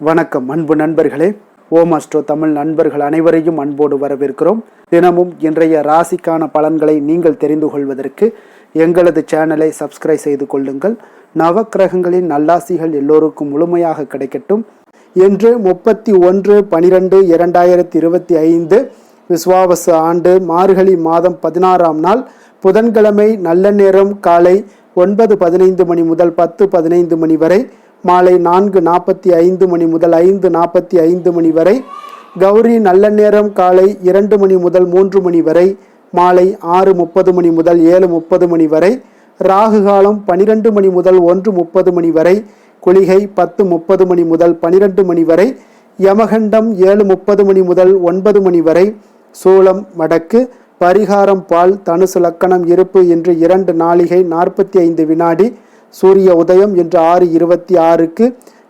வணக்கம் அன்பு நண்பர்களே. ஓம் அஸ்ட்ரோ தமிழ் நண்பர்கள் அனைவரையும் அன்போடு வரவேற்கிறோம். தினமும் இன்றைய ராசிக்கான பலன்களை நீங்கள் தெரிந்து கொள்வதற்கு எங்களது சேனலை சப்ஸ்கிரைப் செய்து கொள்ளுங்கள். நவக்கிரகங்களின் நல்லாசிகள் எல்லோருக்கும் முழுமையாக கிடைக்கட்டும். இன்று 31/12/2025 விஸ்வாவசு ஆண்டு மார்கழி மாதம் 16ஆம் நாள் புதன்கிழமை. நல்ல நேரம் காலை 9:15 மணி முதல் 10:15 மணி வரை, மாலை 4:45 மணி முதல் 5:45 மணி வரை. கௌரி நல்ல நேரம் காலை 2 மணி முதல் 3 மணி வரை, மாலை 6:30 மணி முதல் 7:30 மணி வரை. ராகு காலம் 12 மணி முதல் 1:30 மணி வரை. குளிகை 10:30 மணி முதல் 12 மணி வரை. யமகண்டம் 7:30 மணி முதல் 9 மணி வரை. சூலம் வடக்கு. பரிகாரம் பால். தனுசு லக்கணம் இருப்பு இன்று 2 நாழிகை 45 வினாடி. சூரிய உதயம் இன்று 6:26க்கு.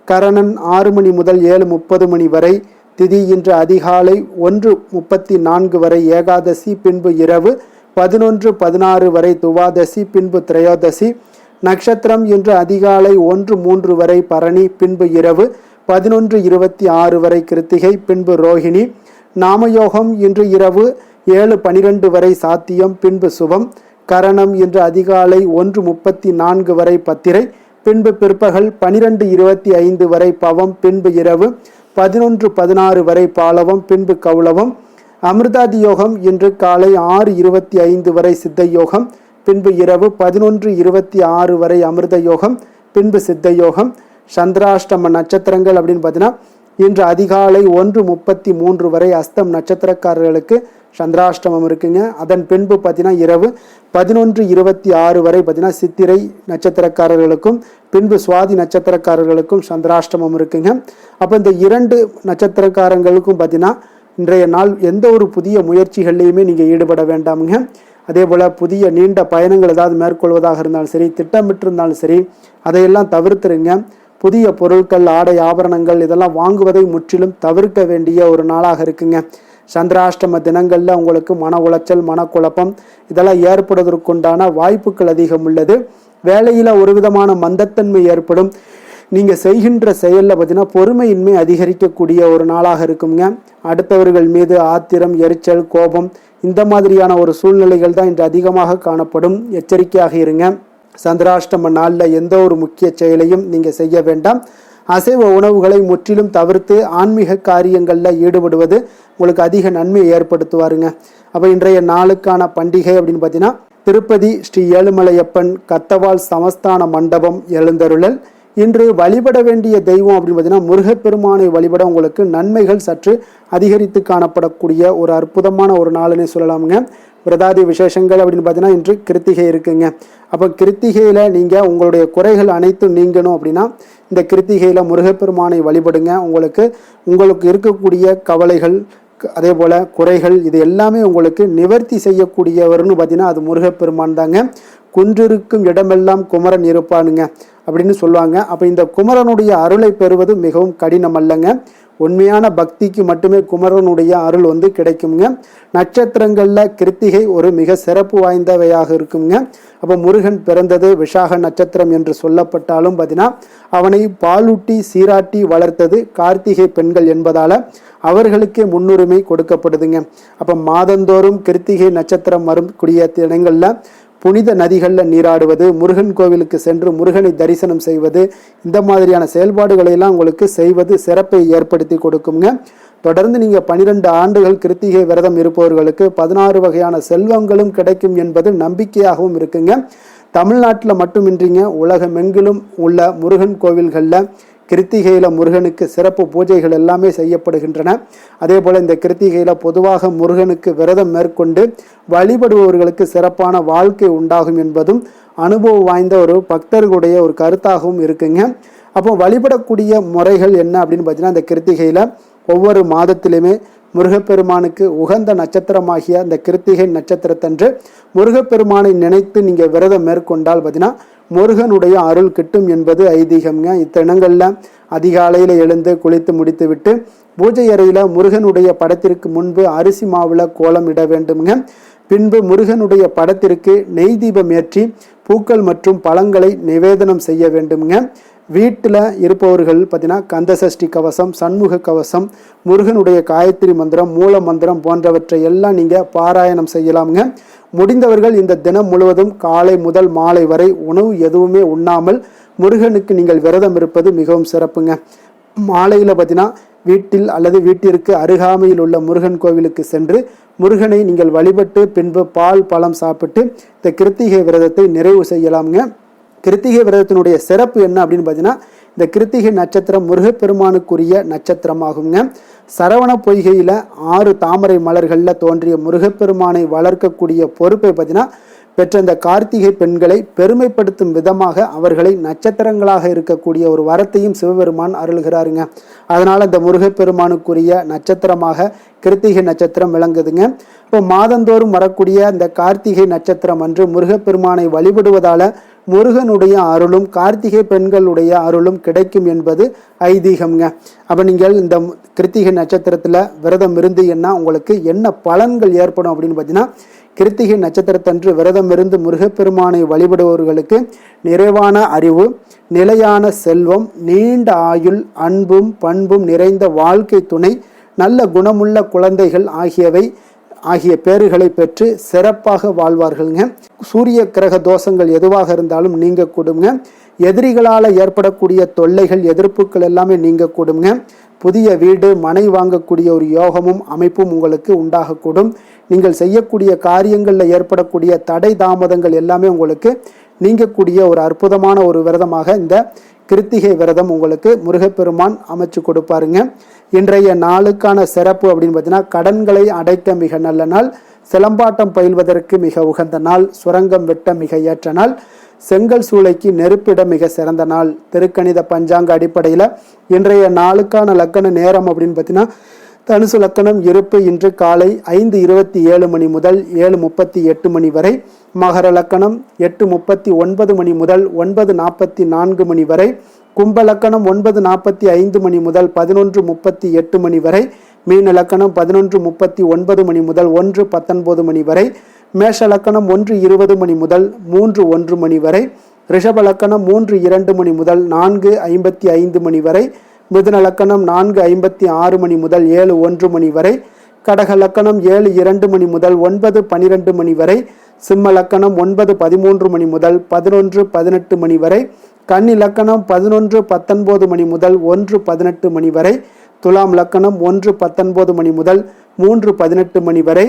கரணன் 6 மணி முதல் 7:30 மணி வரை. திதி இன்று அதிகாலை 1:34 வரை ஏகாதசி, பின்பு இரவு 11:16 வரை துவாதசி, பின்பு திரையோதசி. நட்சத்திரம் இன்று அதிகாலை 1:03 வரை பரணி, பின்பு இரவு 11:26 வரை கிருத்திகை, பின்பு ரோஹிணி. நாமயோகம் இன்று இரவு 7:12 வரை சாத்தியம், பின்பு சுபம். கரணம் இன்று அதிகாலை 1:34 வரை பத்திரை, பின்பு பிற்பகல் 12:25 வரை பவம், பின்பு இரவு 11:16 வரை பாலவம், பின்பு கௌளவம். அமிர்தாதி யோகம் இன்று காலை 6:25 வரை சித்த யோகம், பின்பு இரவு 11:26 வரை அமிர்த யோகம், பின்பு சித்த யோகம். சந்திராஷ்டம நட்சத்திரங்கள் அப்படின்னு பார்த்தீங்கன்னா இன்று அதிகாலை 1:33 வரை அஸ்தம் நட்சத்திரக்காரர்களுக்கு சந்திராஷ்டமம் இருக்குங்க. அதன் பின்பு பார்த்தீங்கன்னா இரவு 11:26 வரை பார்த்தீங்கன்னா சித்திரை நட்சத்திரக்காரர்களுக்கும், பின்பு சுவாதி நட்சத்திரக்காரர்களுக்கும் சந்திராஷ்டமம் இருக்குங்க. அப்போ இந்த 2 நட்சத்திரக்காரங்களுக்கும் பார்த்தீங்கன்னா இன்றைய நாள் எந்த ஒரு புதிய முயற்சிகள்லையுமே நீங்கள் ஈடுபட வேண்டாமுங்க. அதே போல் புதிய நீண்ட பயணங்கள் ஏதாவது மேற்கொள்வதாக இருந்தாலும் சரி, திட்டமிட்டிருந்தாலும் சரி, அதையெல்லாம் தவிர்த்துருங்க. புதிய பொருட்கள், ஆடை, ஆபரணங்கள் இதெல்லாம் வாங்குவதை முற்றிலும் தவிர்க்க வேண்டிய ஒரு நாளாக இருக்குங்க. சந்திராஷ்டம தினங்களில் உங்களுக்கு மன உளைச்சல், மனக்குழப்பம் இதெல்லாம் ஏற்படுவதற்குண்டான வாய்ப்புகள் அதிகம் உள்ளது. வேலையில் ஒரு விதமான மந்தத்தன்மை ஏற்படும். நீங்கள் செய்கின்ற செயலில் பார்த்தீங்கன்னா பொறுமையின்மை அதிகரிக்கக்கூடிய ஒரு நாளாக இருக்குங்க. அடுத்தவர்கள் மீது ஆத்திரம், எரிச்சல், கோபம் இந்த மாதிரியான ஒரு சூழ்நிலைகள் தான் இன்று அதிகமாக காணப்படும். எச்சரிக்கையாக இருங்க. சந்திராஷ்டம நாளில் எந்த ஒரு முக்கிய செயலையும் நீங்கள் செய்ய வேண்டாம். அசைவ உணவுகளை முற்றிலும் தவிர்த்து ஆன்மீக காரியங்களில் ஈடுபடுவது உங்களுக்கு அதிக நன்மையை ஏற்படுத்துவாருங்க. அப்போ இன்றைய நாளுக்கான பண்டிகை அப்படின்னு பார்த்தீங்கன்னா திருப்பதி ஸ்ரீ ஏழுமலையப்பன் கத்தவால் சமஸ்தான மண்டபம் எழுந்தருளல். இன்று வழிபட வேண்டிய தெய்வம் அப்படின்னு பார்த்தீங்கன்னா முருகப்பெருமானை வழிபட உங்களுக்கு நன்மைகள் சற்று அதிகரித்து காணப்படக்கூடிய ஒரு அற்புதமான ஒரு நாளுன்னே சொல்லலாமுங்க. பிரதாதி விசேஷங்கள் அப்படின்னு பார்த்தீங்கன்னா இன்று கிருத்திகை இருக்குங்க. அப்போ கிருத்திகையில் நீங்கள் உங்களுடைய குறைகள் அனைத்தும் நீங்கணும் அப்படின்னா இந்த கிருத்திகையில் முருகப்பெருமானை வழிபடுங்க. உங்களுக்கு இருக்கக்கூடிய கவலைகள், அதே போல் குறைகள் இது எல்லாமே உங்களுக்கு நிவர்த்தி செய்யக்கூடியவர்னு பார்த்தீங்கன்னா அது முருகப்பெருமான் தாங்க. குன்றிருக்கும் இடமெல்லாம் குமரன் இருப்பானுங்க அப்படின்னு சொல்லுவாங்க. அப்போ இந்த குமரனுடைய அருளை பெறுவது மிகவும் கடினம் அல்லங்க. உண்மையான பக்திக்கு மட்டுமே குமரனுடைய அருள் கிடைக்குங்க. நட்சத்திரங்களில் கிருத்திகை ஒரு மிக சிறப்பு வாய்ந்தவையாக இருக்குங்க. அப்போ முருகன் பிறந்தது விஷாக நட்சத்திரம் என்று சொல்லப்பட்டாலும் பார்த்தீங்கன்னா அவனை பாலூட்டி சீராட்டி வளர்த்தது கார்த்திகை பெண்கள் என்பதால் அவர்களுக்கே முன்னுரிமை கொடுக்கப்படுதுங்க. அப்போ மாதந்தோறும் கிருத்திகை நட்சத்திரம் வரக்கூடிய தினங்களில் புனித நதிகளில் நீராடுவது, முருகன் கோவிலுக்கு சென்று முருகனை தரிசனம் செய்வது, இந்த மாதிரியான செயல்பாடுகளை எல்லாம் உங்களுக்கு செய்வது சிறப்பை ஏற்படுத்தி கொடுக்குங்க. தொடர்ந்து நீங்கள் 12 ஆண்டுகள் கிருத்திகை விரதம் இருப்பவர்களுக்கு 16 வகையான செல்வங்களும் கிடைக்கும் என்பது நம்பிக்கையாகவும் இருக்குங்க. தமிழ்நாட்டில் மட்டுமின்றிங்க உலகமெங்கிலும் உள்ள முருகன் கோவில்களில் கிருத்திகையில் முருகனுக்கு சிறப்பு பூஜைகள் எல்லாமே செய்யப்படுகின்றன. அதே போல் இந்த கிருத்திகையில் பொதுவாக முருகனுக்கு விரதம் மேற்கொண்டு வழிபடுபவர்களுக்கு சிறப்பான வாழ்க்கை உண்டாகும் என்பதும் அனுபவம் வாய்ந்த ஒரு பக்தர்களுடைய ஒரு கருத்தாகவும் இருக்குங்க. அப்போ வழிபடக்கூடிய முறைகள் என்ன அப்படின்னு பார்த்தீங்கன்னா இந்த கிருத்திகையில் ஒவ்வொரு மாதத்திலுமே முருகப்பெருமானுக்கு உகந்த நட்சத்திரமாகிய அந்த கிருத்திகை நட்சத்திரத்தன்று முருகப்பெருமானை நினைத்து நீங்கள் விரதம் மேற்கொண்டால் பார்த்தீங்கன்னா முருகனுடைய அருள் கிட்டும் என்பது ஐதீகம்ங்க. இத்தினங்களில் அதிகாலையில் எழுந்து குளித்து முடித்து விட்டு பூஜை அறையில் முருகனுடைய படத்திற்கு முன்பு அரிசி மாவில் கோலம் இட வேண்டுங்க. பின்பு முருகனுடைய படத்திற்கு நெய் தீபம் ஏற்றி பூக்கள் மற்றும் பழங்களை நிவேதனம் செய்ய வேண்டுங்க. வீட்டில் இருப்பவர்கள் பார்த்தீங்கன்னா கந்தசஷ்டி கவசம், சண்முக கவசம், முருகனுடைய காயத்ரி மந்திரம், மூல மந்திரம் போன்றவற்றை எல்லாம் நீங்கள் பாராயணம் செய்யலாமுங்க. முடிந்தவர்கள் இந்த தினம் முழுவதும் காலை முதல் மாலை வரை உணவு எதுவுமே உண்ணாமல் முருகனுக்கு நீங்கள் விரதம் இருப்பது மிகவும் சிறப்புங்க. மாலையில் பார்த்தீங்கன்னா வீட்டில் அல்லது வீட்டிற்கு அருகாமையில் உள்ள முருகன் கோவிலுக்கு சென்று முருகனை நீங்கள் வழிபட்டு பின்பு பால் பழம் சாப்பிட்டு இந்த கிருத்திகை விரதத்தை நிறைவு செய்யலாமுங்க. கிருத்திகை விரதத்தினுடைய சிறப்பு என்ன அப்படின்னு பார்த்தீங்கன்னா, இந்த கிருத்திகை நட்சத்திரம் முருகப்பெருமானுக்குரிய நட்சத்திரமாகுங்க. சரவண பொய்கையில் 6 தாமரை மலர்களில் தோன்றிய முருகப்பெருமானை வளர்க்கக்கூடிய பொறுப்பை பார்த்தீங்கன்னா பெற்ற இந்த கார்த்திகை பெண்களை பெருமைப்படுத்தும் விதமாக அவர்களை நட்சத்திரங்களாக இருக்கக்கூடிய ஒரு வரத்தையும் சிவபெருமான் அருள்கிறாருங்க. அதனால் இந்த முருகப்பெருமானுக்குரிய நட்சத்திரமாக கிருத்திகை நட்சத்திரம் விளங்குதுங்க. இப்போ மாதந்தோறும் வரக்கூடிய இந்த கார்த்திகை நட்சத்திரம் அன்று முருகப்பெருமானை வழிபடுவதால் முருகனுடைய அருளும் கார்த்திகை பெண்களுடைய அருளும் கிடைக்கும் என்பது ஐதீகம்ங்க. அப்போ நீங்கள் இந்த கிருத்திகை நட்சத்திரத்தில் விரதம் இருந்தீங்கன்னா உங்களுக்கு என்ன பலன்கள் ஏற்படும் அப்படின்னு பார்த்தீங்கன்னா, கிருத்திகை நட்சத்திரத்தன்று விரதம் இருந்து முருகப்பெருமானை வழிபடுபவர்களுக்கு நிறைவான அறிவு, நிலையான செல்வம், நீண்ட ஆயுள், அன்பும் பண்பும் நிறைந்த வாழ்க்கை துணை, நல்ல குணமுள்ள குழந்தைகள் ஆகிய பேறுகளை பெற்று சிறப்பாக வாழ்வார்கள்ங்க. சூரிய கிரக தோஷங்கள் எதுவாக இருந்தாலும் நீங்க கூடுங்க. எதிரிகளால் ஏற்படக்கூடிய தொல்லைகள், எதிர்ப்புகள் எல்லாமே நீங்க கூடுங்க. புதிய வீடு மனை வாங்கக்கூடிய ஒரு யோகமும் அமைப்பும் உங்களுக்கு உண்டாகக்கூடும். நீங்கள் செய்யக்கூடிய காரியங்களில் ஏற்படக்கூடிய தடை தாமதங்கள் எல்லாமே உங்களுக்கு நீங்கக்கூடிய ஒரு அற்புதமான ஒரு விரதமாக இந்த கிருத்திகை விரதம் உங்களுக்கு முருகப்பெருமான் அமைச்சு கொடுப்பாருங்க. இன்றைய நாளுக்கான சிறப்பு அப்படின்னு பார்த்தீங்கன்னா, கடன்களை அடைக்க மிக நல்ல நாள், சிலம்பாட்டம் பயில்வதற்கு மிக உகந்த நாள், சுரங்கம் வெட்ட மிக ஏற்ற நாள், செங்கல் சூளைக்கு நெருப்பிட மிக சிறந்த நாள். திருக்கணித பஞ்சாங்க அடிப்படையில் இன்றைய நாளுக்கான லக்கண நேரம் அப்படின்னு பார்த்தீங்கன்னா, தனுசு லக்கணம் இருப்பு இன்று காலை 5:27 மணி முதல் 7:38 மணி வரை. மகர லக்கணம் 8:39 மணி முதல் 9:44 மணி வரை. கும்ப லக்கணம் 9:45 மணி முதல் 11:38 மணி வரை. மீன லக்கணம் 11:39 மணி முதல் 1:19 மணி வரை. மேஷ லக்கணம் 1:20 மணி முதல் 3:01 மணி வரை. ரிஷப லக்கணம் 3:02 மணி முதல் 4:55 மணி வரை. மிதுன லக்கணம் 4:56 மணி முதல் 7:01 மணி வரை. கடக லக்கணம் 7:02 மணி முதல் 9:12 மணி வரை. சிம்ம லக்கணம் 9:13 மணி முதல் 11:18 மணி வரை. கன்னி லக்கணம் 11:19 மணி முதல் 1:18 மணி வரை. துலாம் லக்கணம் 1:19 மணி முதல் 3:18 மணி வரை.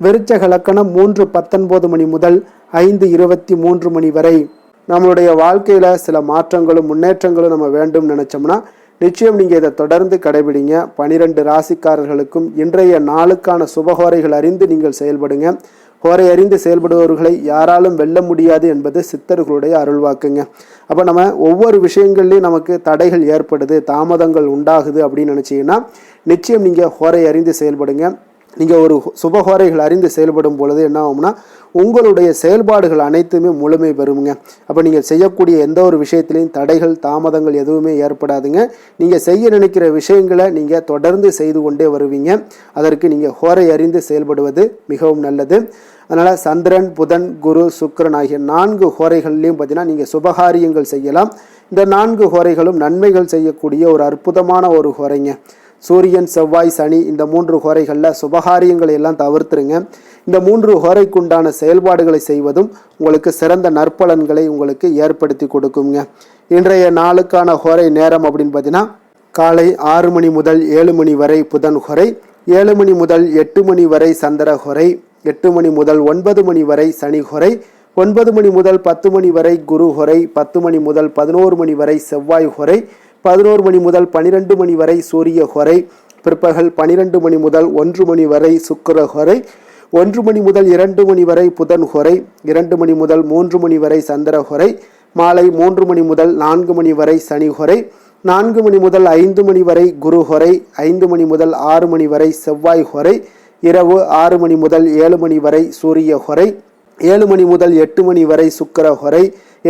விருச்சக லக்கணம் 3:19 மணி முதல் 5:23 மணி வரை. நம்மளுடைய வாழ்க்கையில் சில மாற்றங்களும் முன்னேற்றங்களும் நம்ம வேண்டும் நினைச்சோம்னா நிச்சயம் நீங்கள் இதை தொடர்ந்து கடைபிடிங்க. 12 ராசிக்காரர்களுக்கும் இன்றைய நாளுக்கான சுபகோரைகள் அறிந்து நீங்கள் செயல்படுங்க. ஹோரை அறிந்து செயல்படுபவர்களை யாராலும் வெல்ல முடியாது என்பது சித்தர்களுடைய அருள்வாக்குங்க. அப்போ நம்ம ஒவ்வொரு விஷயங்கள்லையும் நமக்கு தடைகள் ஏற்படுது, தாமதங்கள் உண்டாகுது அப்படின்னு நினச்சிங்கன்னா நிச்சயம் நீங்கள் ஹோரை அறிந்து செயல்படுங்க. நீங்கள் ஒரு சுபஹோரைகள் அறிந்து செயல்படும் பொழுது என்ன ஆகும்னா உங்களுடைய செயல்பாடுகள் அனைத்துமே முழுமை பெறுங்க. அப்போ நீங்கள் செய்யக்கூடிய எந்த ஒரு விஷயத்திலையும் தடைகள் தாமதங்கள் எதுவுமே ஏற்படாதுங்க. நீங்கள் செய்ய நினைக்கிற விஷயங்களை நீங்கள் தொடர்ந்து செய்து கொண்டே வருவீங்க. அதற்கு நீங்கள் ஹோரை அறிந்து செயல்படுவது மிகவும் நல்லது. அதனால் சந்திரன், புதன், குரு, சுக்கிரன் ஆகிய 4 ஹோரைகள்லையும் பார்த்தீங்கன்னா நீங்கள் சுபகாரியங்கள் செய்யலாம். இந்த 4 ஹோரைகளும் நன்மைகள் செய்யக்கூடிய ஒரு அற்புதமான ஒரு ஹோரைங்க. சூரியன், செவ்வாய், சனி இந்த 3 ஹோரைகளில் சுபகாரியங்களை எல்லாம் தவிர்த்துருங்க. இந்த 3 ஹோரைக்குண்டான செயல்பாடுகளை செய்வதும் உங்களுக்கு சிறந்த நற்பலன்களை உங்களுக்கு ஏற்படுத்தி கொடுக்குங்க. இன்றைய நாளுக்கான ஹோரை நேரம் அப்படின்னு பார்த்தீங்கன்னா, காலை 6 மணி முதல் 7 மணி வரை புதன் ஹோரை, 7 மணி முதல் 8 மணி வரை சந்திர ஹோரை, 8 மணி முதல் 9 மணி வரை சனி ஹோரை, 9 மணி முதல் 10 மணி வரை குரு ஹோரை, 10 மணி முதல் 11 மணி வரை செவ்வாய் ஹோரை, 11 மணி முதல் 12 மணி வரை சூரிய ஹோரை, பிற்பகல் 12 மணி முதல் 1 மணி வரை சுக்கிர ஹோரை, 1 மணி முதல் 2 மணி வரை புதன் ஹோரை, 2 மணி முதல் 3 மணி வரை சந்திர ஹோரை, மாலை 3 மணி முதல் 4 மணி வரை சனி ஹோரை, 4 மணி முதல் 5 மணி வரை குரு ஹோரை, 5 மணி முதல் 6 மணி வரை செவ்வாய் ஹோரை, இரவு 6 மணி முதல் 7 மணி வரை சூரிய ஹோரை, 7 மணி முதல் 8 மணி வரை சுக்கிர ஹோரை,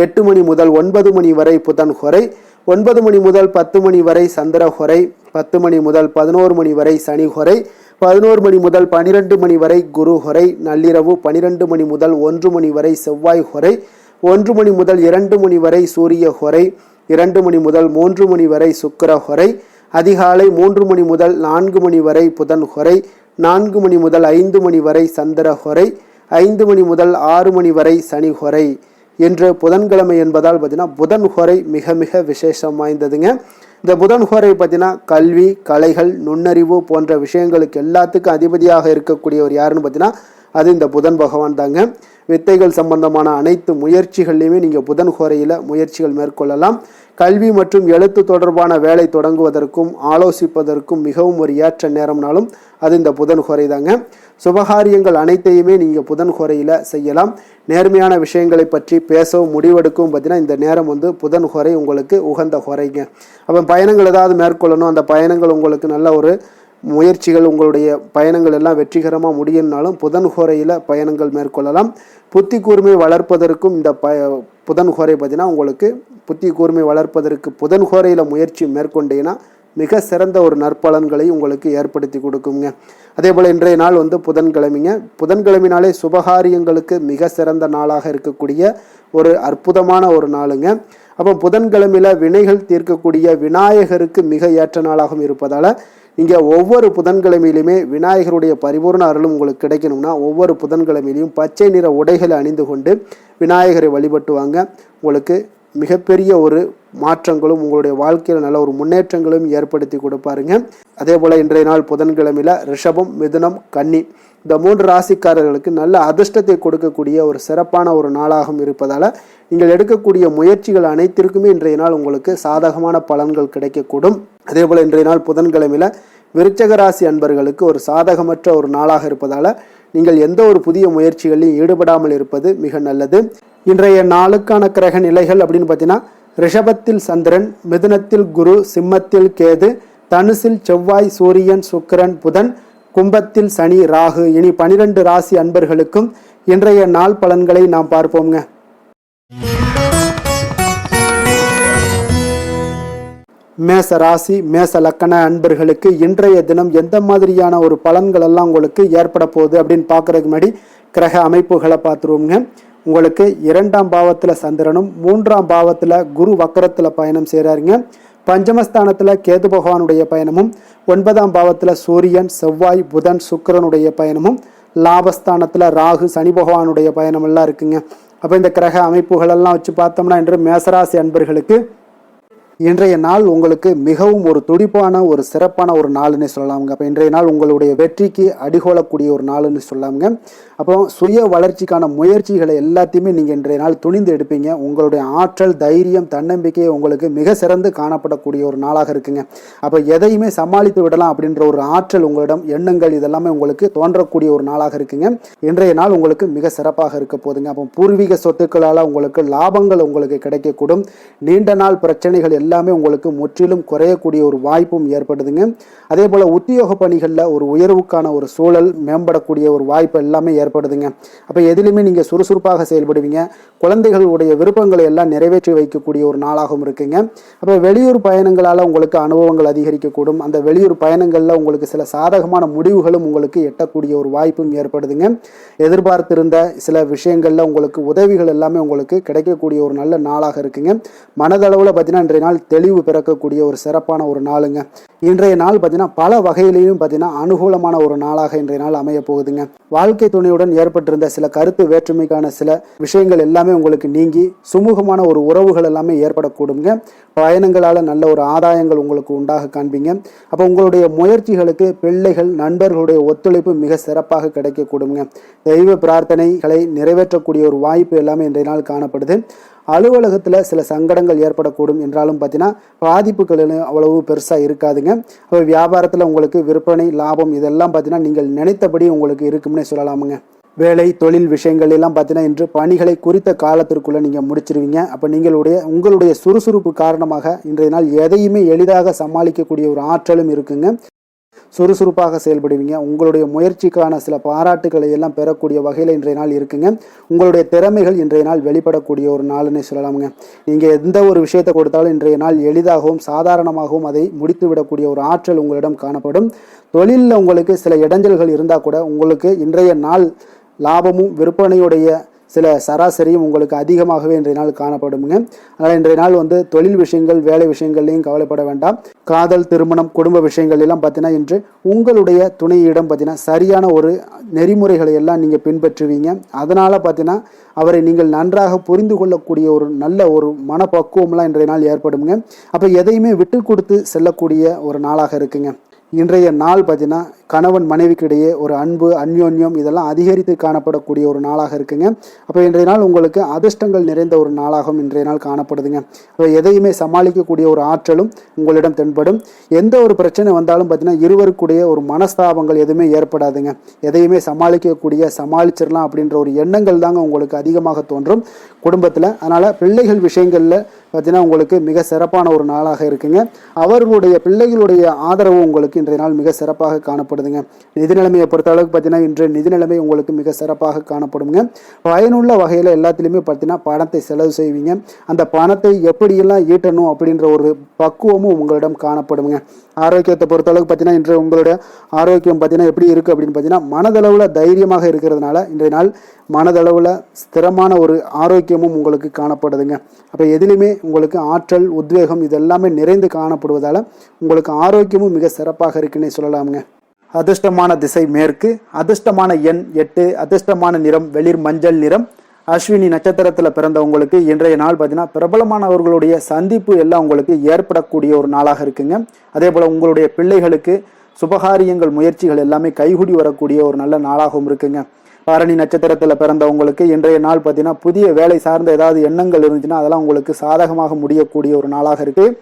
8 மணி முதல் 9 மணி வரை புதன் ஹோரை, 9 மணி முதல் 10 மணி வரை சந்திர ஹோரை, 10 மணி முதல் 11 மணி வரை சனி ஹோரை, 11 மணி முதல் 12 மணி வரை குரு ஹோரை, நள்ளிரவு 12 மணி முதல் 1 மணி வரை செவ்வாய் ஹோரை, 1 மணி முதல் 2 மணி வரை சூரிய ஹொரை, 2 மணி முதல் 3 மணி வரை சுக்கிர ஹொரை, அதிகாலை 3 மணி முதல் 4 மணி வரை புதன் ஹொரை, 4 மணி முதல் 5 மணி வரை சந்திர ஹொரை, 5 மணி முதல் 6 மணி வரை சனி ஹொரை. இன்று புதன்கிழமை என்பதால் பார்த்தீங்கன்னா புதன் ஹொரை மிக மிக விசேஷம் வாய்ந்ததுங்க. இந்த புதன் ஹொரை பார்த்தீங்கன்னா கல்வி, கலைகள், நுண்ணறிவு போன்ற விஷயங்களுக்கு எல்லாத்துக்கும் அதிபதியாக இருக்கக்கூடியவர் யாருன்னு பார்த்தீங்கன்னா அது இந்த புதன் பகவான் தாங்க. வித்தைகள் சம்பந்தமான அனைத்து முயற்சிகள்லையுமே நீங்கள் புதன் ஹோரையில் முயற்சிகள் மேற்கொள்ளலாம். கல்வி மற்றும் எழுத்து தொடர்பான வேலை தொடங்குவதற்கும் ஆலோசிப்பதற்கும் மிகவும் ஒரு ஏற்ற நேரம்னாலும் அது இந்த புதன் ஹோரை தாங்க. சுபகாரியங்கள் அனைத்தையுமே நீங்கள் புதன் ஹோரையில் செய்யலாம். நேர்மையான விஷயங்களை பற்றி பேசவும் முடிவெடுக்கவும் பார்த்தீங்கன்னா இந்த நேரம் புதன் ஹோரை உங்களுக்கு உகந்த ஹோரைங்க. அப்போ பயணங்கள் ஏதாவது மேற்கொள்ளணும், அந்த பயணங்கள் உங்களுக்கு நல்ல ஒரு முயற்சிகள், உங்களுடைய பயணங்கள் எல்லாம் வெற்றிகரமாக முடியும்னாலும் புதன் ஹோரையில் பயணங்கள் மேற்கொள்ளலாம். புத்தி கூர்மை வளர்ப்பதற்கும் இந்த புதன் ஹோரை பார்த்தீங்கன்னா உங்களுக்கு புத்தி கூர்மை வளர்ப்பதற்கு புதன் ஹோரையில் முயற்சி மேற்கொண்டீங்கன்னா மிக சிறந்த ஒரு நற்பலன்களை உங்களுக்கு ஏற்படுத்தி கொடுக்குங்க. அதே போல் இன்றைய நாள் புதன்கிழமைங்க. புதன்கிழமைனாலே சுபகாரியங்களுக்கு மிக சிறந்த நாளாக இருக்கக்கூடிய ஒரு அற்புதமான ஒரு நாளுங்க. அப்போ புதன்கிழமையில் வினைகள் தீர்க்கக்கூடிய விநாயகருக்கு மிக ஏற்ற நாளாகவும் இருப்பதால் நீங்கள் ஒவ்வொரு புதன்கிழமையிலுமே விநாயகருடைய பரிபூர்ண அருளும் உங்களுக்கு கிடைக்கணும்னா ஒவ்வொரு புதன்கிழமையிலையும் பச்சை நிற உடைகளை அணிந்து கொண்டு விநாயகரை வழிபட்டு வாங்க. உங்களுக்கு மிகப்பெரிய ஒரு மாற்றங்களும் உங்களுடைய வாழ்க்கையில் நல்ல ஒரு முன்னேற்றங்களும் ஏற்படுத்தி கொடுப்பாருங்க. அதே போல் இன்றைய நாள் புதன்கிழமையில் ரிஷபம், மிதுனம், கன்னி இந்த 3 ராசிக்காரர்களுக்கு நல்ல அதிர்ஷ்டத்தை கொடுக்கக்கூடிய ஒரு சிறப்பான ஒரு நாளாகவும் இருப்பதால் நீங்கள் எடுக்கக்கூடிய முயற்சிகள் அனைத்திற்குமே இன்றைய நாள் உங்களுக்கு சாதகமான பலன்கள் கிடைக்கக்கூடும். அதே போல் இன்றைய நாள் புதன்கிழமையில் விருச்சக ராசி அன்பர்களுக்கு ஒரு சாதகமற்ற ஒரு நாளாக இருப்பதால் நீங்கள் எந்த ஒரு புதிய முயற்சிகளிலும் ஈடுபடாமல் இருப்பது மிக நல்லது. இன்றைய நாளுக்கான கிரக நிலைகள் அப்படின்னு பார்த்தீங்கன்னா ரிஷபத்தில் சந்திரன், மிதுனத்தில் குரு, சிம்மத்தில் கேது, தனுசில் செவ்வாய், சூரியன், சுக்கிரன், புதன், கும்பத்தில் சனி, ராகு. இனி 12 ராசி அன்பர்களுக்கும் இன்றைய நாள் பலன்களை நாம் பார்ப்போங்க. மேச ராசி, மேச லக்கண அன்பர்களுக்கு இன்றைய தினம் எந்த மாதிரியான ஒரு பலன்கள் எல்லாம் உங்களுக்கு ஏற்பட போகுது அப்படின்னு பார்க்கறதுக்கு முன்னாடி கிரக அமைப்புகளை பார்த்துருவோங்க. உங்களுக்கு 2ஆம் பாவத்தில் சந்திரனும் 3ஆம் பாவத்தில் குரு வக்கரத்தில் பயணம் செய்கிறாருங்க. பஞ்சமஸ்தானத்தில் கேது பகவானுடைய பயணமும், 9ஆம் பாவத்தில் சூரியன், செவ்வாய், புதன், சுக்கிரனுடைய பயணமும், லாபஸ்தானத்தில் ராகு, சனி பகவானுடைய பயணம் எல்லாம் இருக்குங்க. அப்போ இந்த கிரக அமைப்புகள் எல்லாம் வச்சு பார்த்தோம்னா இன்று மேசராசி அன்பர்களுக்கு இன்றைய நாள் உங்களுக்கு மிகவும் ஒரு துடிப்பான ஒரு சிறப்பான ஒரு நாள்னு சொல்லலாமுங்க. அப்போ இன்றைய நாள் உங்களுடைய வெற்றிக்கு அடிகோலக்கூடிய ஒரு நாள்னு சொல்லலாமுங்க. அப்போ சுய வளர்ச்சிக்கான முயற்சிகளை எல்லாத்தையுமே நீங்கள் இன்றைய நாள் துணிந்து எடுப்பீங்க. உங்களுடைய ஆற்றல், தைரியம், தன்னம்பிக்கையை உங்களுக்கு மிக சிறந்து காணப்படக்கூடிய ஒரு நாளாக இருக்குங்க. அப்போ எதையுமே சமாளித்து விடலாம் அப்படின்ற ஒரு ஆற்றல் உங்களிடம், எண்ணங்கள் இதெல்லாமே உங்களுக்கு தோன்றக்கூடிய ஒரு நாளாக இருக்குங்க. இன்றைய நாள் உங்களுக்கு மிக சிறப்பாக இருக்க போதுங்க. அப்போ பூர்வீக சொத்துக்களால் உங்களுக்கு லாபங்கள் உங்களுக்கு கிடைக்கக்கூடும். நீண்ட நாள் பிரச்சனைகள் எல்லாமே உங்களுக்கு முற்றிலும் குறையக்கூடிய ஒரு வாய்ப்பும் ஏற்படுதுங்க. அதே போல உத்தியோக பணிகளில் ஒரு உயர்வுக்கான ஒரு சூழல் மேம்படக்கூடிய ஒரு வாய்ப்பு எல்லாமே ஏற்படுதுங்க. அப்போ எதிலுமே நீங்கள் சுறுசுறுப்பாக செயல்படுவீங்க. குழந்தைகளுடைய விருப்பங்களை எல்லாம் நிறைவேற்றி வைக்கக்கூடிய ஒரு நாளாகவும் இருக்குங்க. அப்போ வெளியூர் பயணங்களால் உங்களுக்கு அனுபவங்கள் அதிகரிக்கக்கூடும். அந்த வெளியூர் பயணங்களில் உங்களுக்கு சில சாதகமான முடிவுகளும் உங்களுக்கு எட்டக்கூடிய ஒரு வாய்ப்பும் ஏற்படுதுங்க. எதிர்பார்த்திருந்த சில விஷயங்களில் உங்களுக்கு உதவிகள் எல்லாமே உங்களுக்கு கிடைக்கக்கூடிய ஒரு நல்ல நாளாக இருக்குங்க. மனதளவில் பார்த்தீங்கன்னா இன்றைய நாள் தெளிவு பிறக்கக்கூடிய ஒரு சிறப்பான ஒரு நாளுங்க. இன்றைய நாள் பார்த்தீங்கன்னா பல வகையிலையும் பார்த்தீங்கன்னா அனுகூலமான ஒரு நாளாக இன்றைய நாள் அமைய போகுதுங்க. வாழ்க்கை துணையுடன் ஏற்பட்டிருந்த சில கருத்து வேற்றுமைக்கான சில விஷயங்கள் எல்லாமே உங்களுக்கு நீங்கி சுமூகமான ஒரு உறவுகள் எல்லாமே ஏற்படக்கூடுங்க. பயணங்களால் நல்ல ஒரு ஆதாயங்கள் உங்களுக்கு உண்டாக காண்பீங்க. அப்போ உங்களுடைய முயற்சிகளுக்கு பிள்ளைகள், நண்பர்களுடைய ஒத்துழைப்பு மிக சிறப்பாக கிடைக்கக்கூடுங்க. தெய்வ பிரார்த்தனைகளை நிறைவேற்றக்கூடிய ஒரு வாய்ப்பு எல்லாமே இன்றைய நாள் காணப்படுது. அலுவலகத்தில் சில சங்கடங்கள் ஏற்படக்கூடும் என்றாலும் பார்த்தீங்கன்னா பாதிப்புகள் அவ்வளவு பெருசாக இருக்காதுங்க. அப்போ வியாபாரத்தில் உங்களுக்கு விற்பனை, லாபம் இதெல்லாம் பார்த்தீங்கன்னா நீங்கள் நினைத்தபடி உங்களுக்கு இருக்கும்னே சொல்லலாமுங்க. வேலை, தொழில் விஷயங்கள் எல்லாம் பார்த்தீங்கன்னா இன்று பணிகளை குறித்த காலத்திற்குள்ளே நீங்கள் முடிச்சிருவீங்க. அப்போ உங்களுடைய சுறுசுறுப்பு காரணமாக இன்றைய நாள் எதையுமே எளிதாக சமாளிக்கக்கூடிய ஒரு ஆற்றலும் இருக்குங்க. சுறுசுறுப்பாக செயல்படுவீங்க. உங்களுடைய முயற்சிக்கான சில பாராட்டுகளை எல்லாம் பெறக்கூடிய வகையில் இன்றைய நாள் இருக்குங்க. உங்களுடைய திறமைகள் இன்றைய நாள் வெளிப்படக்கூடிய ஒரு நாள்னே சொல்லலாமுங்க. நீங்கள் எந்த ஒரு விஷயத்தை கொடுத்தாலும் இன்றைய நாள் எளிதாகவும் சாதாரணமாகவும் அதை முடித்து விடக்கூடிய ஒரு ஆற்றல் உங்களிடம் காணப்படும். தொழிலில் உங்களுக்கு சில இடைஞ்சல்கள் இருந்தால் கூட உங்களுக்கு இன்றைய நாள் லாபமும் விற்பனையுடைய சில சராசரியும் உங்களுக்கு அதிகமாகவே இன்றைய நாள் காணப்படுங்க. அதனால் இன்றைய நாள் தொழில் விஷயங்கள் வேலை விஷயங்கள்லையும் கவலைப்பட வேண்டாம். காதல் திருமணம் குடும்ப விஷயங்கள் எல்லாம் பார்த்தீங்கன்னா இன்று உங்களுடைய துணையிடம் பார்த்தீங்கன்னா சரியான ஒரு நெறிமுறைகளை எல்லாம் நீங்கள் பின்பற்றுவீங்க. அதனால் பார்த்தீங்கன்னா அவரை நீங்கள் நன்றாக புரிந்து கொள்ளக்கூடிய ஒரு நல்ல ஒரு மனப்பக்குவம்லாம் இன்றைய நாள் ஏற்படுங்க. அப்போ எதையுமே விட்டு கொடுத்து செல்லக்கூடிய ஒரு நாளாக இருக்குங்க. இன்றைய நாள் பார்த்தீங்கன்னா கணவன் மனைவிக்கு இடையே ஒரு அன்பு அந்யோன்யம் இதெல்லாம் அதிகரித்து காணப்படக்கூடிய ஒரு நாளாக இருக்குங்க. அப்போ இன்றைய நாள் உங்களுக்கு அதிர்ஷ்டங்கள் நிறைந்த ஒரு நாளாகவும் இன்றைய நாள் காணப்படுதுங்க. அப்போ எதையுமே சமாளிக்கக்கூடிய ஒரு ஆற்றலும் உங்களிடம் தென்படும். எந்த ஒரு பிரச்சனை வந்தாலும் பார்த்தீங்கன்னா இருவருக்குடைய ஒரு மனஸ்தாபங்கள் எதுவுமே ஏற்படாதுங்க. எதையுமே சமாளிச்சிடலாம் அப்படின்ற ஒரு எண்ணங்கள் தாங்க உங்களுக்கு அதிகமாக தோன்றும் குடும்பத்தில். அதனால் பிள்ளைகள் விஷயங்களில் பார்த்தீங்கன்னா உங்களுக்கு மிக சிறப்பான ஒரு நாளாக இருக்குங்க. அவர்களுடைய பிள்ளைகளுடைய ஆதரவு உங்களுக்கு இன்றைய நாள் மிக சிறப்பாக காணப்படுதுங்க. நிதி நிலைமையை பொறுத்த அளவுக்கு பார்த்தீங்கன்னா இன்றைய நிதி நிலைமை உங்களுக்கு மிக சிறப்பாக காணப்படுங்க. பயனுள்ள வகையில் எல்லாத்திலையுமே பார்த்தீங்கன்னா பணத்தை செலவு செய்வீங்க. அந்த பணத்தை எப்படியெல்லாம் ஈட்டணும் அப்படின்ற ஒரு பக்குவமும் உங்களிடம் காணப்படுங்க. ஆரோக்கியத்தை பொறுத்த அளவுக்கு பார்த்தீங்கன்னா இன்று உங்களோட ஆரோக்கியம் பார்த்தீங்கன்னா எப்படி இருக்குது அப்படின்னு பார்த்தீங்கன்னா மனதளவில் தைரியமாக இருக்கிறதுனால இன்றைய நாள் மனதளவில் ஸ்திரமான ஒரு ஆரோக்கியமும் உங்களுக்கு காணப்படுதுங்க. அப்போ எதிலுமே உங்களுக்கு ஆற்றல் உத்வேகம் இதெல்லாமே நிறைந்து காணப்படுவதால் உங்களுக்கு ஆரோக்கியமும் மிக சிறப்பாக இருக்குன்னே சொல்லலாமுங்க. அதிர்ஷ்டமான திசை மேற்கு, அதிர்ஷ்டமான எண் 8, அதிர்ஷ்டமான நிறம் வெளிர் மஞ்சள் நிறம். அஸ்வினி நட்சத்திரத்தில் பிறந்தவங்களுக்கு இன்றைய நாள் பார்த்தீங்கன்னா பிரபலமானவர்களுடைய சந்திப்பு எல்லாம் உங்களுக்கு ஏற்படக்கூடிய ஒரு நாளாக இருக்குங்க. அதே போல் உங்களுடைய பிள்ளைகளுக்கு சுபகாரியங்கள் முயற்சிகள் எல்லாமே கைகூடி வரக்கூடிய ஒரு நல்ல நாளாகவும் இருக்குங்க. பரணி நட்சத்திரத்தில் பிறந்தவங்களுக்கு இன்றைய நாள் பார்த்தீங்கன்னா புதிய வேலை சார்ந்த ஏதாவது எண்ணங்கள் இருந்துச்சுன்னா அதெல்லாம் உங்களுக்கு சாதகமாக முடியக்கூடிய ஒரு நாளாக இருக்குது.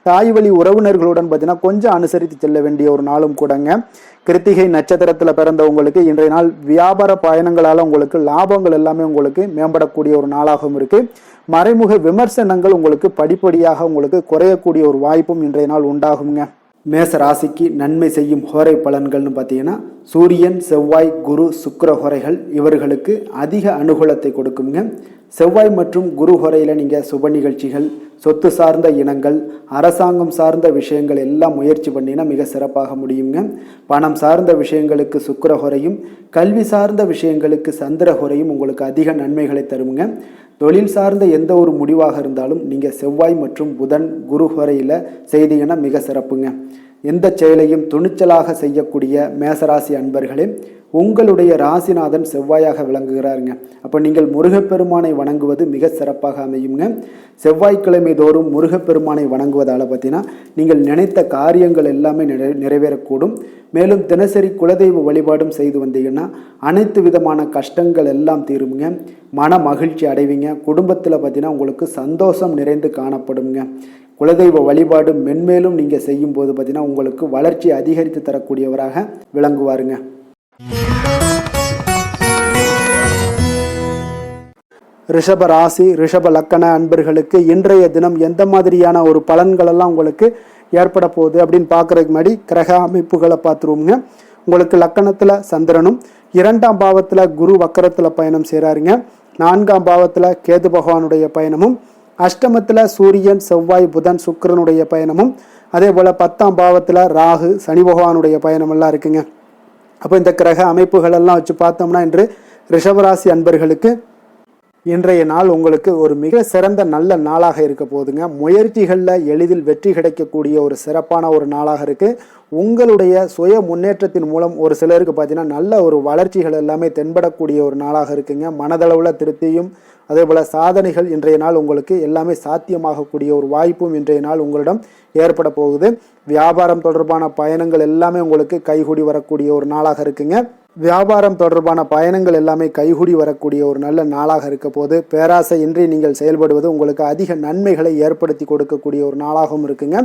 தாய் வழி உறவினர்களுடன் பார்த்தீங்கன்னா கொஞ்சம் அனுசரித்து செல்ல வேண்டிய ஒரு நாளும் கூடங்க. கிருத்திகை நட்சத்திரத்தில் பிறந்தவங்களுக்கு இன்றைய நாள் வியாபார பயணங்களால் உங்களுக்கு லாபங்கள் எல்லாமே உங்களுக்கு மேம்படக்கூடிய ஒரு நாளாகவும் இருக்குது. மறைமுக விமர்சனங்கள் உங்களுக்கு படிப்படியாக உங்களுக்கு குறையக்கூடிய ஒரு வாய்ப்பும் இன்றைய நாள் உண்டாகுங்க. மேச ராசிக்கு நன்மை செய்யும் ஹோரை பலன்கள்னு பார்த்தீங்கன்னா சூரியன் செவ்வாய் குரு சுக்கிர ஹோரைகள் இவர்களுக்கு அதிக அனுகூலத்தை கொடுக்குங்க. செவ்வாய் மற்றும் குரு ஹோரையில் நீங்கள் சுப நிகழ்ச்சிகள் சொத்து சார்ந்த இனங்கள் அரசாங்கம் சார்ந்த விஷயங்கள் எல்லாம் முயற்சி பண்ணினா மிக சிறப்பாக முடியுங்க. பணம் சார்ந்த விஷயங்களுக்கு சுக்கிர ஹோரையும் கல்வி சார்ந்த விஷயங்களுக்கு சந்திர ஹோரையும் உங்களுக்கு அதிக நன்மைகளை தருங்க. தொழில் சார்ந்த எந்த ஒரு முடிவாக இருந்தாலும் நீங்கள் செவ்வாய் மற்றும் புதன் குரு ஹோரையில் செய்தீங்கன்னா மிக சிறப்புங்க. எந்த செயலையும் துணிச்சலாக செய்யக்கூடிய மேசராசி அன்பர்களே உங்களுடைய ராசிநாதன் செவ்வாயாக விளங்குகிறாருங்க. அப்போ நீங்கள் முருகப்பெருமானை வணங்குவது மிக சிறப்பாக அமையுங்க. செவ்வாய்க்கிழமை தோறும் முருகப்பெருமானை வணங்குவதால் பார்த்தீங்கன்னா நீங்கள் நினைத்த காரியங்கள் எல்லாமே நிறைவேறக்கூடும். மேலும் தினசரி குலதெய்வ வழிபாடும் செய்து வந்தீங்கன்னா அனைத்து விதமான கஷ்டங்கள் எல்லாம் தீருங்க. மன மகிழ்ச்சி அடைவீங்க. குடும்பத்தில் பார்த்தீங்கன்னா உங்களுக்கு சந்தோஷம் நிறைந்து காணப்படுங்க. குலதெய்வ வழிபாடு மென்மேலும் நீங்கள் செய்யும்போது பார்த்தீங்கன்னா உங்களுக்கு வளர்ச்சி அதிகரித்து தரக்கூடியவராக விளங்குவாருங்க. ரிஷப ராசி ரிஷப லக்கண அன்பர்களுக்கு இன்றைய தினம் எந்த மாதிரியான ஒரு பலன்களெல்லாம் உங்களுக்கு ஏற்பட போகுது அப்படின்னு பார்க்குறதுக்கு முன்னாடி கிரக அமைப்புகளை பார்த்துருவோங்க. உங்களுக்கு லக்கணத்தில் சந்திரனும் 2ஆம் பாவத்தில் குரு வக்கரத்தில் பயணம் செய்கிறாருங்க. 4ஆம் பாவத்தில் கேது பகவானுடைய பயணமும், அஷ்டமத்தில் சூரியன் செவ்வாய் புதன் சுக்கிரனுடைய பயணமும், அதே போல் 10ஆம் பாவத்தில் ராகு சனி பகவானுடைய பயணமெல்லாம் இருக்குங்க. அப்போ இந்த கிரக அமைப்புகள் எல்லாம் வச்சு பார்த்தோம்னா இன்று ரிஷபராசி அன்பர்களுக்கு இன்றைய நாள் உங்களுக்கு ஒரு மிக சிறந்த நல்ல நாளாக இருக்க போகுதுங்க. முயற்சிகளில் எளிதில் வெற்றி கிடைக்கக்கூடிய ஒரு சிறப்பான ஒரு நாளாக இருக்குது. உங்களுடைய சுய முன்னேற்றத்தின் மூலம் ஒரு சிலருக்கு பார்த்தீங்கன்னா நல்ல ஒரு வளர்ச்சிகள் எல்லாமே தென்படக்கூடிய ஒரு நாளாக இருக்குங்க. மனதளவில் திருப்தியும் அதே போல் சாதனைகள் இன்றைய நாள் உங்களுக்கு எல்லாமே சாத்தியமாகக்கூடிய ஒரு வாய்ப்பும் இன்றைய நாள் உங்களிடம் ஏற்பட போகுது. வியாபாரம் தொடர்பான பயணங்கள் எல்லாமே உங்களுக்கு கைகூடி வரக்கூடிய ஒரு நாளாக இருக்குங்க. வியாபாரம் தொடர்பான பயணங்கள் எல்லாமே கைகூடி வரக்கூடிய ஒரு நல்ல நாளாக இருக்க போது பேராசை இன்றி நீங்கள் செயல்படுவது உங்களுக்கு அதிக நன்மைகளை ஏற்படுத்தி கொடுக்கக்கூடிய ஒரு நாளாகவும் இருக்குங்க.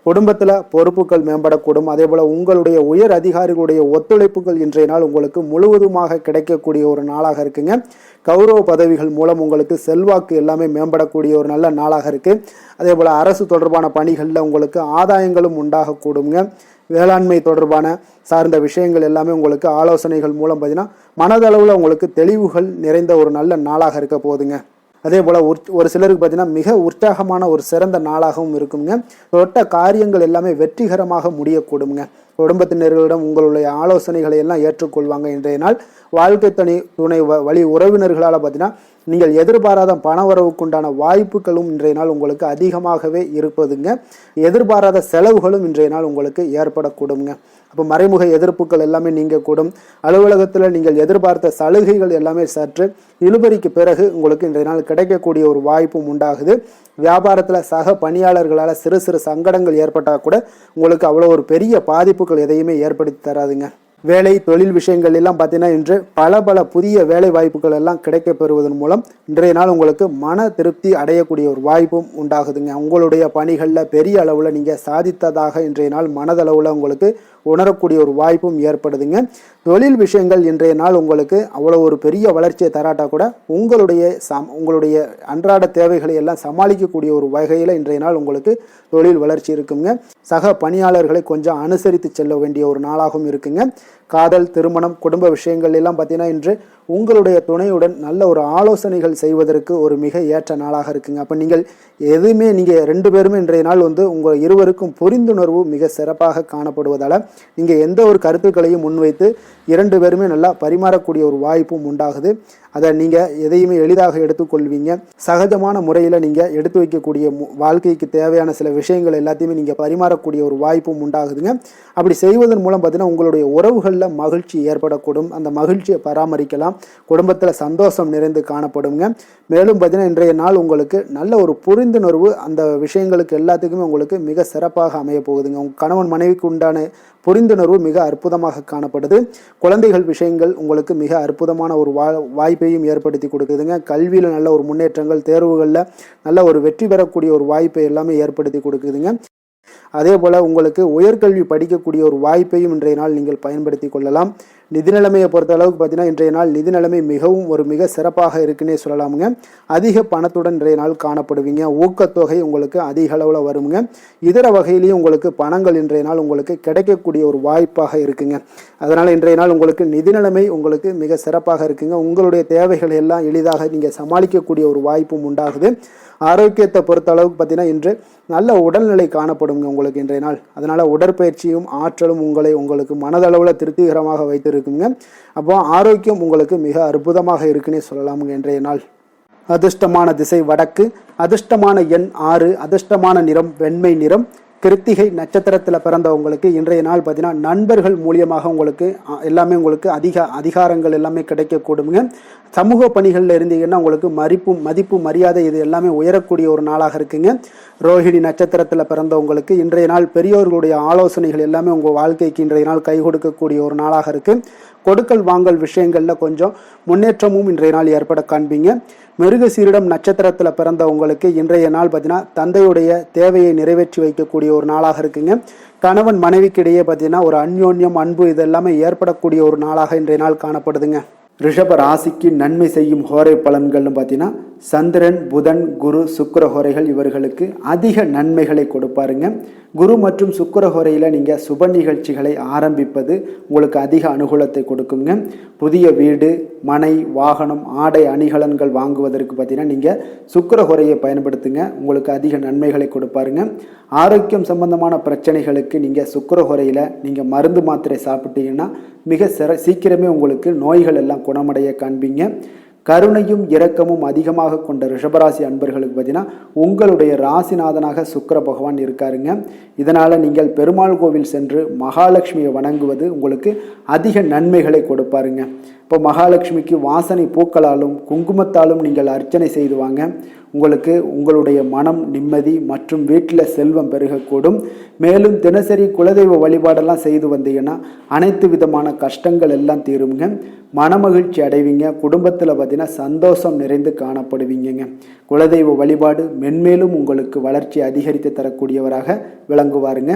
குடும்பத்தில் பொறுப்புகள் மேம்படக்கூடும். அதே போல் உங்களுடைய உயர் அதிகாரிகளுடைய ஒத்துழைப்புகள் இன்றைய நாள் உங்களுக்கு முழுவதுமாக கிடைக்கக்கூடிய ஒரு நாளாக இருக்குங்க. கௌரவ பதவிகள் மூலம் உங்களுக்கு செல்வாக்கு எல்லாமே மேம்படக்கூடிய ஒரு நல்ல நாளாக இருக்குது. அதே போல் அரசு தொடர்பான பணிகளில் உங்களுக்கு ஆதாயங்களும் உண்டாகக்கூடுங்க. வேளாண்மை தொடர்பான சார்ந்த விஷயங்கள் எல்லாமே உங்களுக்கு ஆலோசனைகள் மூலம் பார்த்தீங்கன்னா மனதளவில் உங்களுக்கு தெளிவுகள் நிறைந்த ஒரு நல்ல நாளாக இருக்க போகுதுங்க. அதே போல் ஒரு சிலருக்கு பார்த்தீங்கன்னா மிக உற்சாகமான ஒரு சிறந்த நாளாகவும் இருக்குங்க. தொட்ட காரியங்கள் எல்லாமே வெற்றிகரமாக முடியக்கூடுங்க. குடும்பத்தினர்களிடம் உங்களுடைய ஆலோசனைகளை எல்லாம் ஏற்றுக்கொள்வாங்க. இன்றைய நாள் வாழ்க்கை துணை வழி உறவினர்களால் பார்த்தீங்கன்னா நீங்கள் எதிர்பாராத பண வரவுக்குண்டான வாய்ப்புகளும் இன்றைய நாள் உங்களுக்கு அதிகமாகவே இருப்பதுங்க. எதிர்பாராத செலவுகளும் இன்றைய நாள் உங்களுக்கு ஏற்படக்கூடுங்க. அப்போ மறைமுக எதிர்ப்புகள் எல்லாமே நீங்கக்கூடும். அலுவலகத்தில் நீங்கள் எதிர்பார்த்த சலுகைகள் எல்லாமே சற்று இழுபறிக்கு பிறகு உங்களுக்கு இன்றைய நாள் கிடைக்கக்கூடிய ஒரு வாய்ப்பும் உண்டாகுது. வியாபாரத்தில் சக பணியாளர்களால் சிறு சிறு சங்கடங்கள் ஏற்பட்டால் கூட உங்களுக்கு அவ்வளோ ஒரு பெரிய பாதிப்புகள் எதையுமே ஏற்படுத்தி தராதுங்க. வேலை தொழில் விஷயங்கள் எல்லாம் பார்த்தீங்கன்னா இன்று பல புதிய வேலை வாய்ப்புகள் எல்லாம் கிடைக்க பெறுவதன் மூலம் இன்றைய நாள் உங்களுக்கு மன திருப்தி அடையக்கூடிய ஒரு வாய்ப்பும் உண்டாகுதுங்க. உங்களுடைய பணிகளில் பெரிய அளவில் நீங்கள் சாதித்ததாக இன்றைய நாள் மனதளவில் உங்களுக்கு உணரக்கூடிய ஒரு வாய்ப்பும் ஏற்படுதுங்க. தொழில் விஷயங்கள் இன்றைய நாள் உங்களுக்கு அவ்வளோ ஒரு பெரிய வளர்ச்சியை தராட்டா கூட உங்களுடைய அன்றாட தேவைகளை எல்லாம் சமாளிக்கக்கூடிய ஒரு வகையில் இன்றைய நாள் உங்களுக்கு தொழில் வளர்ச்சி இருக்குங்க. சக பணியாளர்களை கொஞ்சம் அனுசரித்து செல்ல வேண்டிய ஒரு நாளாகவும் இருக்குங்க. காதல், திருமணம், குடும்ப விஷயங்கள் எல்லாம் பார்த்தீங்கன்னா இன்று உங்களுடைய துணையுடன் நல்ல ஒரு ஆலோசனைகள் செய்வதற்கு ஒரு மிக ஏற்ற நாளாக இருக்குங்க. அப்போ நீங்கள் நீங்கள் 2 பேருமே இன்றைய நாள் உங்கள் இருவருக்கும் புரிந்துணர்வு மிக சிறப்பாக காணப்படுவதால் நீங்கள் எந்த ஒரு கருத்துக்களையும் முன்வைத்து 2 பேருமே நல்லா பரிமாறக்கூடிய ஒரு வாய்ப்பும் உண்டாகுது. அதை நீங்கள் எதையுமே எளிதாக எடுத்துக்கொள்வீங்க. சகஜமான முறையில் நீங்கள் எடுத்து வைக்கக்கூடிய வாழ்க்கைக்கு தேவையான சில விஷயங்கள் எல்லாத்தையுமே நீங்கள் பரிமாறக்கூடிய ஒரு வாய்ப்பும் உண்டாகுதுங்க. அப்படி செய்வதன் மூலம் பார்த்தீங்கன்னா உங்களுடைய உறவுகளில் மகிழ்ச்சி ஏற்படக்கூடும். அந்த மகிழ்ச்சியை பராமரிக்கலாம். குடும்பத்தில் சந்தோஷம் நிறைந்து காணப்படுங்க. மேலும் பார்த்தீங்கன்னா இன்றைய நாள் உங்களுக்கு நல்ல ஒரு புரிந்துணர்வு அந்த விஷயங்களுக்கு எல்லாத்துக்குமே உங்களுக்கு மிக சிறப்பாக அமைய போகுதுங்க. உங்கள் கணவன் மனைவிக்கு உண்டான புரிந்துணர்வு மிக அற்புதமாக காணப்படுது. குழந்தைகள் விஷயங்கள் உங்களுக்கு மிக அற்புதமான ஒரு வாய்ப்பையும் ஏற்படுத்தி கொடுக்குதுங்க. கல்வியில் நல்ல ஒரு முன்னேற்றங்கள், தேர்வுகளில் நல்ல ஒரு வெற்றி பெறக்கூடிய ஒரு வாய்ப்பை எல்லாமே ஏற்படுத்தி கொடுக்குதுங்க. அதே போல் உங்களுக்கு உயர்கல்வி படிக்கக்கூடிய ஒரு வாய்ப்பையும் இன்றைய நாள் நீங்கள் பயன்படுத்தி கொள்ளலாம். நிதி நிலைமையை பொறுத்த அளவுக்கு பார்த்தீங்கன்னா இன்றைய நாள் நிதி நிலைமை மிக சிறப்பாக இருக்குன்னே சொல்லலாமுங்க. அதிக பணத்துடன் இன்றைய நாள் காணப்படுவீங்க. ஊக்கத்தொகை உங்களுக்கு அதிக அளவில் வருங்க. இதர வகையிலையும் உங்களுக்கு பணங்கள் இன்றைய நாள் உங்களுக்கு கிடைக்கக்கூடிய ஒரு வாய்ப்பாக இருக்குங்க. அதனால் இன்றைய நாள் உங்களுக்கு நிதி நிலைமை உங்களுக்கு மிக சிறப்பாக இருக்குங்க. உங்களுடைய தேவைகள் எல்லாம் எளிதாக நீங்கள் சமாளிக்கக்கூடிய ஒரு வாய்ப்பும் உண்டாகுது. ஆரோக்கியத்தை பொறுத்த அளவுக்கு பார்த்தீங்கன்னா இன்று நல்ல உடல்நிலை காணப்படுங்க உங்களுக்கு இன்றைய நாள். அதனால் உடற்பயிற்சியும் ஆற்றலும் உங்களுக்கு மனதளவில் திருப்திகரமாக வைத்திருக்குங்க. அப்போ ஆரோக்கியம் உங்களுக்கு மிக அற்புதமாக இருக்குன்னே சொல்லலாமுங்க இன்றைய நாள். அதிர்ஷ்டமான திசை வடக்கு, அதிர்ஷ்டமான எண் 6, அதிர்ஷ்டமான நிறம் வெண்மை நிறம். கிருத்திகை நட்சத்திரத்தில் பிறந்தவங்களுக்கு இன்றைய நாள் பார்த்தீங்கன்னா நண்பர்கள் மூலியமாக உங்களுக்கு உங்களுக்கு அதிகாரங்கள் எல்லாமே கிடைக்கக்கூடுங்க. சமூக பணிகளில் இருந்தீங்கன்னா உங்களுக்கு மதிப்பு மரியாதை இது எல்லாமே உயரக்கூடிய ஒரு நாளாக இருக்குங்க. ரோஹிணி நட்சத்திரத்தில் பிறந்தவங்களுக்கு இன்றைய நாள் பெரியோர்களுடைய ஆலோசனைகள் எல்லாமே உங்கள் வாழ்க்கைக்கு இன்றைய நாள் கை கொடுக்கக்கூடிய ஒரு நாளாக இருக்குது. கொடுக்கல் வாங்கல் விஷயங்களில் கொஞ்சம் முன்னேற்றமும் இன்றைய நாள் ஏற்பட காண்பீங்க. மிருகசீரிடம் நட்சத்திரத்தில் பிறந்தவங்களுக்கு இன்றைய நாள் பார்த்தீங்கன்னா தந்தையுடைய தேவையை நிறைவேற்றி வைக்கக்கூடிய ஒரு நாளாக இருக்குங்க. கணவன் மனைவிக்கு இடையே பார்த்தீங்கன்னா ஒரு அந்யோன்யம், அன்பு இது எல்லாமே ஏற்படக்கூடிய ஒரு நாளாக இன்றைய நாள் காணப்படுதுங்க. ரிஷப ராசிக்கு நன்மை செய்யும் ஹோரை பலன்கள்னு பார்த்தீங்கன்னா சந்திரன், புதன், குரு, சுக்கிர ஹோரைகள் இவர்களுக்கு அதிக நன்மைகளை கொடுப்பாருங்க. குரு மற்றும் சுக்கிர ஹோரையில் நீங்கள் சுப நிகழ்ச்சிகளை ஆரம்பிப்பது உங்களுக்கு அதிக அனுகூலத்தை கொடுக்குங்க. புதிய வீடு, மனை, வாகனம், ஆடை அணிகலன்கள் வாங்குவதற்கு பார்த்தீங்கன்னா நீங்கள் சுக்கிர ஹோரையை பயன்படுத்துங்க. உங்களுக்கு அதிக நன்மைகளை கொடுப்பாருங்க. ஆரோக்கியம் சம்பந்தமான பிரச்சனைகளுக்கு நீங்கள் சுக்கிர ஹோரையில் நீங்கள் மருந்து மாத்திரை சாப்பிட்டீங்கன்னா மிக சீக்கிரமே உங்களுக்கு நோய்கள் எல்லாம் குணமடைய காண்பீங்க. கருணையும் இரக்கமும் அதிகமாக கொண்ட ரிஷபராசி அன்பர்களுக்கு பார்த்தீங்கன்னா உங்களுடைய ராசிநாதனாக சுக்கிர பகவான் இருக்காருங்க. இதனால் நீங்கள் பெருமாள் கோவில் சென்று மகாலட்சுமியை வணங்குவது உங்களுக்கு அதிக நன்மைகளை கொடுப்பாருங்க. இப்போ மகாலட்சுமிக்கு வாசனை பூக்களாலும் குங்குமத்தாலும் நீங்கள் அர்ச்சனை செய்து வாங்க. உங்களுக்கு உங்களுடைய மனம் நிம்மதி மற்றும் வீட்டில் செல்வம் பெருகக்கூடும். மேலும் தினசரி குலதெய்வ வழிபாடெல்லாம் செய்து வந்தீங்கன்னா அனைத்து விதமான கஷ்டங்கள் எல்லாம் தீருங்க. மனமகிழ்ச்சி அடைவீங்க. குடும்பத்தில் பார்த்தீங்கன்னா சந்தோஷம் நிறைந்து காணப்படுவீங்க. குலதெய்வ வழிபாடு மென்மேலும் உங்களுக்கு வளர்ச்சி அதிகரித்து தரக்கூடியவராக விளங்குவாருங்க.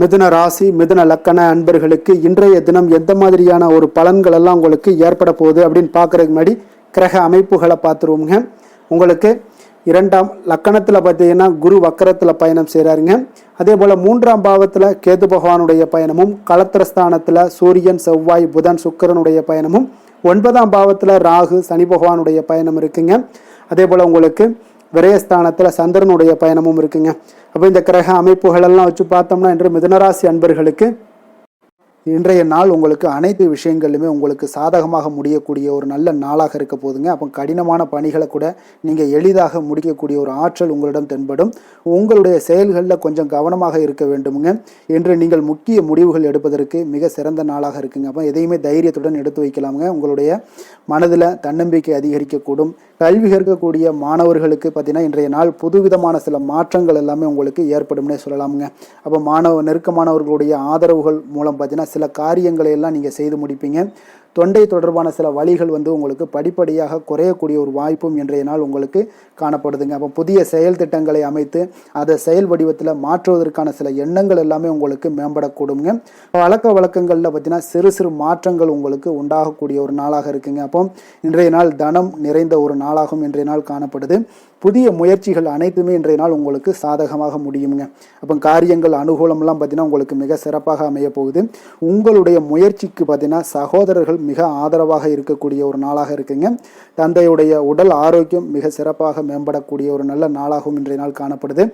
மிதுன ராசி, மிதுன லக்கண அன்பர்களுக்கு இன்றைய தினம் எந்த மாதிரியான ஒரு பலன்கள் எல்லாம் உங்களுக்கு ஏற்பட போகுது அப்படின்னு பார்க்கறதுக்கு முன்னாடி கிரக அமைப்புகளை பார்த்துருவோங்க. உங்களுக்கு 2ஆம் லக்கணத்தில் பார்த்தீங்கன்னா குரு வக்கரத்தில் பயணம் செய்கிறாருங்க. அதே போல் 3ஆம் பாவத்தில் கேது பகவானுடைய பயணமும், களத்திரஸ்தானத்தில் சூரியன், செவ்வாய், புதன், சுக்கிரனுடைய பயணமும், 9ஆம் பாவத்தில் ராகு, சனி பகவானுடைய பயணம் இருக்குங்க. அதே போல் உங்களுக்கு விரயஸ்தானத்தில் சந்திரனுடைய பயணமும் இருக்குங்க. அப்போ இந்த கிரக அமைப்புகளெல்லாம் வச்சு பார்த்தோம்னா இன்று மிதுனராசி அன்பர்களுக்கு இன்றைய நாள் உங்களுக்கு அனைத்து விஷயங்களிலுமே உங்களுக்கு சாதகமாக முடியக்கூடிய ஒரு நல்ல நாளாக இருக்க போதுங்க. அப்போ கடினமான பணிகளை கூட நீங்கள் எளிதாக முடிக்கக்கூடிய ஒரு ஆற்றல் உங்களிடம் தென்படும். உங்களுடைய செயல்களில் கொஞ்சம் கவனமாக இருக்க வேண்டுமுங்க. என்று நீங்கள் முக்கிய முடிவுகள் எடுப்பதற்கு மிக சிறந்த நாளாக இருக்குங்க. அப்போ எதையுமே தைரியத்துடன் எடுத்து வைக்கலாமுங்க. உங்களுடைய மனதில் தன்னம்பிக்கை அதிகரிக்கக்கூடும். கல்வி கற்கக்கூடிய மாணவர்களுக்கு பார்த்தீங்கன்னா இன்றைய நாள் புதுவிதமான சில மாற்றங்கள் எல்லாமே உங்களுக்கு ஏற்படும்னே சொல்லலாமுங்க. அப்போ நெருக்கமானவர்களுடைய ஆதரவுகள் மூலம் பார்த்தீங்கன்னா சில காரியங்களை எல்லாம் நீங்கள் செய்து முடிப்பீங்க. தொண்டை தொடர்பான சில வழிகள் உங்களுக்கு படிப்படியாக குறையக்கூடிய ஒரு வாய்ப்பும் இன்றைய நாள் உங்களுக்கு காணப்படுதுங்க. அப்போ புதிய செயல் திட்டங்களை அமைத்து அதை செயல் வடிவத்தில் மாற்றுவதற்கான சில எண்ணங்கள் எல்லாமே உங்களுக்கு மேம்படக்கூடுங்க. வழக்க வழக்கங்களில் பார்த்தீங்கன்னா சிறு சிறு மாற்றங்கள் உங்களுக்கு உண்டாகக்கூடிய ஒரு நாளாக இருக்குங்க. அப்போ இன்றைய நாள் தனம் நிறைந்த ஒரு நாளாகவும் இன்றைய நாள் காணப்படுது. புதிய முயற்சிகள் அனைத்துமே இன்றைய நாள் உங்களுக்கு சாதகமாக முடியுங்க. அப்போ காரியங்கள் அனுகூலம்லாம் பார்த்தீங்கன்னா உங்களுக்கு மிக சிறப்பாக அமைய போகுது. உங்களுடைய முயற்சிக்கு பார்த்தீங்கன்னா சகோதரர்கள் மிக ஆதரவாக இருக்கக்கூடிய ஒரு நாளாக இருக்குங்க. தந்தையுடைய உடல் ஆரோக்கியம் மிக சிறப்பாக மேம்படக்கூடிய ஒரு நல்ல நாளாகவும் இன்றைய நாள் காணப்படுது.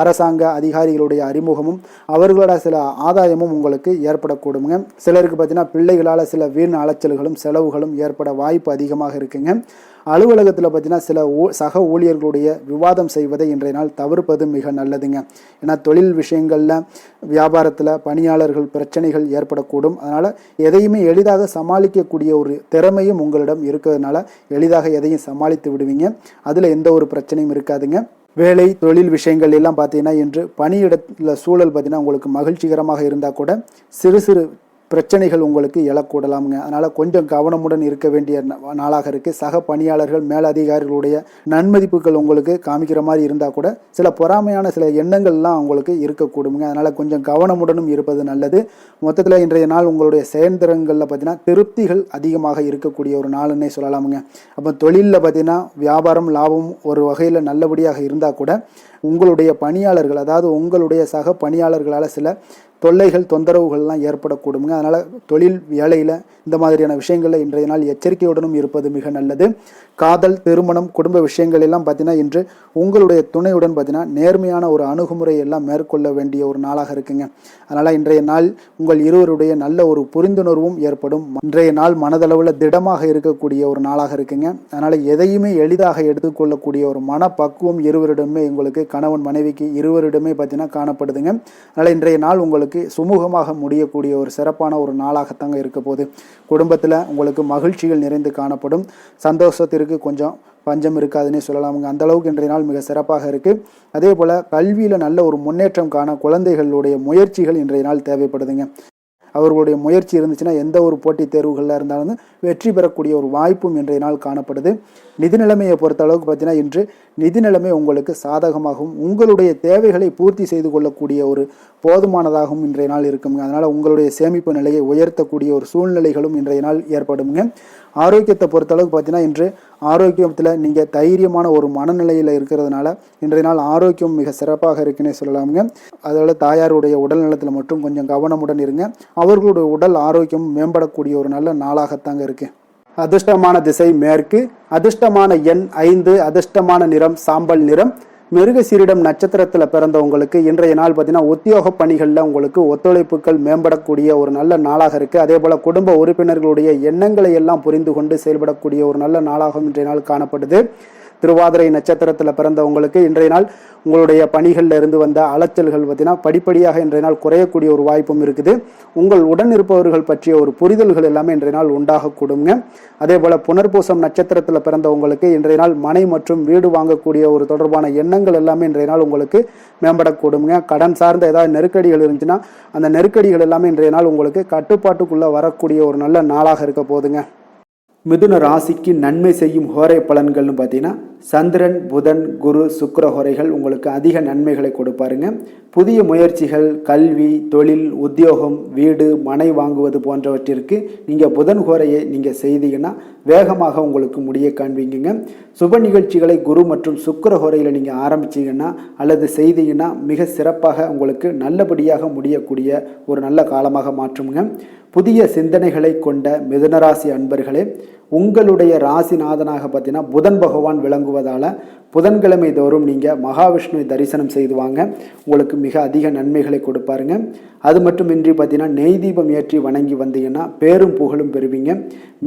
அரசாங்க அதிகாரிகளுடைய அறிமுகமும் அவர்களோட சில ஆதாயமும் உங்களுக்கு ஏற்படக்கூடுங்க. சிலருக்கு பார்த்தீங்கன்னா பிள்ளைகளால் சில வீண் அலைச்சல்களும் செலவுகளும் ஏற்பட வாய்ப்பு அதிகமாக இருக்குங்க. அலுவலகத்தில் பார்த்தீங்கன்னா சில சக ஊழியர்களுடைய விவாதம் செய்வதை இன்றைய நாள் தவிர்ப்பது மிக நல்லதுங்க. ஏன்னா தொழில் விஷயங்களில் வியாபாரத்தில் பணியாளர்கள் பிரச்சனைகள் ஏற்படக்கூடும். அதனால் எதையுமே எளிதாக சமாளிக்கக்கூடிய ஒரு திறமையும் உங்களிடம் இருக்கிறதுனால எளிதாக எதையும் சமாளித்து விடுவீங்க. அதில் எந்த ஒரு பிரச்சனையும் இருக்காதுங்க. வேலை தொழில் விஷயங்கள் எல்லாம் பார்த்தீங்கன்னா இன்று பணியிடத்தில் சூழல் பார்த்தீங்கன்னா உங்களுக்கு மகிழ்ச்சிகரமாக இருந்தால் கூட சிறு சிறு பிரச்சனைகள் உங்களுக்கு எழக்கூடலாமுங்க. அதனால் கொஞ்சம் கவனமுடன் இருக்க வேண்டிய நாளாக இருக்குது. சக பணியாளர்கள் மேலதிகாரிகளுடைய நன்மதிப்புகள் உங்களுக்கு காமிக்கிற மாதிரி இருந்தால் கூட சில பொறாமையான சில எண்ணங்கள்லாம் உங்களுக்கு இருக்கக்கூடுங்க. அதனால் கொஞ்சம் கவனமுடனும் இருப்பது நல்லது. மொத்தத்தில் இன்றைய நாள் உங்களுடைய செயல்திறன்களில் பார்த்தீங்கன்னா திருப்திகள் அதிகமாக இருக்கக்கூடிய ஒரு நாளுன்னே சொல்லலாமுங்க. அப்போ தொழிலில் பார்த்தீங்கன்னா வியாபாரம் லாபம் ஒரு வகையில் நல்லபடியாக இருந்தால் கூட உங்களுடைய பணியாளர்கள் அதாவது உங்களுடைய சக பணியாளர்களால் சில தொல்லைகள் தொந்தரவுகள்லாம் ஏற்படக்கூடுங்க. அதனால் தொழில் வேலையில் இந்த மாதிரியான விஷயங்களில் இன்றைய நாள் எச்சரிக்கையுடனும் இருப்பது மிக நல்லது. காதல் திருமணம் குடும்ப விஷயங்கள் எல்லாம் பார்த்தீங்கன்னா இன்று உங்களுடைய துணையுடன் பார்த்தீங்கன்னா நேர்மையான ஒரு அணுகுமுறை எல்லாம் மேற்கொள்ள வேண்டிய ஒரு நாளாக இருக்குங்க. அதனால் இன்றைய நாள் உங்கள் இருவருடைய நல்ல ஒரு புரிந்துணர்வும் ஏற்படும். இன்றைய நாள் மனதளவில் திடமாக இருக்கக்கூடிய ஒரு நாளாக இருக்குங்க. அதனால் எதையுமே எளிதாக எடுத்துக்கொள்ளக்கூடிய ஒரு மனப்பக்குவம் இருவரிடமே உங்களுக்கு கணவன் மனைவிக்கு இருவரிடமே பார்த்தீங்கன்னா காணப்படுதுங்க. அதனால் இன்றைய நாள் உங்களுக்கு சுமூகமாக முடியக்கூடிய ஒரு சிறப்பான ஒரு நாளாகத்தாங்க இருக்க போகுது. குடும்பத்தில் உங்களுக்கு மகிழ்ச்சிகள் நிறைந்து காணப்படும். சந்தோஷத்திற்கு கொஞ்சம் பஞ்சம் இருக்காதுன்னே சொல்லலாமுங்க. அந்த அளவுக்கு இன்றைய நாள் மிக சிறப்பாக இருக்குது. அதே போல் கல்வியில் நல்ல ஒரு முன்னேற்றம் காண குழந்தைகளுடைய முயற்சிகள் இன்றைய நாள் தேவைப்படுதுங்க. அவர்களுடைய முயற்சி இருந்துச்சுன்னா எந்த ஒரு போட்டித் தேர்வுகளில் இருந்தாலும் வெற்றி பெறக்கூடிய ஒரு வாய்ப்பும் இன்றைய நாள் காணப்படுது. நிதி நிலைமையை பொறுத்த அளவுக்கு பார்த்தீங்கன்னா இன்று நிதி நிலைமை உங்களுக்கு சாதகமாகவும் உங்களுடைய தேவைகளை பூர்த்தி செய்து கொள்ளக்கூடிய ஒரு போதுமானதாகவும் இன்றைய நாள் இருக்குங்க. அதனால் உங்களுடைய சேமிப்பு நிலையை உயர்த்தக்கூடிய ஒரு சூழ்நிலைகளும் இன்றைய நாள் ஏற்படுங்க. ஆரோக்கியத்தை பொறுத்தளவுக்கு பார்த்தீங்கன்னா இன்று ஆரோக்கியத்தில் நீங்கள் தைரியமான ஒரு மனநிலையில் இருக்கிறதுனால இன்றைய நாள் ஆரோக்கியம் மிக சிறப்பாக இருக்குன்னே சொல்லலாமுங்க. அதோட தாயாருடைய உடல் நலத்தில் மட்டும் கொஞ்சம் கவனமுடன் இருங்க. அவர்களுடைய உடல் ஆரோக்கியம் மேம்படக்கூடிய ஒரு நல்ல நாளாகத்தாங்க இருக்கு. அதிர்ஷ்டமான திசை மேற்கு, அதிர்ஷ்டமான எண் 5, அதிர்ஷ்டமான நிறம் சாம்பல் நிறம். மிருகசீரிடம் நட்சத்திரத்தில் பிறந்தவங்களுக்கு இன்றைய நாள் பார்த்தீங்கன்னா உத்தியோக பணிகளில் உங்களுக்கு ஒத்துழைப்புகள் மேம்படக்கூடிய ஒரு நல்ல நாளாக இருக்குது. அதே போல் குடும்ப உறுப்பினர்களுடைய எண்ணங்களை எல்லாம் புரிந்து கொண்டு செயல்படக்கூடிய ஒரு நல்ல நாளாகவும் இன்றைய நாள் காணப்படுது. திருவாதிரை நட்சத்திரத்தில் பிறந்தவங்களுக்கு இன்றைய நாள் உங்களுடைய பணிகளில் இருந்து வந்த அலைச்சல்கள் பார்த்தீங்கன்னா படிப்படியாக இன்றைய நாள் குறையக்கூடிய ஒரு வாய்ப்பும் இருக்குது. உங்கள் உடன் இருப்பவர்கள் பற்றிய ஒரு புரிதல்கள் எல்லாமே இன்றைய நாள் உண்டாகக்கூடுங்க. அதே போல் புனர்பூசம் நட்சத்திரத்தில் பிறந்தவங்களுக்கு இன்றைய நாள் மனை மற்றும் வீடு வாங்கக்கூடிய ஒரு தொடர்பான எண்ணங்கள் எல்லாமே இன்றைய நாள் உங்களுக்கு மேம்படக்கூடுங்க. கடன் சார்ந்த ஏதாவது நெருக்கடிகள் இருந்துச்சுன்னா அந்த நெருக்கடிகள் எல்லாமே இன்றைய நாள் உங்களுக்கு கட்டுப்பாட்டுக்குள்ளே வரக்கூடிய ஒரு நல்ல நாளாக இருக்க போதுங்க. மிதுன ராசிக்கு நன்மை செய்யும் ஹோரை பலன்கள்னு பார்த்தீங்கன்னா சந்திரன் புதன் குரு சுக்கிர ஹோரைகள் உங்களுக்கு அதிக நன்மைகளை கொடுப்பாருங்க. புதிய முயற்சிகள் கல்வி தொழில் உத்தியோகம் வீடு மனை வாங்குவது போன்றவற்றிற்கு நீங்கள் புதன் ஹோரையை நீங்கள் செய்தீங்கன்னா வேகமாக உங்களுக்கு முடிய காண்பீங்க. சுப நிகழ்ச்சிகளை குரு மற்றும் சுக்கிர ஹோரையில் நீங்கள் ஆரம்பிச்சிங்கன்னா அல்லது செய்தீங்கன்னா மிக சிறப்பாக உங்களுக்கு நல்லபடியாக முடியக்கூடிய ஒரு நல்ல காலமாக மாற்றுங்க. புதிய சிந்தனைகளை கொண்ட மிதுனராசி அன்பர்களே, உங்களுடைய ராசிநாதனாக பார்த்தீங்கன்னா புதன் பகவான் விளங்குவதால் புதன்கிழமை தோறும் நீங்கள் மகாவிஷ்ணுவை தரிசனம் செய்து வாங்க. உங்களுக்கு மிக அதிக நன்மைகளை கொடுப்பாருங்க. அது மட்டுமின்றி பார்த்தீங்கன்னா நெய் தீபம் ஏற்றி வணங்கி வந்தீங்கன்னா பேரும் புகழும் பெறுவீங்க.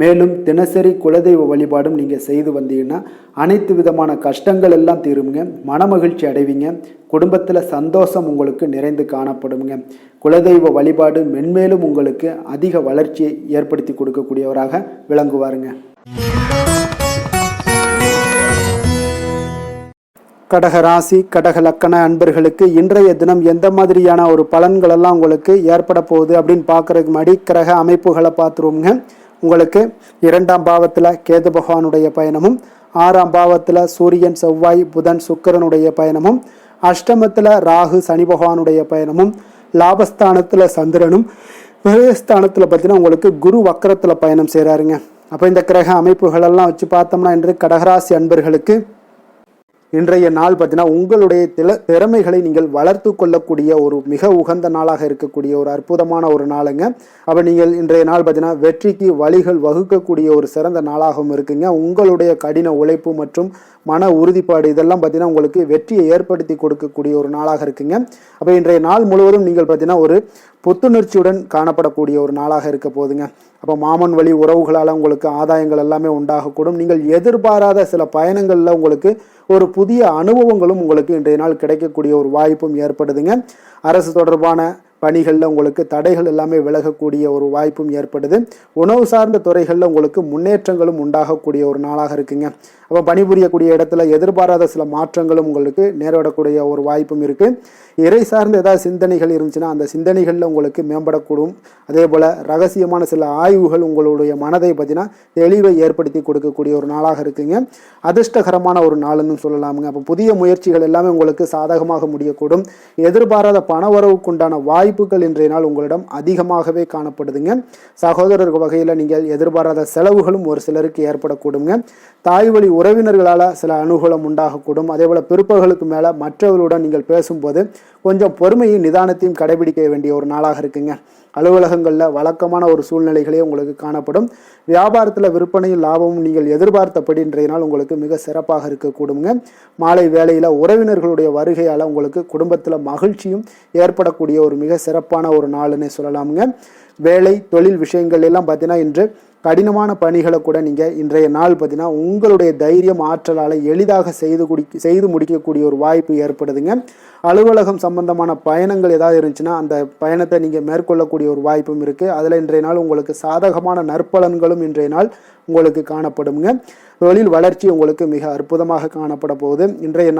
மேலும் தினசரி குலதெய்வ வழிபாடும் நீங்கள் செய்து வந்தீங்கன்னா அனைத்து விதமான கஷ்டங்கள் எல்லாம் தீருங்க. மனமகிழ்ச்சி அடைவீங்க. குடும்பத்தில் சந்தோஷம் உங்களுக்கு நிறைந்து காணப்படுங்க. குலதெய்வ வழிபாடு மென்மேலும் உங்களுக்கு அதிக வளர்ச்சியை ஏற்படுத்தி கொடுக்கக்கூடியவராக விளங்குவாருங்க. கடக ராசி கடக லக்கண அன்பர்களுக்கு இன்றைய தினம் எந்த மாதிரியான ஒரு பலன்கள் எல்லாம் உங்களுக்கு ஏற்பட போகுது அப்படின்னு பார்க்கறதுக்கு முன்னாடி கிரக அமைப்புகளை பார்த்துருவோங்க. உங்களுக்கு 2ஆம் பாவத்தில் கேது பகவானுடைய பயணமும், 6ஆம் பாவத்தில் சூரியன் செவ்வாய் புதன் சுக்கிரனுடைய பயணமும், அஷ்டமத்தில் ராகு சனி பகவானுடைய பயணமும், லாபஸ்தானத்தில் சந்திரனும், விரயஸ்தானத்தில் பார்த்தீங்கன்னா உங்களுக்கு குரு வக்கரத்தில் பயணம் செய்கிறாருங்க. அப்போ இந்த கிரக அமைப்புகளெல்லாம் வச்சு பார்த்தோம்னா இன்று கடகராசி அன்பர்களுக்கு இன்றைய நாள் பார்த்தீங்கன்னா உங்களுடைய திறமைகளை நீங்கள் வளர்த்து கொள்ளக்கூடிய ஒரு மிக உகந்த நாளாக இருக்கக்கூடிய ஒரு அற்புதமான ஒரு நாளுங்க. அப்போ நீங்கள் இன்றைய நாள் பார்த்தீங்கன்னா வெற்றிக்கு வழிகள் வகுக்கக்கூடிய ஒரு சிறந்த நாளாகவும் இருக்குங்க. உங்களுடைய கடின உழைப்பு மற்றும் மன உறுதிப்பாடு இதெல்லாம் பார்த்தீங்கன்னா உங்களுக்கு வெற்றியை ஏற்படுத்தி கொடுக்கக்கூடிய ஒரு நாளாக இருக்குங்க. அப்போ இன்றைய நாள் முழுவதும் நீங்கள் பார்த்தீங்கன்னா ஒரு புத்துணர்ச்சியுடன் காணப்படக்கூடிய ஒரு நாளாக இருக்க போதுங்க. அப்போ மாமன் வழி உறவுகளால் உங்களுக்கு ஆதாயங்கள் எல்லாமே உண்டாகக்கூடும். நீங்கள் எதிர்பாராத சில பயணங்களில் உங்களுக்கு ஒரு புதிய அனுபவங்களும் உங்களுக்கு இன்றைய நாள் கிடைக்கக்கூடிய ஒரு வாய்ப்பும் ஏற்படுதுங்க. அரசு தொடர்பான பணிகளில் உங்களுக்கு தடைகள் எல்லாமே விலகக்கூடிய ஒரு வாய்ப்பும் ஏற்படுது. உணவு சார்ந்த துறைகளில் உங்களுக்கு முன்னேற்றங்களும் உண்டாகக்கூடிய ஒரு நாளாக இருக்குங்க. அப்போ பணிபுரியக்கூடிய இடத்துல எதிர்பாராத சில மாற்றங்களும் உங்களுக்கு நேரிடக்கூடிய ஒரு வாய்ப்பும் இருக்குது. இறை சார்ந்த ஏதாவது சிந்தனைகள் இருந்துச்சுன்னா அந்த சிந்தனைகளில் உங்களுக்கு மேம்படக்கூடும். அதே போல் ரகசியமான சில ஆய்வுகள் உங்களுடைய மனதை பார்த்தீங்கன்னா தெளிவை ஏற்படுத்தி கொடுக்கக்கூடிய ஒரு நாளாக இருக்குங்க. அதிர்ஷ்டகரமான ஒரு நாள்னு சொல்லலாமுங்க. அப்போ புதிய முயற்சிகள் எல்லாமே உங்களுக்கு சாதகமாக முடியக்கூடும். எதிர்பாராத பணவரவுக்குண்டான வாய்ப்புகள் இன்றைய நாள் உங்களிடம் அதிகமாகவே காணப்படுதுங்க. சகோதரர் வகையில் நீங்கள் எதிர்பாராத செலவுகளும் ஒரு சிலருக்கு ஏற்படக்கூடுங்க. தாய் வழி உறவினர்களால் சில அனுகூலம் உண்டாகக்கூடும். அதே போல் பிற்பகலுக்கு மேலே மற்றவர்களுடன் நீங்கள் பேசும்போது கொஞ்சம் பொறுமையும் நிதானத்தையும் கடைபிடிக்க வேண்டிய ஒரு நாளாக இருக்குங்க. அலுவலகங்களில் வழக்கமான ஒரு சூழ்நிலைகளே உங்களுக்கு காணப்படும். வியாபாரத்தில் விற்பனையும் லாபமும் நீங்கள் எதிர்பார்த்தபடி இன்றைய நாள் உங்களுக்கு மிக சிறப்பாக இருக்கக்கூடுங்க. மாலை வேளையில் உறவினர்களுடைய வருகையால் உங்களுக்கு குடும்பத்தில் மகிழ்ச்சியும் ஏற்படக்கூடிய ஒரு மிக சிறப்பான ஒரு நாள்னே சொல்லலாமுங்க. வேலை தொழில் விஷயங்கள் எல்லாம் பார்த்தீங்கன்னா இன்று கடினமான பணிகளை கூட நீங்கள் இன்றைய நாள் பார்த்தீங்கன்னா உங்களுடைய தைரியம் ஆற்றலால் எளிதாக செய்து முடிக்கக்கூடிய ஒரு வாய்ப்பு ஏற்படுதுங்க. அலுவலகம் சம்பந்தமான பயணங்கள் ஏதாவது இருந்துச்சுன்னா அந்த பயணத்தை நீங்கள் மேற்கொள்ளக்கூடிய ஒரு வாய்ப்பும் இருக்குது. அதில் இன்றைய நாள் உங்களுக்கு சாதகமான நற்பலன்களும் இன்றைய நாள் உங்களுக்கு காணப்படுங்க. தொழில் வளர்ச்சி உங்களுக்கு மிக அற்புதமாக காணப்பட போகுது. இன்றைய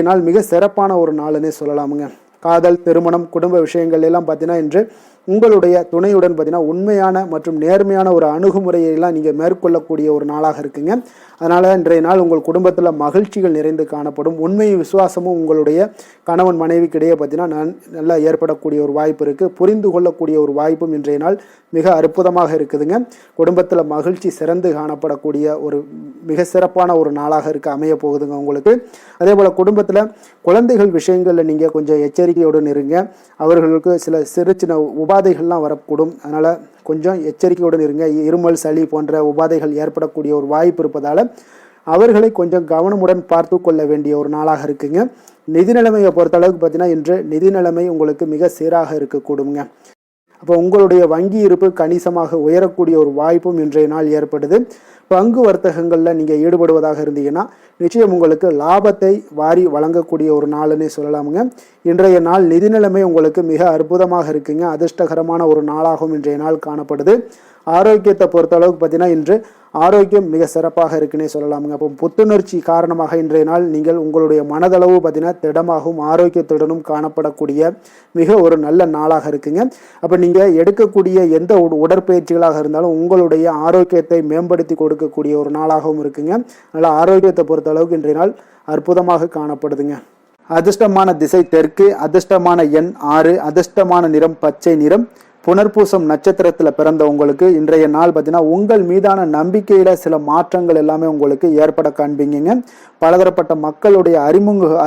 நாள் மிக சிறப்பான ஒரு நாள்னே சொல்லலாமுங்க. காதல் திருமணம் குடும்ப விஷயங்கள் எல்லாம் பார்த்தீங்கன்னா இன்று உங்களுடைய துணையுடன் பார்த்தீங்கன்னா உண்மையான மற்றும் நேர்மையான ஒரு அணுகுமுறையெல்லாம் நீங்கள் மேற்கொள்ளக்கூடிய ஒரு நாளாக இருக்குங்க. அதனால் இன்றைய நாள் உங்கள் குடும்பத்தில் மகிழ்ச்சிகள் நிறைந்து காணப்படும். உண்மையும் விசுவாசமும் உங்களுடைய கணவன் மனைவிக்கிடையே பார்த்தீங்கன்னா நல்லா ஏற்படக்கூடிய ஒரு வாய்ப்பு இருக்குது. புரிந்து கொள்ளக்கூடிய ஒரு வாய்ப்பும் இன்றைய நாள் மிக அற்புதமாக இருக்குதுங்க. குடும்பத்தில் மகிழ்ச்சி சிறந்து காணப்படக்கூடிய ஒரு மிக சிறப்பான ஒரு நாளாக அமைய போகுதுங்க உங்களுக்கு. அதே போல் குடும்பத்தில் குழந்தைகள் விஷயங்களில் நீங்கள் கொஞ்சம் எச்சரிக்கையுடன் இருங்க. அவர்களுக்கு சில சிறு சின்ன உபாதைகள்லாம் வரக்கூடும். அதனால் கொஞ்சம் எச்சரிக்கையுடன் இருங்க. இருமல் சளி போன்ற உபாதைகள் ஏற்படக்கூடிய ஒரு வாய்ப்பு இருப்பதால் அவர்களை கொஞ்சம் கவனமுடன் பார்த்து கொள்ள வேண்டிய ஒரு நாளாக இருக்குங்க. நிதி நிலைமையை பொறுத்தளவுக்கு பார்த்தீங்கன்னா இன்று நிதி நிலைமை உங்களுக்கு மிக சீராக இருக்கக்கூடுங்க. அப்போ உங்களுடைய வங்கி இருப்பு கணிசமாக உயரக்கூடிய ஒரு வாய்ப்பும் இன்றைய நாள் ஏற்படுது. பங்கு வர்த்தகங்களில் நீங்கள் ஈடுபடுவதாக இருந்தீங்கன்னா நிச்சயம் உங்களுக்கு லாபத்தை வாரி வழங்கக்கூடிய ஒரு நாள்னே சொல்லலாமுங்க. இன்றைய நாள் நிதி நிலைமை உங்களுக்கு மிக அற்புதமாக இருக்குங்க. அதிர்ஷ்டகரமான ஒரு நாளாகவும் இன்றைய நாள் காணப்படுது. ஆரோக்கியத்தை பொறுத்தளவுக்கு பார்த்தீங்கன்னா இன்று ஆரோக்கியம் மிக சிறப்பாக இருக்குன்னே சொல்லலாமுங்க. அப்போ புத்துணர்ச்சி காரணமாக இன்றைய நாள் நீங்கள் உங்களுடைய மனதளவு பார்த்தீங்கன்னா திடமாகவும் ஆரோக்கியத்துடனும் காணப்படக்கூடிய மிக ஒரு நல்ல நாளாக இருக்குங்க. அப்போ நீங்கள் எடுக்கக்கூடிய எந்த உடற்பயிற்சிகளாக இருந்தாலும் உங்களுடைய ஆரோக்கியத்தை மேம்படுத்தி கொடுக்கக்கூடிய ஒரு நாளாகவும் இருக்குங்க. அதனால் ஆரோக்கியத்தை பொறுத்த அளவுக்கு இன்றைய நாள் அற்புதமாக காணப்படுதுங்க. அதிர்ஷ்டமான திசை தெற்கு, அதிர்ஷ்டமான எண் 6, அதிர்ஷ்டமான நிறம் பச்சை நிறம். புனர்பூசம் நட்சத்திரத்தில் பிறந்த உங்களுக்கு இன்றைய நாள் பார்த்தீங்கன்னா உங்கள் மீதான நம்பிக்கையில் சில மாற்றங்கள் எல்லாமே உங்களுக்கு ஏற்பட காண்பீங்க. பலதரப்பட்ட மக்களுடைய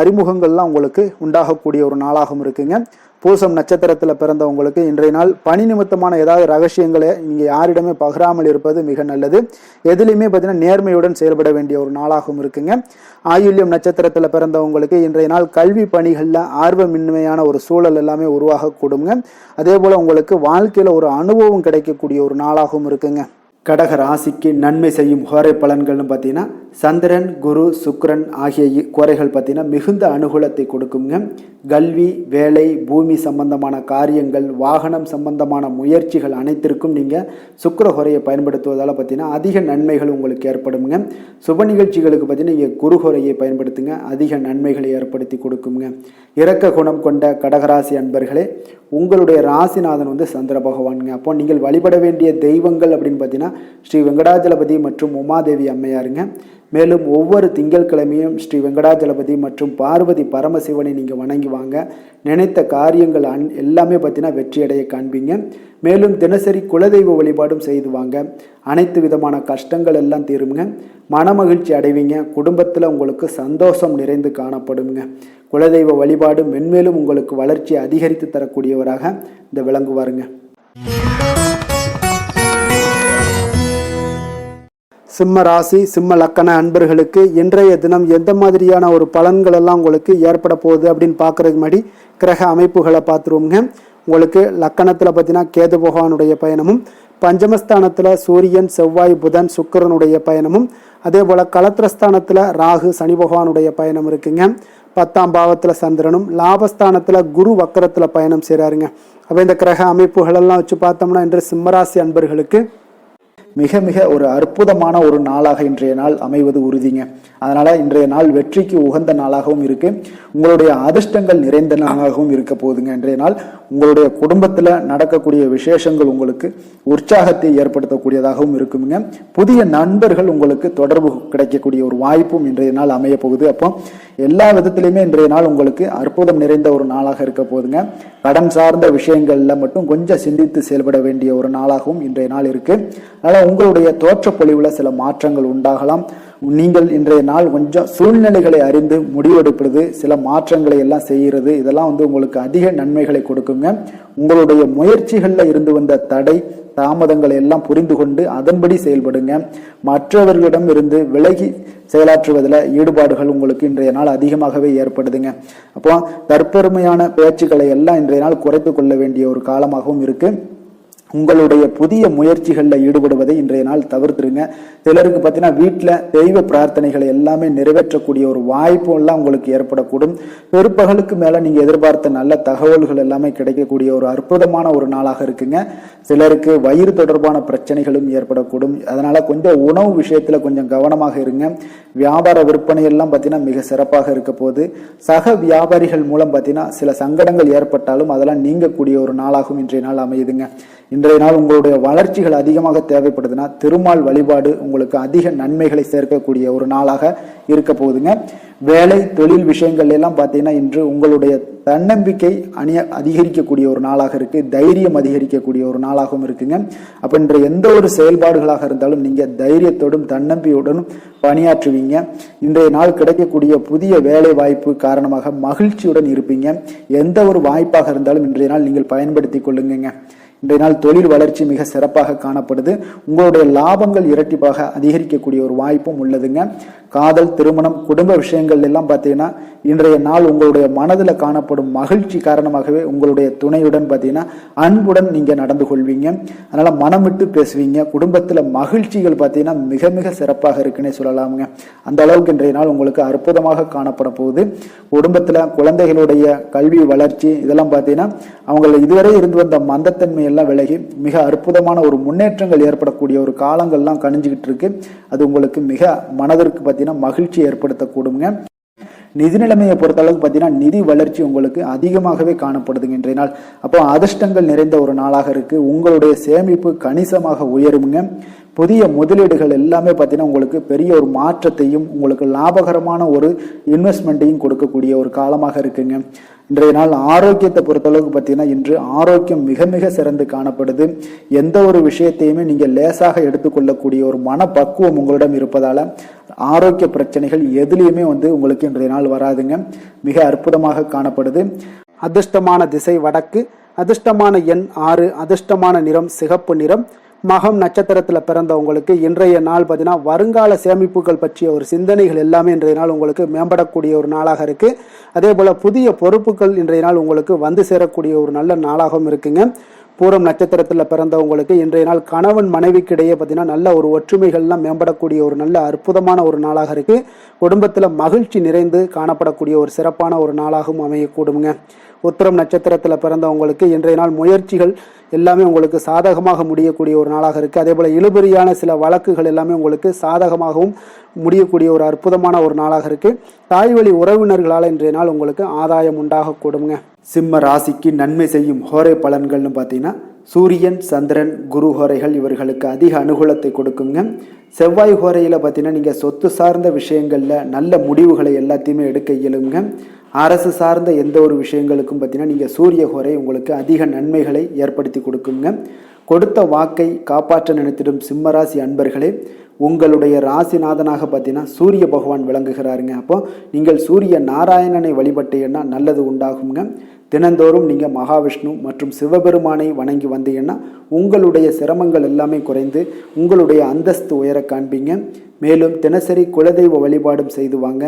அறிமுகங்கள்லாம் உங்களுக்கு உண்டாகக்கூடிய ஒரு நாளாகவும் இருக்குங்க. பூசம் நட்சத்திரத்தில் பிறந்தவங்களுக்கு இன்றைய நாள் பணி நிமித்தமான ஏதாவது ரகசியங்களை நீங்கள் யாரிடமே பகிராமல் இருப்பது மிக நல்லது. எதுலையுமே பார்த்தீங்கன்னா நேர்மையுடன் செயல்பட வேண்டிய ஒரு நாளாகவும் இருக்குங்க. ஆயுள்யம் நட்சத்திரத்தில் பிறந்தவங்களுக்கு இன்றைய நாள் கல்வி பணிகளில் ஆர்வமின்மையான ஒரு சூழல் எல்லாமே உருவாகக்கூடுங்க. அதே போல் உங்களுக்கு வாழ்க்கையில் ஒரு அனுபவம் கிடைக்கக்கூடிய ஒரு நாளாகவும் இருக்குங்க. கடக ராசிக்கு நன்மை செய்யும் கோரை பலன்கள்னு பார்த்தீங்கன்னா சந்திரன், குரு, சுக்கிரன் ஆகிய கோரைகள் பார்த்தீங்கன்னா மிகுந்த அனுகூலத்தை கொடுக்குங்க. கல்வி, வேலை, பூமி சம்பந்தமான காரியங்கள், வாகனம் சம்பந்தமான முயற்சிகள் அனைத்திற்கும் நீங்கள் சுக்கிர கோரையை பயன்படுத்துவதால் பார்த்தீங்கன்னா அதிக நன்மைகள் உங்களுக்கு ஏற்படுங்க. சுப நிகழ்ச்சிகளுக்கு பார்த்தீங்கன்னா நீங்கள் குரு கோரையை பயன்படுத்துங்க, அதிக நன்மைகளை ஏற்படுத்தி கொடுக்குங்க. இரக்க குணம் கொண்ட கடகராசி அன்பர்களே, உங்களுடைய ராசிநாதன் சந்திர பகவானுங்க. அப்போ நீங்கள் வழிபட வேண்டிய தெய்வங்கள் அப்படின்னு பார்த்தீங்கன்னா ஸ்ரீ வெங்கடாஜலபதி மற்றும் உமாதேவி அம்மையாருங்க. மேலும் ஒவ்வொரு திங்கட்கிழமையும் ஸ்ரீ வெங்கடாஜலபதி மற்றும் பார்வதி பரமசிவனை நீங்கள் வணங்கி வாங்க. நினைத்த காரியங்கள் எல்லாமே பார்த்தீங்கன்னா வெற்றியடைய காண்பீங்க. மேலும் தினசரி குலதெய்வ வழிபாடும் செய்து வாங்க. அனைத்து விதமான கஷ்டங்கள் எல்லாம் தீருங்க. மனமகிழ்ச்சி அடைவீங்க. குடும்பத்தில் உங்களுக்கு சந்தோஷம் நிறைந்து காணப்படுங்க. குலதெய்வ வழிபாடு மென்மேலும் உங்களுக்கு வளர்ச்சி அதிகரித்து தரக்கூடியவராக இந்த விளங்குவாருங்க. சிம்ம ராசி, சிம்ம லக்கண அன்பர்களுக்கு இன்றைய தினம் எந்த மாதிரியான ஒரு பலன்கள் எல்லாம் உங்களுக்கு ஏற்பட போகுது அப்படின்னு பார்க்கறதுக்கு முன்னாடி கிரக அமைப்புகளை பார்த்துருவோங்க. உங்களுக்கு லக்கணத்தில் பார்த்தீங்கன்னா கேது பகவானுடைய பயணமும், பஞ்சமஸ்தானத்தில் சூரியன், செவ்வாய், புதன், சுக்கிரனுடைய பயணமும், அதே போல் களத்திரஸ்தானத்தில் ராகு, சனி பகவானுடைய பயணம் இருக்குங்க. 10ஆம் பாவத்தில் சந்திரனும், லாபஸ்தானத்தில் குரு வக்கரத்தில் பயணம் செய்கிறாருங்க. அப்போ இந்த கிரக அமைப்புகளெல்லாம் வச்சு பார்த்தோம்னா இன்று சிம்மராசி அன்பர்களுக்கு மிக மிக ஒரு அற்புதமான ஒரு நாளாக இன்றைய நாள் அமைவது உறுதிங்க. அதனால இன்றைய நாள் வெற்றிக்கு உகந்த நாளாகவும் இருக்கு. உங்களுடைய அதிர்ஷ்டங்கள் நிறைந்த நாளாகவும் இருக்க போகுதுங்க. இன்றைய நாள் உங்களுடைய குடும்பத்தில் நடக்கக்கூடிய விசேஷங்கள் உங்களுக்கு உற்சாகத்தை ஏற்படுத்தக்கூடியதாகவும் இருக்குங்க. புதிய நண்பர்கள் உங்களுக்கு தொடர்பு கிடைக்கக்கூடிய ஒரு வாய்ப்பும் இன்றைய நாள் அமைய போகுது. அப்போ எல்லா விதத்திலையுமே இன்றைய நாள் உங்களுக்கு அற்புதம் நிறைந்த ஒரு நாளாக இருக்க போகுதுங்க. கடன் சார்ந்த விஷயங்கள்ல மட்டும் கொஞ்சம் சிந்தித்து செயல்பட வேண்டிய ஒரு நாளாகவும் இன்றைய நாள் இருக்கு. அதனால உங்களுடைய தோற்ற பொலிவுல சில மாற்றங்கள் உண்டாகலாம். நீங்கள் இன்றைய நாள் கொஞ்சம் சூழ்நிலைகளை அறிந்து முடிவெடுப்பது, சில மாற்றங்களை எல்லாம் செய்கிறது, இதெல்லாம் உங்களுக்கு அதிக நன்மைகளை கொடுக்குங்க. உங்களுடைய முயற்சிகள்ல இருந்து வந்த தடை தாமதங்களை எல்லாம் புரிந்து கொண்டு அதன்படி செயல்படுங்க. மற்றவர்களிடம் இருந்து விலகி செயலாற்றுவதில் ஈடுபாடுகள் உங்களுக்கு இன்றைய நாள் அதிகமாகவே ஏற்படுதுங்க. அப்போ தற்பெருமையான பேச்சுக்களை எல்லாம் இன்றைய நாள் குறைத்து கொள்ள வேண்டிய ஒரு காலமாகவும் இருக்கு. உங்களுடைய புதிய முயற்சிகளில் ஈடுபடுவதை இன்றைய நாள் தவிர்த்துருங்க. சிலருக்கு பார்த்தீங்கன்னா வீட்டில் தெய்வ பிரார்த்தனைகளை எல்லாமே நிறைவேற்றக்கூடிய ஒரு வாய்ப்பு எல்லாம் உங்களுக்கு ஏற்படக்கூடும். பிற்பகலுக்கு மேலே நீங்கள் எதிர்பார்த்த நல்ல தகவல்கள் எல்லாமே கிடைக்கக்கூடிய ஒரு அற்புதமான ஒரு நாளாக இருக்குங்க. சிலருக்கு வயிறு தொடர்பான பிரச்சனைகளும் ஏற்படக்கூடும். அதனால கொஞ்சம் உணவு விஷயத்தில் கொஞ்சம் கவனமாக இருங்க. வியாபார விற்பனை எல்லாம் பார்த்தீங்கன்னா மிக சிறப்பாக இருக்க போது. சக வியாபாரிகள் மூலம் பார்த்தீங்கன்னா சில சங்கடங்கள் ஏற்பட்டாலும் அதெல்லாம் நீங்கக்கூடிய ஒரு நாளாகவும் இன்றைய நாள் அமையுதுங்க. இன்றைய நாள் உங்களுடைய வளர்ச்சிகள் அதிகமாக தேவைப்படுதுன்னா திருமால் வழிபாடு உங்களுக்கு அதிக நன்மைகளை சேர்க்கக்கூடிய ஒரு நாளாக இருக்க போகுதுங்க. வேலை தொழில் விஷயங்கள் எல்லாம் பார்த்தீங்கன்னா இன்று உங்களுடைய தன்னம்பிக்கை அதிகரிக்கக்கூடிய ஒரு நாளாக இருக்கு. தைரியம் அதிகரிக்கக்கூடிய ஒரு நாளாகவும் இருக்குங்க. அப்ப இன்று எந்த ஒரு செயல்பாடுகளாக இருந்தாலும் நீங்க தைரியத்தோடும் தன்னம்பிக்கையோடும் பணியாற்றுவீங்க. இன்றைய நாள் கிடைக்கக்கூடிய புதிய வேலை வாய்ப்பு காரணமாக மகிழ்ச்சியுடன் இருப்பீங்க. எந்த ஒரு வாய்ப்பாக இருந்தாலும் இன்றைய நாள் நீங்கள் பயன்படுத்தி கொள்ளுங்க. இன்றைய நாள் தொழில் வளர்ச்சி மிக சிறப்பாக காணப்படுது. உங்களுடைய லாபங்கள் இரட்டிப்பாக அதிகரிக்கக்கூடிய ஒரு வாய்ப்பும் உள்ளதுங்க. காதல், திருமணம், குடும்ப விஷயங்கள் எல்லாம் பார்த்தீங்கன்னா இன்றைய நாள் உங்களுடைய மனதில் காணப்படும் மகிழ்ச்சி காரணமாகவே உங்களுடைய துணையுடன் பார்த்தீங்கன்னா அன்புடன் நீங்கள் நடந்து கொள்வீங்க. அதனால மனம் விட்டு பேசுவீங்க. குடும்பத்தில் மகிழ்ச்சிகள் பார்த்தீங்கன்னா மிக மிக சிறப்பாக இருக்குன்னே சொல்லலாமுங்க. அந்த அளவுக்கு இன்றைய நாள் உங்களுக்கு அற்புதமாக காணப்பட போகுது. குடும்பத்தில் குழந்தைகளுடைய கல்வி வளர்ச்சி இதெல்லாம் பார்த்தீங்கன்னா அவங்க இதுவரை இருந்து வந்த மந்தத்தன்மை எல்லாம் விலகி மிக அற்புதமான ஒரு முன்னேற்றங்கள் ஏற்படக்கூடிய ஒரு காலங்கள்லாம் கணிஞ்சுக்கிட்டு இருக்கு. அது உங்களுக்கு மிக மனதிற்கு பார்த்தீங்கன்னா மகிழ்ச்சி ஏற்படுத்தக்கூடுங்க. நிதி நிலைமையை பொறுத்த அளவுக்கு பார்த்தீங்கன்னா நிதி வளர்ச்சி உங்களுக்கு அதிகமாகவே காணப்படுதுங்க இன்றைய நாள். அப்போ அதிர்ஷ்டங்கள் நிறைந்த ஒரு நாளாக இருக்கு. உங்களுடைய சேமிப்பு கணிசமாக உயருங்க. புதிய முதலீடுகள் எல்லாமே பார்த்தீங்கன்னா உங்களுக்கு பெரிய ஒரு மாற்றத்தையும் உங்களுக்கு லாபகரமான ஒரு இன்வெஸ்ட்மெண்ட்டையும் கொடுக்கக்கூடிய ஒரு காலமாக இருக்குங்க. இன்றைய நாள் ஆரோக்கியத்தை பொறுத்தளவுக்கு பார்த்தீங்கன்னா இன்று ஆரோக்கியம் மிக மிக சிறந்து காணப்படுது. எந்த ஒரு விஷயத்தையுமே நீங்கள் லேசாக எடுத்துக்கொள்ளக்கூடிய ஒரு மனப்பக்குவம் உங்களிடம் இருப்பதால ஆரோக்கிய பிரச்சனைகள் எதுலேயுமே உங்களுக்கு இன்றைய நாள் வராதுங்க. மிக அற்புதமாக காணப்படுது. அதிர்ஷ்டமான திசை வடக்கு, அதிர்ஷ்டமான எண் 6, அதிர்ஷ்டமான நிறம் சிகப்பு நிறம். மகம் நட்சத்திரத்தில் பிறந்தவங்களுக்கு இன்றைய நாள் பார்த்தீங்கன்னா வருங்கால சேமிப்புகள் பற்றிய ஒரு சிந்தனைகள் எல்லாமே இன்றைய நாள் உங்களுக்கு மேம்படக்கூடிய ஒரு நாளாக இருக்கு. அதே போல புதிய பொறுப்புகள் இன்றைய நாள் உங்களுக்கு வந்து சேரக்கூடிய ஒரு நல்ல நாளாகவும் இருக்குங்க. பூரம் நட்சத்திரத்தில் பிறந்தவங்களுக்கு இன்றைய நாள் கணவன் மனைவிக்கு இடையே பார்த்தீங்கன்னா நல்ல ஒரு ஒற்றுமைகள்லாம் மேம்படக்கூடிய ஒரு நல்ல அற்புதமான ஒரு நாளாக இருக்கு. குடும்பத்தில் மகிழ்ச்சி நிறைந்து காணப்படக்கூடிய ஒரு சிறப்பான ஒரு நாளாகவும் அமையக்கூடுங்க. உத்திரம் நட்சத்திரத்தில் பிறந்தவங்களுக்கு இன்றைய நாள் முயற்சிகள் எல்லாமே உங்களுக்கு சாதகமாக முடியக்கூடிய ஒரு நாளாக இருக்கு. அதே போல இழுபறியான சில வழக்குகள் எல்லாமே உங்களுக்கு சாதகமாகவும் முடியக்கூடிய ஒரு அற்புதமான ஒரு நாளாக இருக்கு. தாய் வழி உறவினர்களால் இன்றைய நாள் உங்களுக்கு ஆதாயம் உண்டாக கூடுங்க. சிம்ம ராசிக்கு நன்மை செய்யும் ஹோரை பலன்கள்னு பார்த்தீங்கன்னா சூரியன், சந்திரன், குரு ஹோரைகள் இவர்களுக்கு அதிக அனுகூலத்தை கொடுக்குங்க. செவ்வாய் ஹோரையில் பார்த்தீங்கன்னா நீங்கள் சொத்து சார்ந்த விஷயங்களில் நல்ல முடிவுகளை எல்லாத்தையுமே எடுக்க இயலுங்க. அரசு சார்ந்த எந்த ஒரு விஷயங்களுக்கும் பார்த்தீங்கன்னா நீங்கள் சூரிய ஹோரை உங்களுக்கு அதிக நன்மைகளை ஏற்படுத்தி கொடுக்குங்க. கொடுத்த வாக்கை காப்பாற்ற நினைத்திடும் சிம்மராசி அன்பர்களே, உங்களுடைய ராசிநாதனாக பார்த்தீங்கன்னா சூரிய பகவான் விளங்குகிறாருங்க. அப்போ நீங்கள் சூரிய நாராயணனை வழிபட்டீங்கன்னா நல்லது உண்டாகுங்க. தினந்தோறும் நீங்கள் மகாவிஷ்ணு மற்றும் சிவபெருமானை வணங்கி வந்தீங்கன்னா உங்களுடைய சிரமங்கள் எல்லாமே குறைந்து உங்களுடைய அந்தஸ்து உயர காண்பீங்க. மேலும் தினசரி குலதெய்வ வழிபாடும் செய்து வாங்க.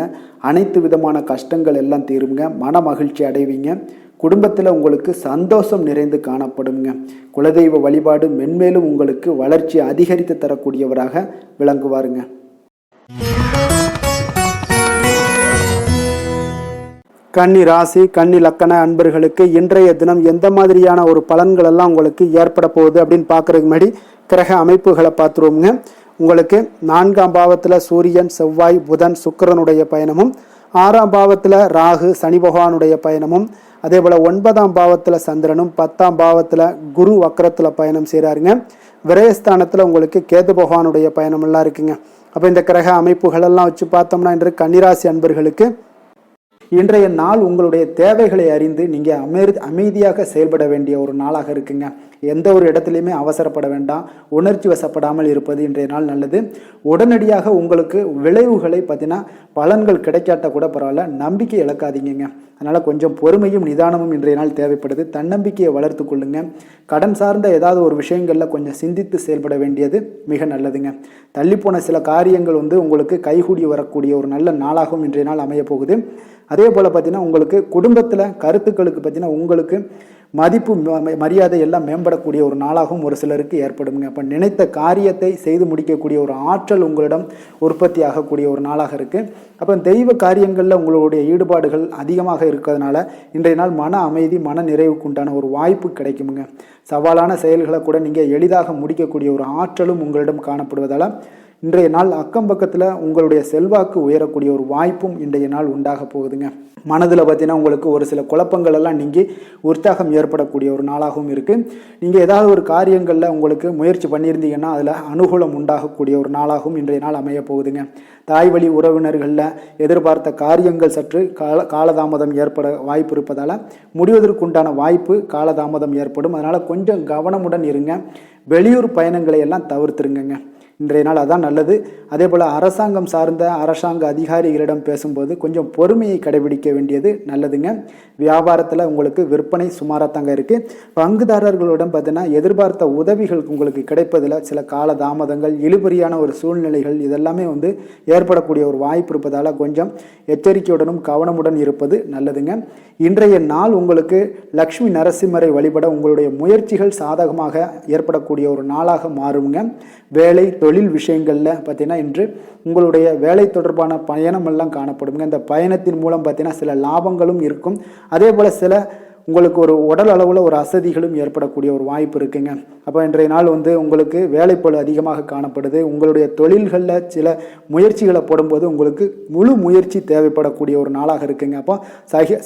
அனைத்து விதமான கஷ்டங்கள் எல்லாம் தீருங்க. மன மகிழ்ச்சி அடைவீங்க. குடும்பத்தில் உங்களுக்கு சந்தோஷம் நிறைந்து காணப்படுங்க. குலதெய்வ வழிபாடு மென்மேலும் உங்களுக்கு வளர்ச்சி அதிகரித்து தரக்கூடியவராக விளங்குவாருங்க. கன்னி ராசி, கன்னி லக்கண அன்பர்களுக்கு இன்றைய தினம் எந்த மாதிரியான ஒரு பலன்கள் எல்லாம் உங்களுக்கு ஏற்பட போகுது அப்படின்னு பார்க்கறதுக்கு முன்னாடி கிரக அமைப்புகளை பார்த்துருவோங்க. உங்களுக்கு 4ஆம் பாவத்தில் சூரியன், செவ்வாய், புதன், சுக்கிரனுடைய பயணமும், 6ஆம் பாவத்தில் ராகு, சனி பகவானுடைய பயணமும், அதே போல் 9ஆம் பாவத்தில் சந்திரனும், 10ஆம் பாவத்தில் குரு வக்கரத்தில் பயணம் செய்கிறாருங்க. விரயஸ்தானத்தில் உங்களுக்கு கேது பகவானுடைய பயணம் எல்லாம் இருக்குங்க. அப்போ இந்த கிரக அமைப்புகளெல்லாம் வச்சு பார்த்தோம்னா இன்று கன்னிராசி அன்பர்களுக்கு இன்றைய நாள் உங்களுடைய தேவைகளை அறிந்து நீங்கள் அமைதியாக செயல்பட வேண்டிய ஒரு நாளாக இருக்குங்க. எந்த ஒரு இடத்துலையுமே அவசரப்பட வேண்டாம். உணர்ச்சி வசப்படாமல் இருப்பது இன்றைய நாள் நல்லது. உடனடியாக உங்களுக்கு விளைவுகளை பார்த்தீங்கன்னா பலன்கள் கிடைக்காட்ட கூட பரவாயில்ல, நம்பிக்கை இழக்காதீங்க. அதனால் கொஞ்சம் பொறுமையும் நிதானமும் இன்றைய நாள் தேவைப்படுது. தன்னம்பிக்கையை வளர்த்து கொள்ளுங்க. கடன் சார்ந்த ஏதாவது ஒரு விஷயங்களில் கொஞ்சம் சிந்தித்து செயல்பட வேண்டியது மிக நல்லதுங்க. தள்ளிப்போன சில காரியங்கள் உங்களுக்கு கைகூடி வரக்கூடிய ஒரு நல்ல நாளாகவும் இன்றைய நாள் அமைய போகுது. அதே போல் பார்த்தீங்கன்னா உங்களுக்கு குடும்பத்தில் கருத்துக்களுக்கு பார்த்தீங்கன்னா உங்களுக்கு மதிப்பு மரியாதை எல்லாம் மேம்படக்கூடிய ஒரு நாளாகவும் ஒரு சிலருக்கு ஏற்படுங்க. அப்போ நினைத்த காரியத்தை செய்து முடிக்கக்கூடிய ஒரு ஆற்றல் உங்களிடம் உற்பத்தி ஆகக்கூடிய ஒரு நாளாக இருக்குது. அப்போ தெய்வ காரியங்களில் உங்களுடைய ஈடுபாடுகள் அதிகமாக இருக்கிறதுனால இன்றைய நாள் மன அமைதி, மன நிறைவுக்கு உண்டான ஒரு வாய்ப்பு கிடைக்குமுங்க. சவாலான செயல்களை கூட நீங்கள் எளிதாக முடிக்கக்கூடிய ஒரு ஆற்றலும் உங்களிடம் காணப்படுவதால் இன்றைய நாள் அக்கம் பக்கத்தில் உங்களுடைய செல்வாக்கு உயரக்கூடிய ஒரு வாய்ப்பும் இன்றைய நாள் உண்டாக போகுதுங்க. மனதில் பார்த்தீங்கன்னா உங்களுக்கு ஒரு சில குழப்பங்கள் எல்லாம் நீங்கி உற்சாகம் ஏற்படக்கூடிய ஒரு நாளாகவும் இருக்குது. நீங்கள் ஏதாவது ஒரு காரியங்களில் உங்களுக்கு முயற்சி பண்ணியிருந்தீங்கன்னா அதில் அனுகூலம் உண்டாகக்கூடிய ஒரு நாளாகவும் இன்றைய நாள் அமைய போகுதுங்க. தாய் வழி உறவினர்களில் எதிர்பார்த்த காரியங்கள் சற்று காலதாமதம் ஏற்பட வாய்ப்பு இருப்பதால் முடிவதற்குண்டான வாய்ப்பு காலதாமதம் ஏற்படும். அதனால் கொஞ்சம் கவனமுடன் இருங்க. வெளியூர் பயணங்களை எல்லாம் தவிர்த்துருங்க. இன்றைய நாள் அதான் நல்லது. அதே போல் அரசாங்கம் சார்ந்த அரசாங்க அதிகாரிகளிடம் பேசும்போது கொஞ்சம் பொறுமையை கடைபிடிக்க வேண்டியது நல்லதுங்க. வியாபாரத்தில் உங்களுக்கு விற்பனை சுமாராக தாங்க இருக்குது. பங்குதாரர்களிடம் பார்த்தீங்கன்னா எதிர்பார்த்த உதவிகள் உங்களுக்கு கிடைப்பதில் சில கால தாமதங்கள், இழுபறியான ஒரு சூழ்நிலைகள் இதெல்லாமே ஏற்படக்கூடிய ஒரு வாய்ப்பு இருப்பதால் கொஞ்சம் எச்சரிக்கையுடனும் கவனமுடன் இருப்பது நல்லதுங்க. இன்றைய நாள் உங்களுக்கு லக்ஷ்மி நரசிம்மரை வழிபட உங்களுடைய முயற்சிகள் சாதகமாக ஏற்படக்கூடிய ஒரு நாளாக மாறுங்க. வேலை தொழில் விஷயங்களில் பார்த்தீங்கன்னா இன்று உங்களுடைய வேலை தொடர்பான பயணம் எல்லாம் காணப்படுங்க. இந்த பயணத்தின் மூலம் பார்த்தீங்கன்னா சில லாபங்களும் இருக்கும். அதே போல் சில உங்களுக்கு ஒரு உடல் அளவில் ஒரு அசதிகளும் ஏற்படக்கூடிய ஒரு வாய்ப்பு இருக்குங்க. அப்போ இன்றைய நாள் உங்களுக்கு வேலைப்பளு அதிகமாக காணப்படுது. உங்களுடைய தொழில்களில் சில முயற்சிகளை போடும்போது உங்களுக்கு முழு முயற்சி தேவைப்படக்கூடிய ஒரு நாளாக இருக்குங்க. அப்போ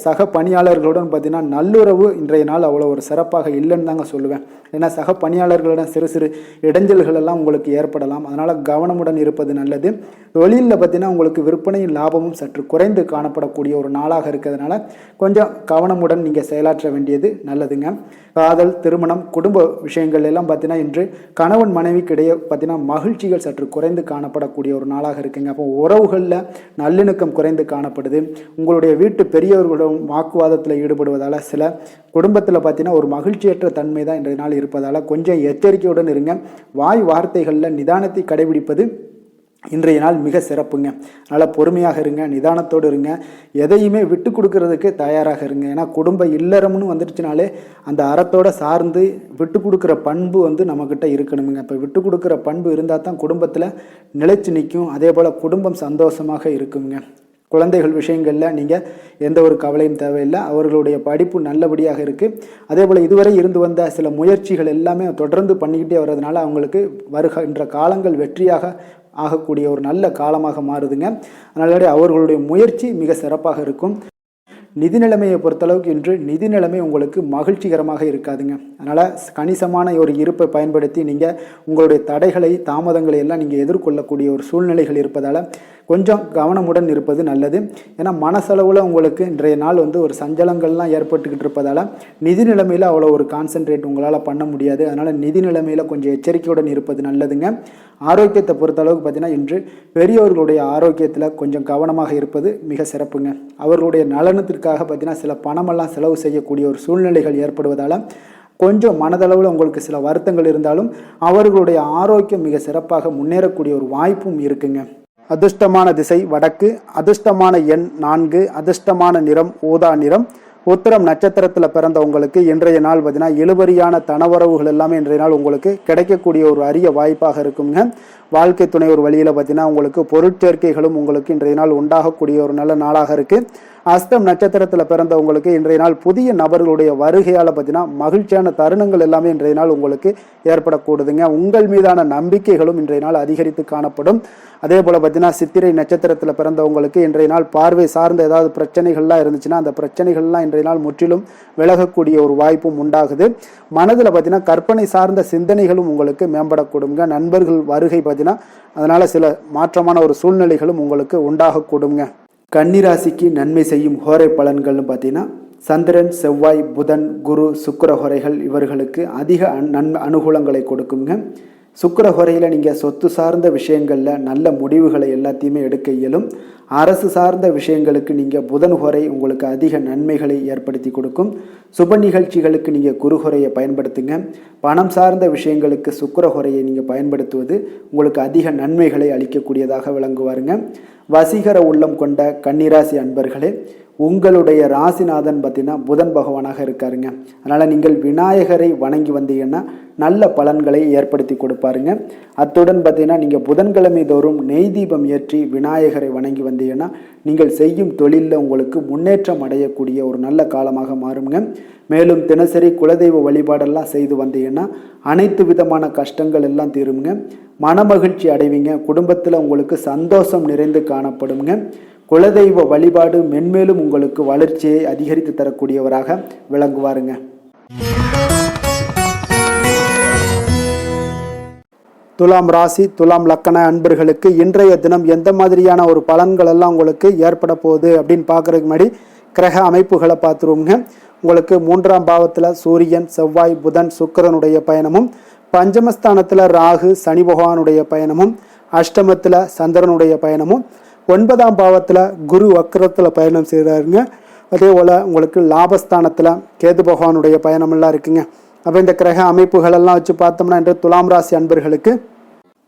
சக பணியாளர்களுடன் பார்த்தீங்கன்னா நல்லுறவு இன்றைய நாள் அவ்வளோ ஒரு சிறப்பாக இல்லைன்னு தாங்க சொல்லுவேன். ஏன்னா சக பணியாளர்களிடம் சிறு சிறு இடைஞ்சல்கள் எல்லாம் உங்களுக்கு ஏற்படலாம். அதனால் கவனமுடன் இருப்பது நல்லது. தொழிலில் பார்த்தீங்கன்னா உங்களுக்கு விற்பனையும் லாபமும் சற்று குறைந்து காணப்படக்கூடிய ஒரு நாளாக இருக்கிறதுனால கொஞ்சம் கவனமுடன் நீங்கள் செயலாற்ற செயலாற்ற வேண்டியது நல்லதுங்க. காதல், திருமணம், குடும்ப விஷயங்கள் எல்லாம் பார்த்தீங்கன்னா இன்று கணவன் மனைவிக்கிடையே பார்த்தீங்கன்னா மகிழ்ச்சிகள் சற்று குறைந்து காணப்படக்கூடிய ஒரு நாளாக இருக்குங்க. அப்போ உறவுகளில் நல்லிணக்கம் குறைந்து காணப்படுது. உங்களுடைய வீட்டு பெரியவர்களும் வாக்குவாதத்தில் ஈடுபடுவதால் சில குடும்பத்தில் பார்த்தீங்கன்னா ஒரு மகிழ்ச்சியற்ற தன்மை தான் இன்றைய நாள் இருப்பதால் கொஞ்சம் எச்சரிக்கையுடன் இருங்க. வாய் வார்த்தைகளில் நிதானத்தை கடைபிடிப்பது இன்றைய நாள் மிக சிறப்புங்க. அதனால் பொறுமையாக இருங்க, நிதானத்தோடு இருங்க, எதையுமே விட்டு கொடுக்கறதுக்கு தயாராக இருங்க. ஏன்னா குடும்ப இல்லறம்னு வந்துடுச்சுனாலே அந்த அறத்தோடு சார்ந்து விட்டு கொடுக்குற பண்பு நம்மக்கிட்ட இருக்கணுங்க. இப்போ விட்டு கொடுக்குற பண்பு இருந்தால் தான் குடும்பத்தில் நிலைச்சு நிற்கும். அதே போல் குடும்பம் சந்தோஷமாக இருக்குங்க. குழந்தைகள் விஷயங்களில் நீங்கள் எந்த ஒரு கவலையும் தேவையில்லை. அவர்களுடைய படிப்பு நல்லபடியாக இருக்குது. அதே போல் இதுவரை இருந்து வந்த சில முயற்சிகள் எல்லாமே தொடர்ந்து பண்ணிக்கிட்டே வர்றதுனால அவங்களுக்கு வருகின்ற காலங்கள் வெற்றியாக ஆகக்கூடிய ஒரு நல்ல காலமாக மாறுதுங்க. அதனால அவர்களுடைய முயற்சி மிக சிறப்பாக இருக்கும். நிதி நிலைமையை பொறுத்தளவுக்கு இன்று நிதி நிலைமை உங்களுக்கு மகிழ்ச்சிகரமாக இருக்காதுங்க. அதனால் கணிசமான ஒரு இருப்பை பயன்படுத்தி நீங்கள் உங்களுடைய தடைகளை, தாமதங்களை எல்லாம் நீங்கள் எதிர்கொள்ளக்கூடிய ஒரு சூழ்நிலைகள் இருப்பதால் கொஞ்சம் கவனமுடன் இருப்பது நல்லது. ஏன்னா மனசளவில் உங்களுக்கு இன்றைய நாள் ஒரு சஞ்சலங்கள்லாம் ஏற்பட்டுக்கிட்டு இருப்பதால் நிதி நிலைமையில் அவ்வளோ ஒரு கான்சன்ட்ரேட் உங்களால் பண்ண முடியாது. அதனால் நிதி நிலைமையில் கொஞ்சம் எச்சரிக்கையுடன் இருப்பது நல்லதுங்க. ஆரோக்கியத்தை பொறுத்தளவுக்கு பார்த்தீங்கன்னா இன்று பெரியவர்களுடைய ஆரோக்கியத்தில் கொஞ்சம் கவனமாக இருப்பது மிக சிறப்புங்க. அவர்களுடைய நலனத்திற்காக பார்த்தீங்கன்னா சில பணமெல்லாம் செலவு செய்யக்கூடிய ஒரு சூழ்நிலைகள் ஏற்படுவதால் கொஞ்சம் மனதளவில் உங்களுக்கு சில வருத்தங்கள் இருந்தாலும் அவர்களுடைய ஆரோக்கியம் மிக சிறப்பாக முன்னேறக்கூடிய ஒரு வாய்ப்பும் இருக்குங்க. அதிர்ஷ்டமான திசை வடக்கு, அதிர்ஷ்டமான எண் 4, அதிர்ஷ்டமான நிறம் ஊதா நிறம். உத்திரம் நட்சத்திரத்தில் பிறந்தவங்களுக்கு இன்றைய நாள் பார்த்தீங்கன்னா இழுபறியான தனவரவுகள் எல்லாமே இன்றைய நாள் உங்களுக்கு கிடைக்கக்கூடிய ஒரு அரிய வாய்ப்பாக இருக்குங்க. வாழ்க்கை துணை ஒரு வழியில் பார்த்தீங்கன்னா உங்களுக்கு பொருட்சேர்க்கைகளும் உங்களுக்கு இன்றைய நாள் உண்டாகக்கூடிய ஒரு நல்ல நாளாக இருக்குது. அஸ்தம் நட்சத்திரத்தில் பிறந்தவங்களுக்கு இன்றைய நாள் புதிய நபர்களுடைய வருகையால் பார்த்தீங்கன்னா மகிழ்ச்சியான தருணங்கள் எல்லாமே இன்றைய நாள் உங்களுக்கு ஏற்படக்கூடுதுங்க. உங்கள் மீதான நம்பிக்கைகளும் இன்றைய நாள் அதிகரித்து காணப்படும். அதே போல் பார்த்தீங்கன்னா சித்திரை நட்சத்திரத்தில் பிறந்தவங்களுக்கு இன்றைய நாள் பார்வை சார்ந்த ஏதாவது பிரச்சனைகள்லாம் இருந்துச்சுன்னா அந்த பிரச்சனைகள்லாம் இன்றைய நாள் முற்றிலும் விலகக்கூடிய ஒரு வாய்ப்பும் உண்டாகுது. மனதில் பார்த்தீங்கன்னா கற்பனை சார்ந்த சிந்தனைகளும் உங்களுக்கு மேம்படக்கூடுங்க. நண்பர்கள் வருகை பார்த்தீங்கன்னா அதனால் சில மாற்றமான ஒரு சூழ்நிலைகளும் உங்களுக்கு உண்டாகக்கூடுங்க. கன்னிராசிக்கு நன்மை செய்யும் ஹோரை பலன்கள்னு பார்த்தீங்கன்னா சந்திரன், செவ்வாய், புதன், குரு, சுக்கிர ஹோரைகள் இவர்களுக்கு அதிக அனுகூலங்களை கொடுக்குங்க. சுக்கிர ஹோரையில் நீங்கள் சொத்து சார்ந்த விஷயங்களில் நல்ல முடிவுகளை எல்லாத்தையுமே எடுக்க இயலும். அரசு சார்ந்த விஷயங்களுக்கு நீங்கள் புதன் ஹோரை உங்களுக்கு அதிக நன்மைகளை ஏற்படுத்தி கொடுக்கும். சுப நிகழ்ச்சிகளுக்கு நீங்கள் குரு ஹோரையை பயன்படுத்துங்க. பணம் சார்ந்த விஷயங்களுக்கு சுக்கிர ஹோரையை நீங்கள் பயன்படுத்துவது உங்களுக்கு அதிக நன்மைகளை அளிக்கக்கூடியதாக விளங்குவாருங்க. வசீகர உள்ளம் கொண்ட கன்னிராசி அன்பர்களே, உங்களுடைய ராசிநாதன் பார்த்தீங்கன்னா புதன் பகவானாக இருக்காருங்க. அதனால் நீங்கள் விநாயகரை வணங்கி வந்தீங்கன்னா நல்ல பலன்களை ஏற்படுத்தி கொடுப்பாருங்க. அத்துடன் பார்த்தீங்கன்னா நீங்கள் புதன்கிழமை தோறும் நெய் தீபம் ஏற்றி விநாயகரை வணங்கி வந்தீங்கன்னா நீங்கள் செய்யும் தொழிலில் உங்களுக்கு முன்னேற்றம் அடையக்கூடிய ஒரு நல்ல காலமாக மாறுங்க. மேலும் தினசரி குலதெய்வ வழிபாடெல்லாம் செய்து வந்தீங்கன்னா அனைத்து விதமான கஷ்டங்கள் எல்லாம் தீருங்க. மனமகிழ்ச்சி அடைவீங்க. குடும்பத்தில் உங்களுக்கு சந்தோஷம் நிறைந்து காணப்படுங்க. குலதெய்வ வழிபாடு மென்மேலும் உங்களுக்கு வளர்ச்சியை அதிகரித்து தரக்கூடியவராக விளங்குவாருங்க. துலாம் ராசி, துலாம் லக்கண அன்பர்களுக்கு இன்றைய தினம் எந்த மாதிரியான ஒரு பலன்கள் எல்லாம் உங்களுக்கு ஏற்பட போகுது அப்படின்னு பார்க்கறதுக்கு முன்னாடி கிரக அமைப்புகளை பார்த்துருவோங்க. உங்களுக்கு 3ஆம் பாவத்தில் சூரியன், செவ்வாய், புதன், சுக்கிரனுடைய பயணமும், பஞ்சமஸ்தானத்தில் ராகு, சனி பகவானுடைய பயணமும், அஷ்டமத்தில் சந்திரனுடைய பயணமும், 9ஆம் பாவத்தில் குரு வக்கரத்தில் பயணம் செய்கிறாருங்க. அதே போல் உங்களுக்கு லாபஸ்தானத்தில் கேது பகவானுடைய பயணமெல்லாம் இருக்குங்க. அப்போ இந்த கிரக அமைப்புகளெல்லாம் வச்சு பார்த்தோம்னா இன்று துலாம் ராசி அன்பர்களுக்கு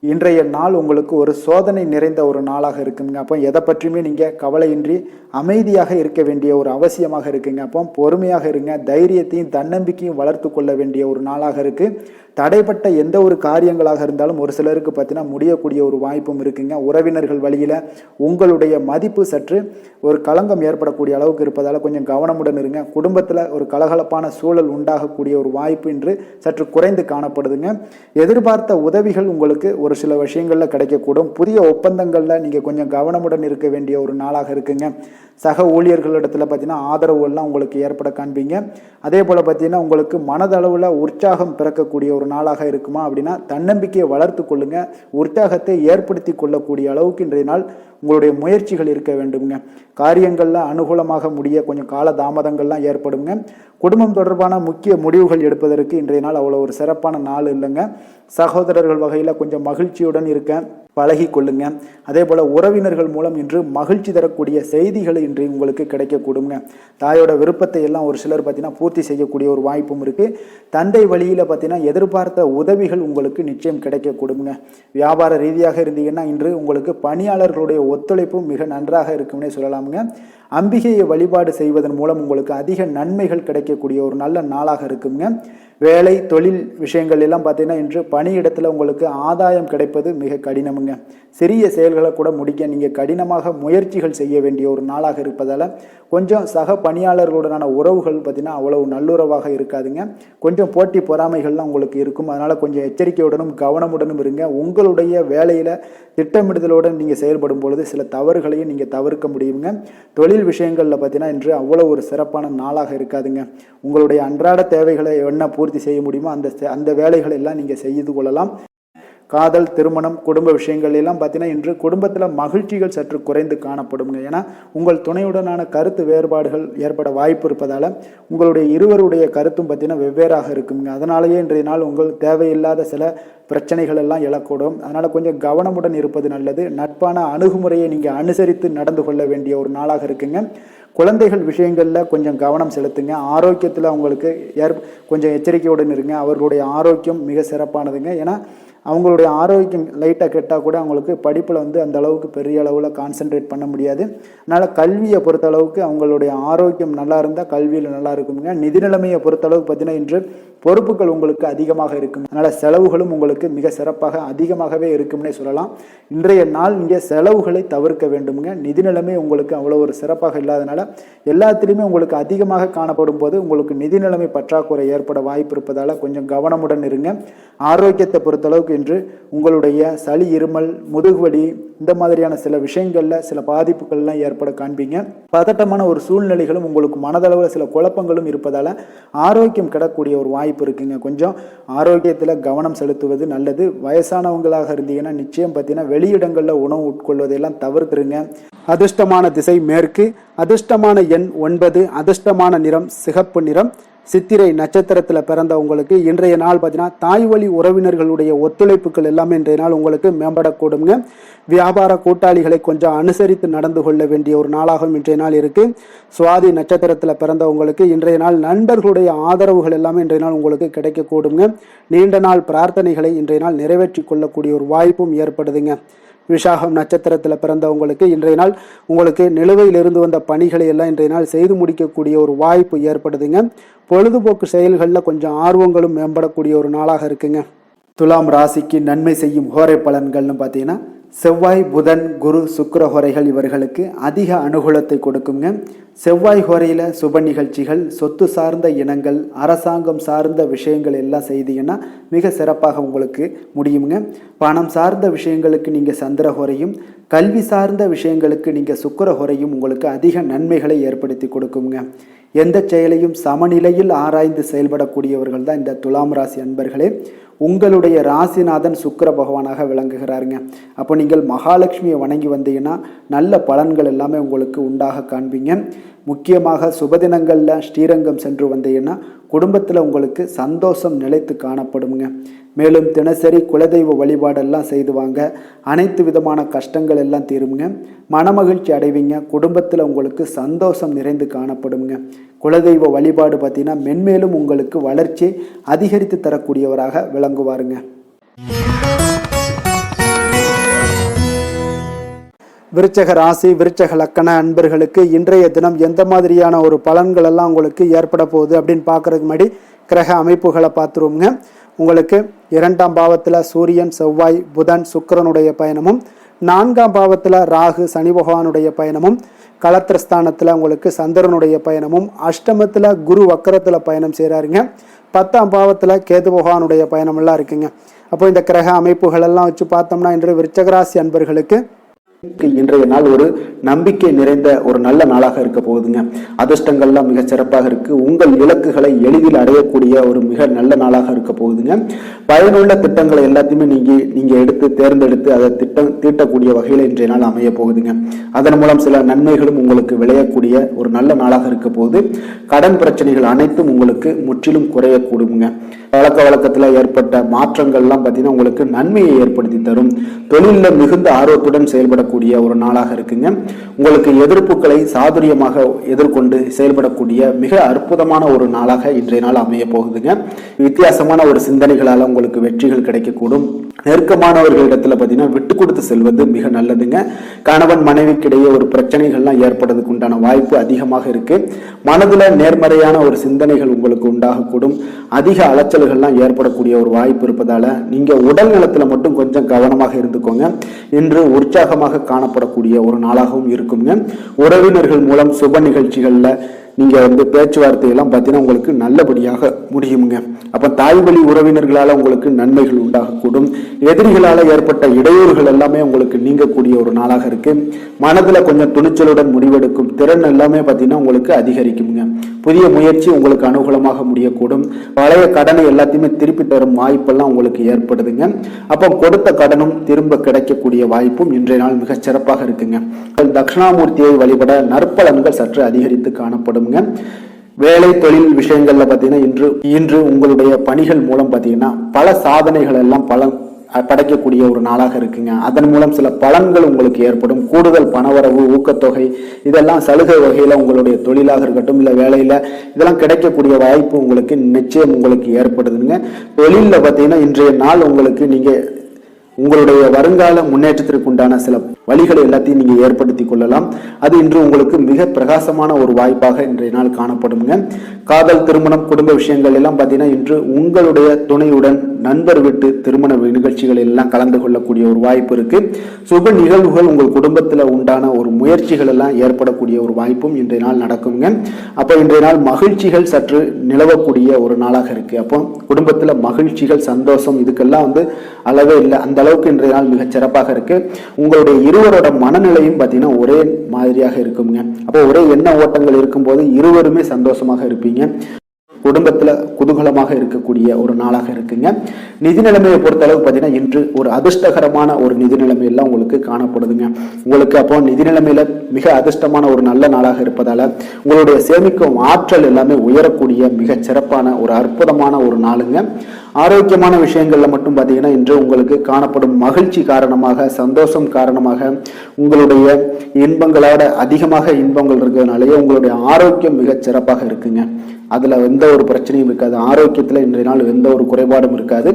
இன்றைய நாள் உங்களுக்கு ஒரு சோதனை நிறைந்த ஒரு நாளாக இருக்குங்க. அப்போ எதை பற்றியுமே நீங்கள் கவலையின்றி அமைதியாக இருக்க வேண்டிய ஒரு அவசியமாக இருக்குங்க. அப்போ பொறுமையாக இருங்க. தைரியத்தையும் தன்னம்பிக்கையும் வளர்த்து கொள்ள வேண்டிய ஒரு நாளாக இருக்குது. தடைப்பட்ட எந்த ஒரு காரியங்களாக இருந்தாலும் ஒரு சிலருக்கு பார்த்தீங்கன்னா முடியக்கூடிய ஒரு வாய்ப்பும் இருக்குங்க. உறவினர்கள் வழியில் உங்களுடைய மதிப்பு சற்று ஒரு களங்கம் ஏற்படக்கூடிய அளவுக்கு இருப்பதால் கொஞ்சம் கவனமுடன் இருங்க. குடும்பத்தில் ஒரு கலகலப்பான சூழல் உண்டாகக்கூடிய ஒரு வாய்ப்பு இன்று சற்று குறைந்து காணப்படுதுங்க. எதிர்பார்த்த உதவிகள் உங்களுக்கு ஒரு ஒரு சில விஷயங்களில் கிடைக்கக்கூடும். புதிய ஒப்பந்தங்களில் நீங்கள் கொஞ்சம் கவனமுடன் இருக்க வேண்டிய ஒரு நாளாக இருக்குங்க. சக ஊழியர்களிடத்தில் பார்த்தீங்கன்னா ஆதரவுகள்லாம் உங்களுக்கு ஏற்பட காண்பீங்க. அதே போல் பார்த்தீங்கன்னா உங்களுக்கு மனதளவில் உற்சாகம் பிறக்கக்கூடிய ஒரு நாளாக இருக்குமா அப்படின்னா தன்னம்பிக்கையை வளர்த்து கொள்ளுங்க. உற்சாகத்தை ஏற்படுத்தி கொள்ளக்கூடிய அளவுக்கு இன்றைய நாள் உங்களுடைய முயற்சிகள் இருக்க வேண்டுங்க. காரியங்களில் அனுகூலமாக முடிய கொஞ்சம் கால தாமதங்கள்லாம் ஏற்படுங்க. குடும்பம் தொடர்பான முக்கிய முடிவுகள் எடுப்பதற்கு இன்றைய நாள் அவ்வளோ ஒரு சிறப்பான நாள் இல்லைங்க. சகோதரர்கள் வகையில் கொஞ்சம் மகிழ்ச்சியுடன் இருக்க பழகி கொள்ளுங்க. அதே போல் உறவினர்கள் மூலம் இன்று மகிழ்ச்சி தரக்கூடிய செய்திகள் இன்று உங்களுக்கு கிடைக்கக்கூடுங்க. தாயோட விருப்பத்தை எல்லாம் ஒரு சிலர் பார்த்தீங்கன்னா பூர்த்தி செய்யக்கூடிய ஒரு வாய்ப்பும் இருக்குது. தந்தை வழியில் பார்த்தீங்கன்னா எதிர்பார்த்த உதவிகள் உங்களுக்கு நிச்சயம் கிடைக்கக்கூடுங்க. வியாபார ரீதியாக இருந்தீங்கன்னா இன்று உங்களுக்கு பணியாளர்களுடைய ஒத்துழைப்பும் மிக நன்றாக இருக்கும்னே சொல்லலாமுங்க. அம்பிகையை வழிபாடு செய்வதன் மூலம் உங்களுக்கு அதிக நன்மைகள் கிடைக்கக்கூடிய ஒரு நல்ல நாளாக இருக்குங்க. வேலை தொழில் விஷயங்கள் எல்லாம் பார்த்தீங்கன்னா இன்று பணியிடத்தில் உங்களுக்கு ஆதாயம் கிடைப்பது மிக கடினமுங்க. சிறிய செயல்களை கூட முடிக்க நீங்கள் கடினமாக முயற்சிகள் செய்ய வேண்டிய ஒரு நாளாக இருப்பதால் கொஞ்சம் சக பணியாளர்களுடனான உறவுகள் பார்த்தீங்கன்னா அவ்வளவு நல்லுறவாக இருக்காதுங்க. கொஞ்சம் போட்டி பொறாமைகள்லாம் உங்களுக்கு இருக்கும். அதனால் கொஞ்சம் எச்சரிக்கையுடனும் கவனமுடனும் இருங்க. உங்களுடைய வேலையில் திட்டமிடுதலுடன் நீங்கள் செயல்படும் பொழுது சில தவறுகளையும் நீங்கள் தவிர்க்க முடியுங்க. தொழில் விஷயங்களில் பார்த்தீங்கன்னா இன்று அவ்வளோ ஒரு சிறப்பான நாளாக இருக்காதுங்க. உங்களுடைய அன்றாட தேவைகளை என்ன பூர்த்தி செய்ய முடியுமோ அந்த வேலைகளை எல்லாம் நீங்கள் செய்து கொள்ளலாம். காதல், திருமணம், குடும்ப விஷயங்கள் எல்லாம் பார்த்தீங்கன்னா இன்று குடும்பத்தில் மகிழ்ச்சிகள் சற்று குறைந்து காணப்படுங்க. ஏன்னா உங்கள் துணையுடனான கருத்து வேறுபாடுகள் ஏற்பட வாய்ப்பு இருப்பதால் உங்களுடைய இருவருடைய கருத்தும் பார்த்தீங்கன்னா வெவ்வேறாக இருக்குங்க. அதனாலேயே இன்றைய நாள் உங்கள் தேவையில்லாத சில பிரச்சனைகள் எல்லாம் எழக்கூடும். அதனால் கொஞ்சம் கவனமுடன் இருப்பது நல்லது. நட்பான அணுகுமுறையை நீங்கள் அனுசரித்து நடந்து கொள்ள வேண்டிய ஒரு நாளாக இருக்குங்க. குழந்தைகள் விஷயங்களில் கொஞ்சம் கவனம் செலுத்துங்க. ஆரோக்கியத்தில் அவங்களுக்கு கொஞ்சம் எச்சரிக்கையுடன் இருங்க. அவர்களுடைய ஆரோக்கியம் மிக சிறப்பானதுங்க. ஏன்னா அவங்களுடைய ஆரோக்கியம் லைட்டாக கெட்டால் கூட அவங்களுக்கு படிப்பில் அந்த அளவுக்கு பெரிய அளவில் கான்சென்ட்ரேட் பண்ண முடியாது. அதனால் கல்வியை பொறுத்த அளவுக்கு அவங்களுடைய ஆரோக்கியம் நல்லா இருந்தால் கல்வியில் நல்லா இருக்குங்க. நிதி நிலைமையை பொறுத்த அளவுக்கு பார்த்தீங்கன்னா இன்று பொறுப்புகள் உங்களுக்கு அதிகமாக இருக்கும். அதனால் செலவுகளும் உங்களுக்கு மிக சிறப்பாக அதிகமாகவே இருக்கும்னே சொல்லலாம். இன்றைய நாள் நீங்கள் செலவுகளை தவிர்க்க வேண்டுமுங்க. நிதி நிலைமை உங்களுக்கு அவ்வளோ ஒரு சிறப்பாக இல்லாதனால எல்லாத்திலையுமே உங்களுக்கு அதிகமாக காணப்படும் போது உங்களுக்கு நிதி நிலைமை பற்றாக்குறை ஏற்பட வாய்ப்பு இருப்பதால் கொஞ்சம் கவனமுடன் இருங்க. ஆரோக்கியத்தை பொறுத்தளவுக்கு இன்று உங்களுடைய சளி, இருமல், முதுகுவலி இந்த மாதிரியான சில விஷயங்களில் சில பாதிப்புகள்லாம் ஏற்பட காண்பீங்க. பதட்டமான ஒரு சூழ்நிலைகளும் உங்களுக்கு மனதளவில் சில குழப்பங்களும் இருப்பதால் ஆரோக்கியம் கிடக்கூடிய ஒரு வாய்ப்பு இருக்குங்க. கொஞ்சம் ஆரோக்கியத்தில் கவனம் செலுத்துவது நல்லது. வயசானவங்களாக இருந்தீங்கன்னா நிச்சயம் பார்த்தீங்கன்னா வெளியிடங்களில் உணவு உட்கொள்வதையெல்லாம் தவிர்த்துருங்க. அதிர்ஷ்டமான திசை மேற்கு, அதிர்ஷ்டமான எண் 9, அதிர்ஷ்டமான நிறம் சிகப்பு நிறம். சித்திரை நட்சத்திரத்தில் பிறந்த உங்களுக்கு இன்றைய நாள் பார்த்தீங்கன்னா தாய் வழி உறவினர்களுடைய ஒத்துழைப்புகள் எல்லாமே இன்றைய நாள் உங்களுக்கு மேம்படக்கூடுங்க. வியாபார கூட்டாளிகளை கொஞ்சம் அனுசரித்து நடந்து கொள்ள வேண்டிய ஒரு நாளாகவும் இன்றைய நாள் இருக்கு. சுவாதி நட்சத்திரத்தில் பிறந்த உங்களுக்கு இன்றைய நாள் நண்பர்களுடைய ஆதரவுகள் எல்லாமே இன்றைய நாள் உங்களுக்கு கிடைக்கக்கூடுங்க. நீண்ட நாள் பிரார்த்தனைகளை இன்றைய நாள் நிறைவேற்றி கொள்ளக்கூடிய ஒரு வாய்ப்பும் ஏற்படுதுங்க. விசாகம் நட்சத்திரத்தில் பிறந்தவங்களுக்கு இன்றைய நாள் உங்களுக்கு நிலுவையில் இருந்து வந்த பணிகளை எல்லாம் இன்றைய நாள் செய்து முடிக்கக்கூடிய ஒரு வாய்ப்பு ஏற்படுதுங்க. பொழுதுபோக்கு செயல்களில் கொஞ்சம் ஆர்வங்களும் மேம்படக்கூடிய ஒரு நாளாக இருக்குங்க. துலாம் ராசிக்கு நன்மை செய்யும் ஹோரை பலன்கள்னு பார்த்தீங்கன்னா செவ்வாய், புதன், குரு, சுக்கிர ஹோரைகள் இவர்களுக்கு அதிக அனுகூலத்தை கொடுக்குங்க. செவ்வாய் ஹோரையில் சுப நிகழ்ச்சிகள், சொத்து சார்ந்த இனங்கள், அரசாங்கம் சார்ந்த விஷயங்கள் எல்லாம் செய்தீங்கன்னா மிக சிறப்பாக உங்களுக்கு முடியுங்க. பணம் சார்ந்த விஷயங்களுக்கு நீங்கள் சந்திர ஹோரையும், கல்வி சார்ந்த விஷயங்களுக்கு நீங்கள் சுக்கிர ஹோரையும் உங்களுக்கு அதிக நன்மைகளை ஏற்படுத்தி கொடுக்குங்க. எந்த செயலையும் சமநிலையில் ஆராய்ந்து செயல்படக்கூடியவர்கள் தான் இந்த துலாம் ராசி அன்பர்களே. உங்களுடைய ராசிநாதன் சுக்கிர பகவானாக விளங்குகிறாருங்க. அப்போ நீங்கள் மகாலட்சுமியை வணங்கி வந்தீங்கன்னா நல்ல பலன்கள் எல்லாமே உங்களுக்கு உண்டாக காண்பீங்க. முக்கியமாக சுபதினங்களில் ஸ்ரீரங்கம் சென்று வந்தீங்கன்னா குடும்பத்தில் உங்களுக்கு சந்தோஷம் நிலைத்து காணப்படுங்க. மேலும் தினசரி குலதெய்வ வழிபாடெல்லாம் செய்து வாங்க. அனைத்து விதமான கஷ்டங்கள் எல்லாம் தீருங்க. மனமகிழ்ச்சி அடைவீங்க. குடும்பத்தில் உங்களுக்கு சந்தோஷம் நிறைந்து காணப்படுங்க. குலதெய்வ வழிபாடு பார்த்தீங்கன்னா மென்மேலும் உங்களுக்கு வளர்ச்சி அதிகரித்து தரக்கூடியவராக விளங்குவாருங்க. விருச்சக ராசி, விருச்சக லக்கண அன்பர்களுக்கு இன்றைய தினம் எந்த மாதிரியான ஒரு பலன்கள் எல்லாம் உங்களுக்கு ஏற்பட போகுது அப்படின்னு பார்க்கறதுக்கு முன்னாடி கிரக அமைப்புகளை பார்த்துருவோங்க. உங்களுக்கு 2ஆம் பாவத்தில் சூரியன், செவ்வாய், புதன், சுக்கிரனுடைய பயணமும், 4ஆம் பாவத்தில் ராகு, சனி பகவானுடைய பயணமும், களத்திரஸ்தானத்தில் உங்களுக்கு சந்திரனுடைய பயணமும், அஷ்டமத்தில் குரு வக்கரத்தில் பயணம் செய்கிறாருங்க. 10ஆம் பாவத்தில் கேது பகவானுடைய பயணமெல்லாம் இருக்குங்க. அப்போ இந்த கிரக அமைப்புகள் எல்லாம் வச்சு பார்த்தோம்னா இன்று விருச்சகராசி அன்பர்களுக்கு இன்றைய நாள் ஒரு நம்பிக்கை நிறைந்த ஒரு நல்ல நாளாக இருக்க போகுதுங்க. அதிர்ஷ்டங்கள்லாம் மிக சிறப்பாக இருக்கு. உங்கள் இலக்குகளை எளிதில் அடையக்கூடிய ஒரு மிக நல்ல நாளாக இருக்க போகுதுங்க. பயனுள்ள திட்டங்களை எல்லாத்தையுமே நீங்க எடுத்து தேர்ந்தெடுத்து அதை தீட்டக்கூடிய வகையில் இன்றைய நாள் அமைய போகுதுங்க. அதன் மூலம் சில நன்மைகளும் உங்களுக்கு விளையக்கூடிய ஒரு நல்ல நாளாக இருக்க போகுது. கடன் பிரச்சனைகள் அனைத்தும் உங்களுக்கு முற்றிலும் குறையக்கூடுங்க. பழக்க வழக்கத்தில் ஏற்பட்ட மாற்றங்கள்லாம் பார்த்தீங்கன்னா உங்களுக்கு நன்மையை ஏற்படுத்தி தரும். தொழிலில் மிகுந்த ஆர்வத்துடன் செயல்படக்கூடிய ஒரு நாளாக இருக்குங்க. உங்களுக்கு எதிர்ப்புகளை சாதுரியமாக எதிர்கொண்டு செயல்படக்கூடிய மிக அற்புதமான ஒரு நாளாக இன்றைய நாள் அமைய போகுதுங்க. வித்தியாசமான ஒரு சிந்தனைகளால் உங்களுக்கு வெற்றிகள் கிடைக்கக்கூடும். நெருக்கமானவர்களிடத்துல பார்த்தீங்கன்னா விட்டு கொடுத்து செல்வது மிக நல்லதுங்க. கணவன் மனைவிக்கிடையே ஒரு பிரச்சனைகள்லாம் ஏற்படுறதுக்கு உண்டான வாய்ப்பு அதிகமாக இருக்கு. மனதுல நேர்மறையான ஒரு சிந்தனைகள் உங்களுக்கு உண்டாகக்கூடும். அதிக அலைச்சல்கள்லாம் ஏற்படக்கூடிய ஒரு வாய்ப்பு இருப்பதால நீங்க உடல் நலத்துல மட்டும் கொஞ்சம் கவனமாக இருந்துக்கோங்க. இன்று உற்சாகமாக காணப்படக்கூடிய ஒரு நாளாகவும் இருக்குங்க. உறவினர்கள் மூலம் சுப நிகழ்ச்சிகள்ல நீங்க பேச்சுவார்த்தை எல்லாம் பார்த்தீங்கன்னா உங்களுக்கு நல்லபடியாக முடியுங்க. அப்ப தாய் வழி உறவினர்களால உங்களுக்கு நன்மைகள் உண்டாகக்கூடும். எதிரிகளால ஏற்பட்ட இடையூறுகள் எல்லாமே உங்களுக்கு நீங்கக்கூடிய ஒரு நாளாக இருக்கு. மனதுல கொஞ்சம் துணிச்சலுடன் முடிவெடுக்கும் திறன் எல்லாமே பார்த்தீங்கன்னா உங்களுக்கு அதிகரிக்குங்க. புதிய முயற்சி உங்களுக்கு அனுகூலமாக முடியக்கூடும். பழைய கடனை எல்லாத்தையுமே திருப்பி தரும் வாய்ப்பெல்லாம் உங்களுக்கு ஏற்படுதுங்க. அப்போ கொடுத்த கடனும் திரும்ப கிடைக்கக்கூடிய வாய்ப்பும் இன்றைய நாள் மிக சிறப்பாக இருக்குங்க. தட்சிணாமூர்த்தியை வழிபட நற்பலன்கள் சற்று அதிகரித்து காணப்படும். வேலை தொழில் விஷயங்கள்ல பாத்தீங்கன்னா இன்று உங்களுடைய பணிகள் மூலம் பாத்தீங்கன்னா பல சாதனைகள் எல்லாம் படைக்கக்கூடிய ஒரு நாளாக இருக்குங்க. அதன் மூலம் சில பலன்கள் உங்களுக்கு ஏற்படும். கூடுதல் பணவரவு, ஊக்கத்தொகை இதெல்லாம் சலுகை வகையில உங்களுடைய தொழிலாக இருக்கட்டும் இல்ல வேலையில இதெல்லாம் கிடைக்கக்கூடிய வாய்ப்பு உங்களுக்கு நிச்சயம் உங்களுக்கு ஏற்படுதுங்க. தொழில பாத்தீங்கன்னா இன்றைய நாள் உங்களுக்கு நீங்க உங்களுடைய வருங்கால முன்னேற்றத்திற்கு உண்டான சில வழிகளை எல்லாத்தையும் நீங்க ஏற்படுத்தி கொள்ளலாம். அது இன்று உங்களுக்கு மிக பிரகாசமான ஒரு வாய்ப்பாக இன்றைய நாள் காணப்படுங்க. காதல், திருமணம், குடும்ப விஷயங்கள் எல்லாம் பார்த்தீங்கன்னா இன்று உங்களுடைய துணையுடன் நண்பர் வீட்டு திருமண நிகழ்ச்சிகள் எல்லாம் கலந்து கொள்ளக்கூடிய ஒரு வாய்ப்பு இருக்கு. சுப நிகழ்வுகள் உங்கள் குடும்பத்தில் உண்டான ஒரு முயற்சிகள் எல்லாம் ஏற்படக்கூடிய ஒரு வாய்ப்பும் இன்றைய நாள் நடக்குங்க. அப்போ இன்றைய நாள் மகிழ்ச்சிகள் சற்று நிலவக்கூடிய ஒரு நாளாக இருக்கு. அப்போ குடும்பத்தில் மகிழ்ச்சிகள், சந்தோஷம் இதுக்கெல்லாம் அளவே இல்லை. அந்த அளவுக்கு இன்றைய நாள் மிகச் சிறப்பாக இருக்கு. உங்களுடைய இருவரோட மனநிலையும் பார்த்தீங்கன்னா ஒரே மாதிரியாக இருக்குங்க. அப்போ ஒரே எண்ண ஓட்டங்கள் இருக்கும்போது இருவருமே சந்தோஷமாக இருப்பீங்க. குடும்பத்துல குதூகலமாக இருக்கக்கூடிய ஒரு நாளாக இருக்குங்க. நிதி நிலைமையை பொறுத்த அளவு பார்த்தீங்கன்னா இன்று ஒரு அதிர்ஷ்டகரமான ஒரு நிதி நிலைமை எல்லாம் உங்களுக்கு காணப்படுதுங்க. உங்களுக்கு அப்போ நிதி நிலைமையில மிக அதிர்ஷ்டமான ஒரு நல்ல நாளாக இருப்பதால உங்களுடைய சேமிக்கும் ஆற்றல் எல்லாமே உயரக்கூடிய மிக சிறப்பான ஒரு அற்புதமான ஒரு நாளுங்க. ஆரோக்கியமான விஷயங்கள்ல மட்டும் பார்த்தீங்கன்னா இன்று உங்களுக்கு காணப்படும் மகிழ்ச்சி காரணமாக, சந்தோஷம் காரணமாக உங்களுடைய இன்பங்களோட அதிகமாக இன்பங்கள் இருக்கிறதுனாலேயே உங்களுடைய ஆரோக்கியம் மிக சிறப்பாக இருக்குங்க. அதுல எந்த ஒரு பிரச்சனையும் இருக்காது. ஆரோக்கியத்துல இன்றைய நாள் எந்த ஒரு குறைபாடும் இருக்காது.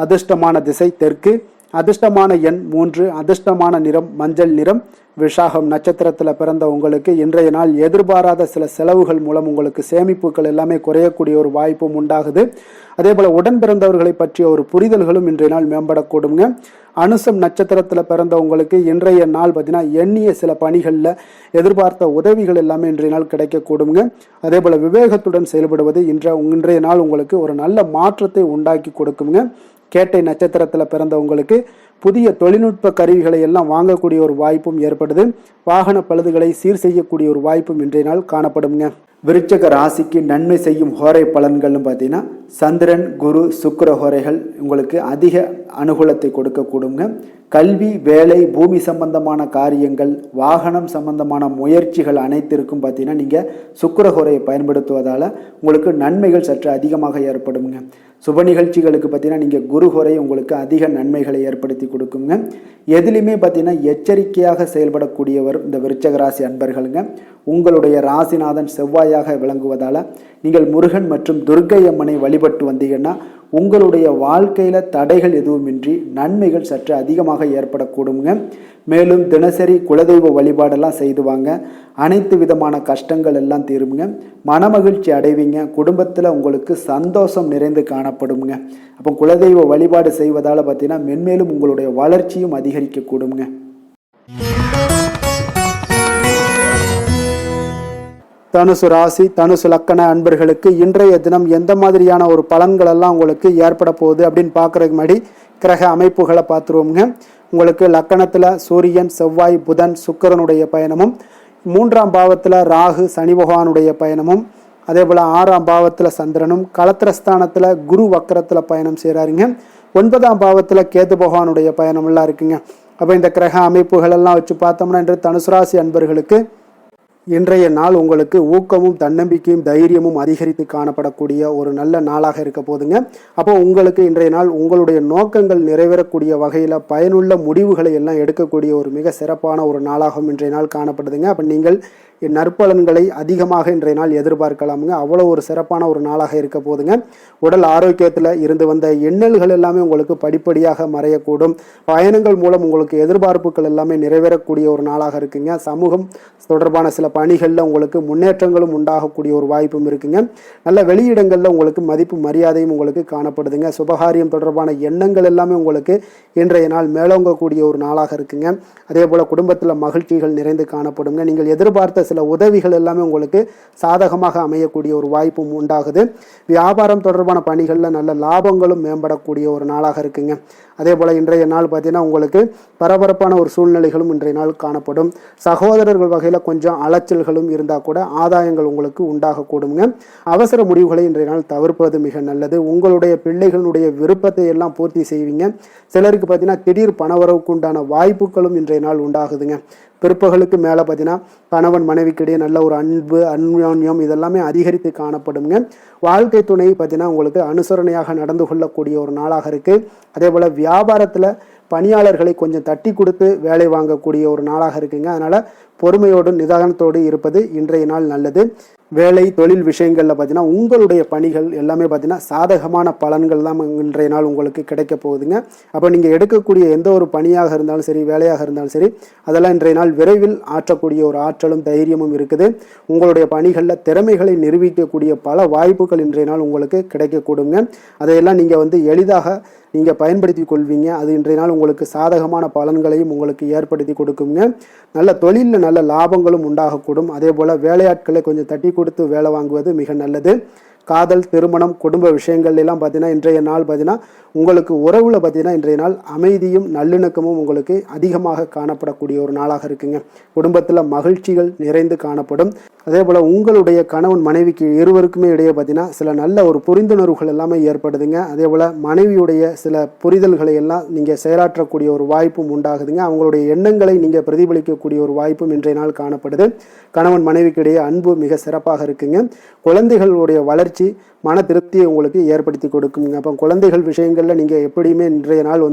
அதிர்ஷ்டமான திசை தெற்கு, அதிர்ஷ்டமான எண் 3, அதிர்ஷ்டமான நிறம் மஞ்சள் நிறம். விஷாகம் நட்சத்திரத்தில் பிறந்த உங்களுக்கு இன்றைய நாள் எதிர்பாராத சில செலவுகள் மூலம் உங்களுக்கு சேமிப்புகள் எல்லாமே குறையக்கூடிய ஒரு வாய்ப்பும் உண்டாகுது. அதே போல உடன் பிறந்தவர்களை பற்றிய ஒரு புரிதல்களும் இன்றைய நாள் மேம்படக்கூடுங்க. அனுசம் நட்சத்திரத்தில் பிறந்த உங்களுக்கு இன்றைய நாள் பார்த்தீங்கன்னா எண்ணிய சில பணிகளில் எதிர்பார்த்த உதவிகள் எல்லாமே இன்றைய நாள் கிடைக்கக்கூடுங்க. அதே போல விவேகத்துடன் செயல்படுவது இன்றைய நாள் உங்களுக்கு ஒரு நல்ல மாற்றத்தை உண்டாக்கி கொடுக்குங்க. கேட்டை நட்சத்திரத்தில் பிறந்த உங்களுக்கு புதிய தொழில்நுட்ப கருவிகளை எல்லாம் வாங்கக்கூடிய ஒரு வாய்ப்பும் ஏற்படுது. வாகன பழுதுகளை சீர் செய்யக்கூடிய ஒரு வாய்ப்பும் இன்றைய நாள் காணப்படுங்க. விருச்சக ராசிக்கு நன்மை செய்யும் ஹோரை பலன்கள்னு பார்த்தீங்கன்னா சந்திரன், குரு, சுக்கிர ஹோரைகள் உங்களுக்கு அதிக அனுகூலத்தை கொடுக்கக்கூடுங்க. கல்வி, வேலை, பூமி சம்பந்தமான காரியங்கள், வாகனம் சம்பந்தமான முயற்சிகள் அனைத்திற்கும் பார்த்தீங்கன்னா நீங்கள் சுக்கிர ஹோரையை பயன்படுத்துவதால் உங்களுக்கு நன்மைகள் சற்று அதிகமாக ஏற்படுங்க. சுப நிகழ்ச்சிகளுக்கு பார்த்தீங்கன்னா நீங்கள் குரு ஹோரை உங்களுக்கு அதிக நன்மைகளை ஏற்படுத்தி கொடுக்குங்க. எதிலுமே பார்த்தீங்கன்னா எச்சரிக்கையாக செயல்படக்கூடியவர் இந்த விருச்சக ராசி அன்பர்களுங்க. உங்களுடைய ராசிநாதன் செவ்வாயாக விளங்குவதால் நீங்கள் முருகன் மற்றும் துர்க்கை அம்மனை வழிபட்டு வந்தீங்கன்னா உங்களுடைய வாழ்க்கையில் தடைகள் எதுவுமின்றி நன்மைகள் சற்று அதிகமாக ஏற்படக்கூடுங்க. மேலும் தினசரி குலதெய்வ வழிபாடெல்லாம் செய்து வாங்க. அனைத்து விதமான கஷ்டங்கள் எல்லாம் தீருங்க. மனமகிழ்ச்சி அடைவீங்க. குடும்பத்தில் உங்களுக்கு சந்தோஷம் நிறைந்து காணப்படுங்க. அப்போ குலதெய்வ வழிபாடு செய்வதால் பார்த்தீங்கன்னா மென்மேலும் உங்களுடைய வளர்ச்சியும் அதிகரிக்கக்கூடுங்க. தனுசு ராசி தனுசு லக்கண அன்பர்களுக்கு இன்றைய தினம் எந்த மாதிரியான ஒரு பலன்கள் எல்லாம் உங்களுக்கு ஏற்பட போகுது அப்படின்னு பார்க்கறதுக்கு முன்னாடி கிரக அமைப்புகளை பார்த்துருவோங்க. உங்களுக்கு லக்கணத்தில் சூரியன் செவ்வாய் புதன் சுக்கிரனுடைய பயணமும், 3ஆம் பாவத்தில் ராகு சனி பகவானுடைய பயணமும், அதே போல் 6ஆம் பாவத்தில் சந்திரனும், களத்திரஸ்தானத்தில் குரு வக்கரத்தில் பயணம் செய்கிறாருங்க. 9ஆம் பாவத்தில் கேது பகவானுடைய பயணமெல்லாம் இருக்குங்க. அப்போ இந்த கிரக அமைப்புகள் எல்லாம் வச்சு பார்த்தோம்னா இன்று தனுசு ராசி அன்பர்களுக்கு இன்றைய நாள் உங்களுக்கு ஊக்கமும் தன்னம்பிக்கையும் தைரியமும் அதிகரித்து காணப்படக்கூடிய ஒரு நல்ல நாளாக இருக்க போதுங்க. அப்போ உங்களுக்கு இன்றைய நாள் உங்களுடைய நோக்கங்கள் நிறைவேறக்கூடிய வகையில் பயனுள்ள முடிவுகளை எல்லாம் எடுக்கக்கூடிய ஒரு மிக சிறப்பான ஒரு நாளாகவும் இன்றைய நாள் காணப்படுதுங்க. அப்போ நீங்கள் நற்பலன்களை அதிகமாக இன்றைய நாள் எதிர்பார்க்கலாமுங்க. அவ்வளோ ஒரு சிறப்பான ஒரு நாளாக இருக்க போதுங்க. உடல் ஆரோக்கியத்தில் இருந்து வந்த எண்ணல்கள் எல்லாமே உங்களுக்கு படிப்படியாக மறையக்கூடும். பயணங்கள் மூலம் உங்களுக்கு எதிர்பார்ப்புகள் எல்லாமே நிறைவேறக்கூடிய ஒரு நாளாக இருக்குங்க. சமூகம் தொடர்பான சில பணிகளில் உங்களுக்கு முன்னேற்றங்களும் உண்டாகக்கூடிய ஒரு வாய்ப்பும் இருக்குங்க. நல்ல வெளியிடங்களில் உங்களுக்கு மதிப்பு மரியாதையும் உங்களுக்கு காணப்படுதுங்க. சுபகாரியம் தொடர்பான எண்ணங்கள் எல்லாமே உங்களுக்கு இன்றைய நாள் மேலோங்கக்கூடிய ஒரு நாளாக இருக்குங்க. அதே போல் குடும்பத்தில் மகிழ்ச்சிகள் நிறைந்து காணப்படுங்க. நீங்கள் எதிர்பார்த்த சில உதவிகள் எல்லாமே உங்களுக்கு சாதகமாக அமையக்கூடிய ஒரு வாய்ப்பும் உண்டாகுது. வியாபாரம் தொடர்பான பணிகளில் நல்ல லாபங்களும் மேம்படக்கூடிய ஒரு நாளாக இருக்குங்க. அதே போல் இன்றைய நாள் பார்த்தீங்கன்னா உங்களுக்கு பரபரப்பான ஒரு சூழ்நிலைகளும் இன்றைய நாள் காணப்படும். சகோதரர்கள் வகையில் கொஞ்சம் அலைச்சல்களும் இருந்தால் கூட ஆதாயங்கள் உங்களுக்கு உண்டாகக்கூடுங்க. அவசர முடிவுகளை இன்றைய நாள் தவிர்ப்பது மிக நல்லது. உங்களுடைய பிள்ளைகளுடைய விருப்பத்தை எல்லாம் பூர்த்தி செய்வீங்க. சிலருக்கு பார்த்தீங்கன்னா திடீர் பணவரவுக்கு உண்டான வாய்ப்புகளும் இன்றைய நாள் உண்டாகுதுங்க. பிற்பகலுக்கு மேலே பார்த்தீங்கன்னா கணவன் மனைவிக்கிடையே நல்ல ஒரு அன்பு அந்யோன்யம் இதெல்லாமே அதிகரித்து காணப்படுங்க. வாழ்க்கை துணை பார்த்தீங்கன்னா உங்களுக்கு அனுசரணையாக நடந்து கொள்ளக்கூடிய ஒரு நாளாக இருக்குது. அதே போல் வியாபாரத்தில் பணியாளர்களை கொஞ்சம் தட்டி கொடுத்து வேலை வாங்கக்கூடிய ஒரு நாளாக இருக்குங்க. அதனால் பொறுமையோடு நிதானத்தோடு இருப்பது இன்றைய நாள் நல்லது. வேலை தொழில் விஷயங்களில் பார்த்தீங்கன்னா உங்களுடைய பணிகள் எல்லாமே பார்த்தீங்கன்னா சாதகமான பலன்கள் தான் இன்றைய நாள் உங்களுக்கு கிடைக்க போகுதுங்க. அப்போ நீங்கள் எடுக்கக்கூடிய எந்த ஒரு பணியாக இருந்தாலும் சரி வேலையாக இருந்தாலும் சரி அதெல்லாம் இன்றைய நாள் விரைவில் ஆற்றக்கூடிய ஒரு ஆற்றலும் தைரியமும் இருக்குது. உங்களுடைய பணிகளில் திறமைகளை நிரூபிக்கக்கூடிய பல வாய்ப்புகள் இன்றைய நாள் உங்களுக்கு கிடைக்கக்கூடுங்க. அதையெல்லாம் நீங்கள் எளிதாக நீங்கள் பயன்படுத்தி கொள்வீங்க. அது இன்றைய நாள் உங்களுக்கு சாதகமான பலன்களையும் உங்களுக்கு ஏற்படுத்தி கொடுக்குங்க. நல்ல தொழிலில் நல்ல லாபங்களும் உண்டாகக்கூடும். அதே போல் வேலையாட்களை கொஞ்சம் தட்டி கொடுத்து வேலை வாங்குவது மிக நல்லது. காதல் திருமணம் குடும்ப விஷயங்கள் எல்லாம் பார்த்தீங்கன்னா இன்றைய நாள் பார்த்தீங்கன்னா உங்களுக்கு உறவில் பார்த்தீங்கன்னா இன்றைய நாள் அமைதியும் நல்லிணக்கமும் உங்களுக்கு அதிகமாக காணப்படக்கூடிய ஒரு நாளாக இருக்குங்க. குடும்பத்தில் மகிழ்ச்சிகள் நிறைந்து காணப்படும். அதே போல் உங்களுடைய கணவன் மனைவிக்கு இருவருக்குமே இடையே பார்த்தீங்கன்னா சில நல்ல ஒரு புரிந்துணர்வுகள் எல்லாமே ஏற்படுதுங்க. அதே போல் மனைவியுடைய சில புரிதல்களை எல்லாம் நீங்கள் செயலாற்றக்கூடிய ஒரு வாய்ப்பும் உண்டாகுதுங்க. அவங்களுடைய எண்ணங்களை நீங்கள் பிரதிபலிக்கக்கூடிய ஒரு வாய்ப்பும் இன்றைய நாள் காணப்படுது. கணவன் மனைவிக்கு இடையே அன்பு மிக சிறப்பாக இருக்குங்க. குழந்தைகளுடைய வளர்ச்சி மன திருப்தியை உங்களுக்கு ஏற்படுத்தி கொடுக்குங்க. அப்போ குழந்தைகள் விஷயங்களில் நீங்கள் எப்படியுமே இன்றைய நாள்